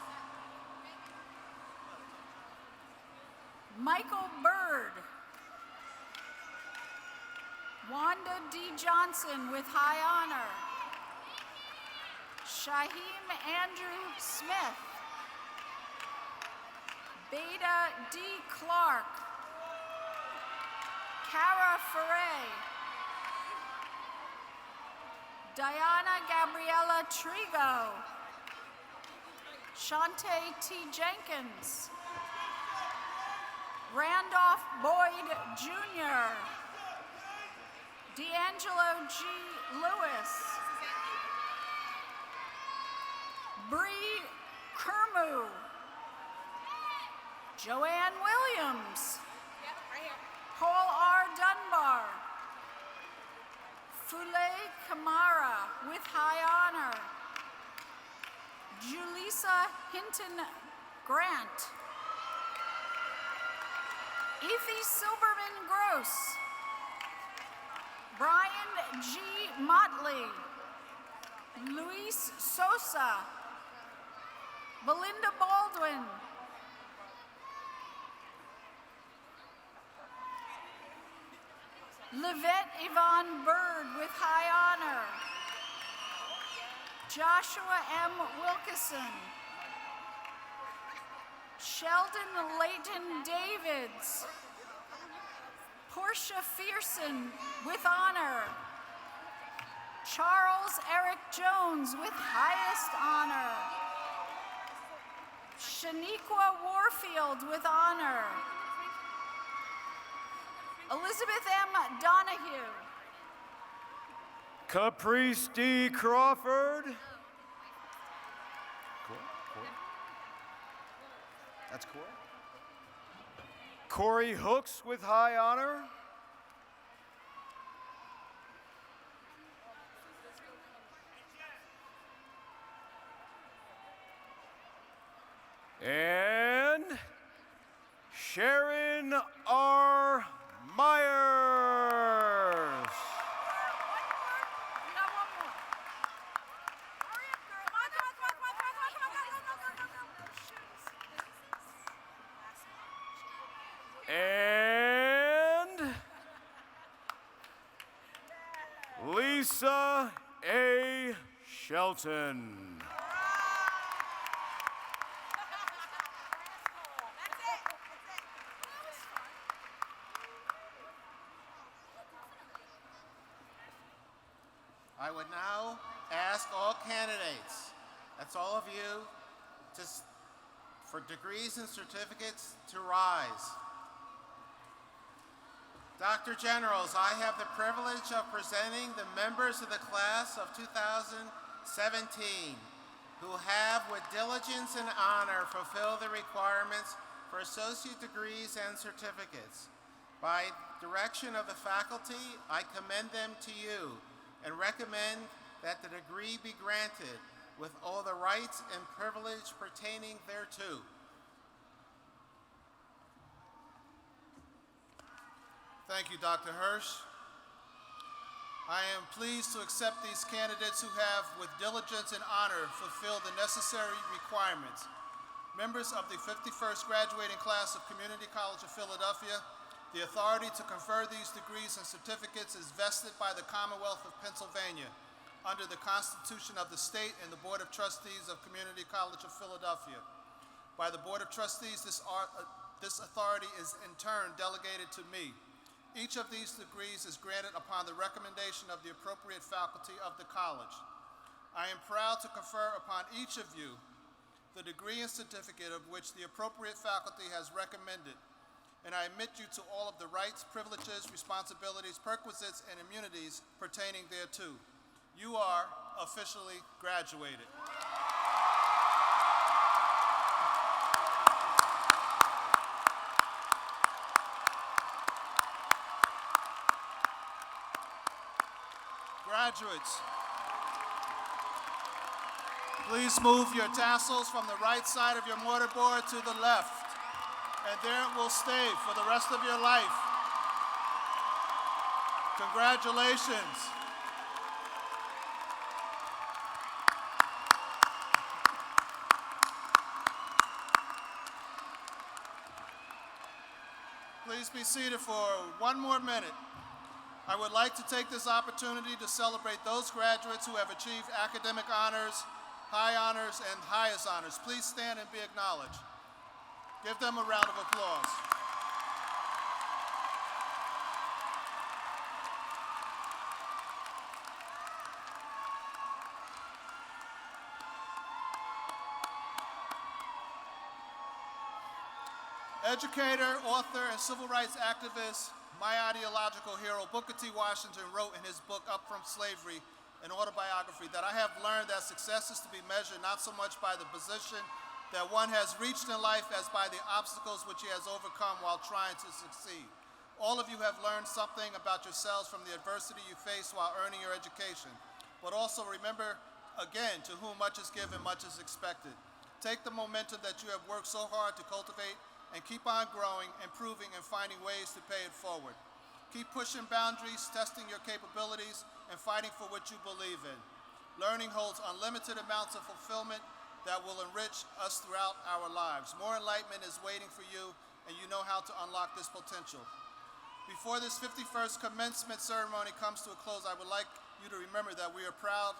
Michael Bird. Wanda D. Johnson with high honor. Shaheem Andrew Smith. Beta D. Clark. Cara Ferre. Diana Gabriela Trigo. Shantae T. Jenkins. Randolph Boyd Jr. D'Angelo G. Lewis. Bree Kermu. Joanne Williams. Paul R. Dunbar. Fule Kamara with high honor. Julissa Hinton Grant. Ethy Silberman Gross. Brian G. Motley. Luis Sosa. Belinda Baldwin. Livette Yvonne Bird with high honor. Joshua M. Wilkeson. Sheldon Layton Davids. Portia Fearson with honor. Charles Eric Jones with highest honor. Shaniqua Warfield with honor. Elizabeth M. Donahue. Caprice D. Crawford. That's cool. Corey Hooks with high honor. And Sharon R. Myers. We got one more. Hurry up, girl. And Lisa A. Shelton. I would now ask all candidates, that's all of you, for degrees and certificates to rise. Dr. Generals, I have the privilege of presenting the members of the class of 2017 who have, with diligence and honor, fulfilled the requirements for associate degrees and certificates. By direction of the faculty, I commend them to you and recommend that the degree be granted with all the rights and privilege pertaining thereto. Thank you, Dr. Hirsch. I am pleased to accept these candidates who have, with diligence and honor, fulfilled the necessary requirements. Members of the 51st graduating class of Community College of Philadelphia, the authority to confer these degrees and certificates is vested by the Commonwealth of Pennsylvania under the Constitution of the state and the Board of Trustees of Community College of Philadelphia. By the Board of Trustees, this authority is in turn delegated to me. Each of these degrees is granted upon the recommendation of the appropriate faculty of the college. I am proud to confer upon each of you the degree and certificate of which the appropriate faculty has recommended, and I admit you to all of the rights, privileges, responsibilities, perquisites, and immunities pertaining thereto. You are officially graduated. Graduates, please move your tassels from the right side of your mortarboard to the left, and there it will stay for the rest of your life. Congratulations. Please be seated for one more minute. I would like to take this opportunity to celebrate those graduates who have achieved academic honors, high honors, and highest honors. Please stand and be acknowledged. Give them a round of applause. Educator, author, and civil rights activist, my ideological hero, Booker T. Washington, wrote in his book, Up From Slavery, an autobiography, that I have learned that success is to be measured not so much by the position that one has reached in life as by the obstacles which he has overcome while trying to succeed. All of you have learned something about yourselves from the adversity you faced while earning your education. But also remember, again, to whom much is given, much is expected. Take the momentum that you have worked so hard to cultivate and keep on growing, improving, and finding ways to pay it forward. Keep pushing boundaries, testing your capabilities, and fighting for what you believe in. Learning holds unlimited amounts of fulfillment that will enrich us throughout our lives. More enlightenment is waiting for you, and you know how to unlock this potential. Before this 51st commencement ceremony comes to a close, I would like you to remember that we are proud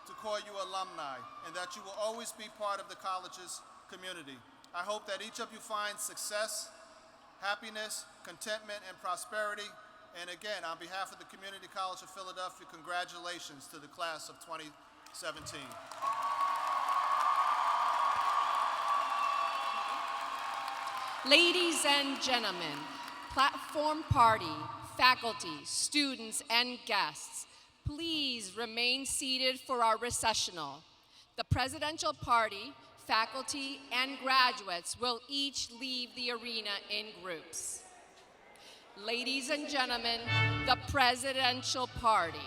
to call you alumni, and that you will always be part of the college's community. I hope that each of you finds success, happiness, contentment, and prosperity. And again, on behalf of the Community College of Philadelphia, congratulations to the class of 2017. Ladies and gentlemen, platform party, faculty, students, and guests, please remain seated for our recessional. The presidential party, faculty, and graduates will each leave the arena in groups. Ladies and gentlemen, the presidential party.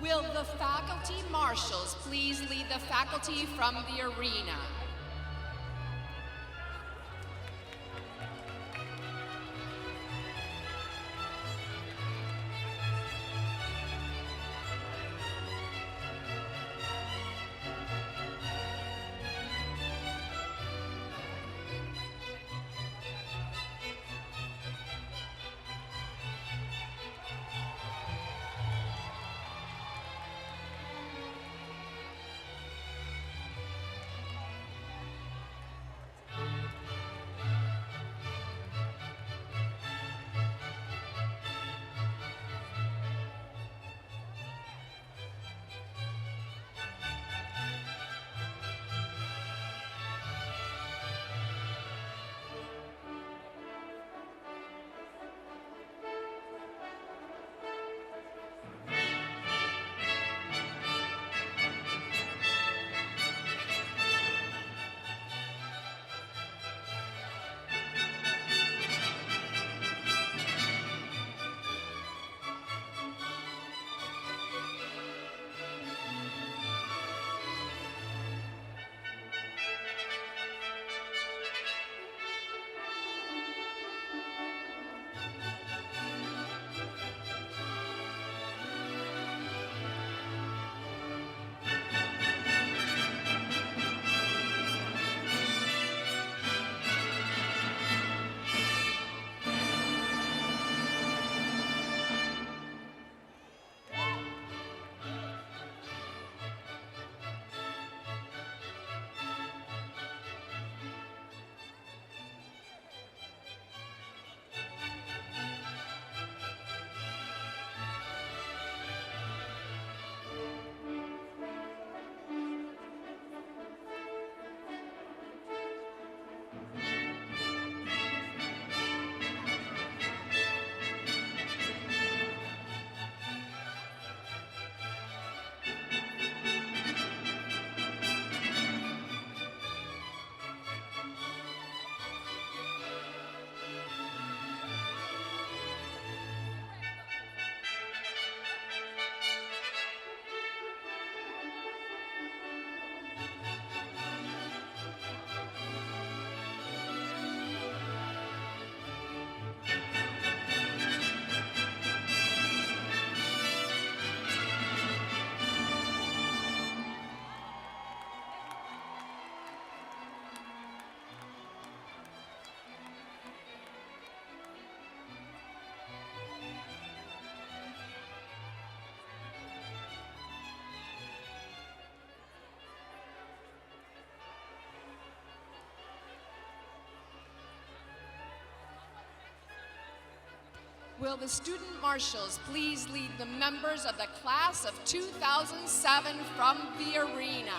Will the faculty marshals please lead the faculty from the arena? Will the student marshals please lead the members of the class of 2007 from the arena?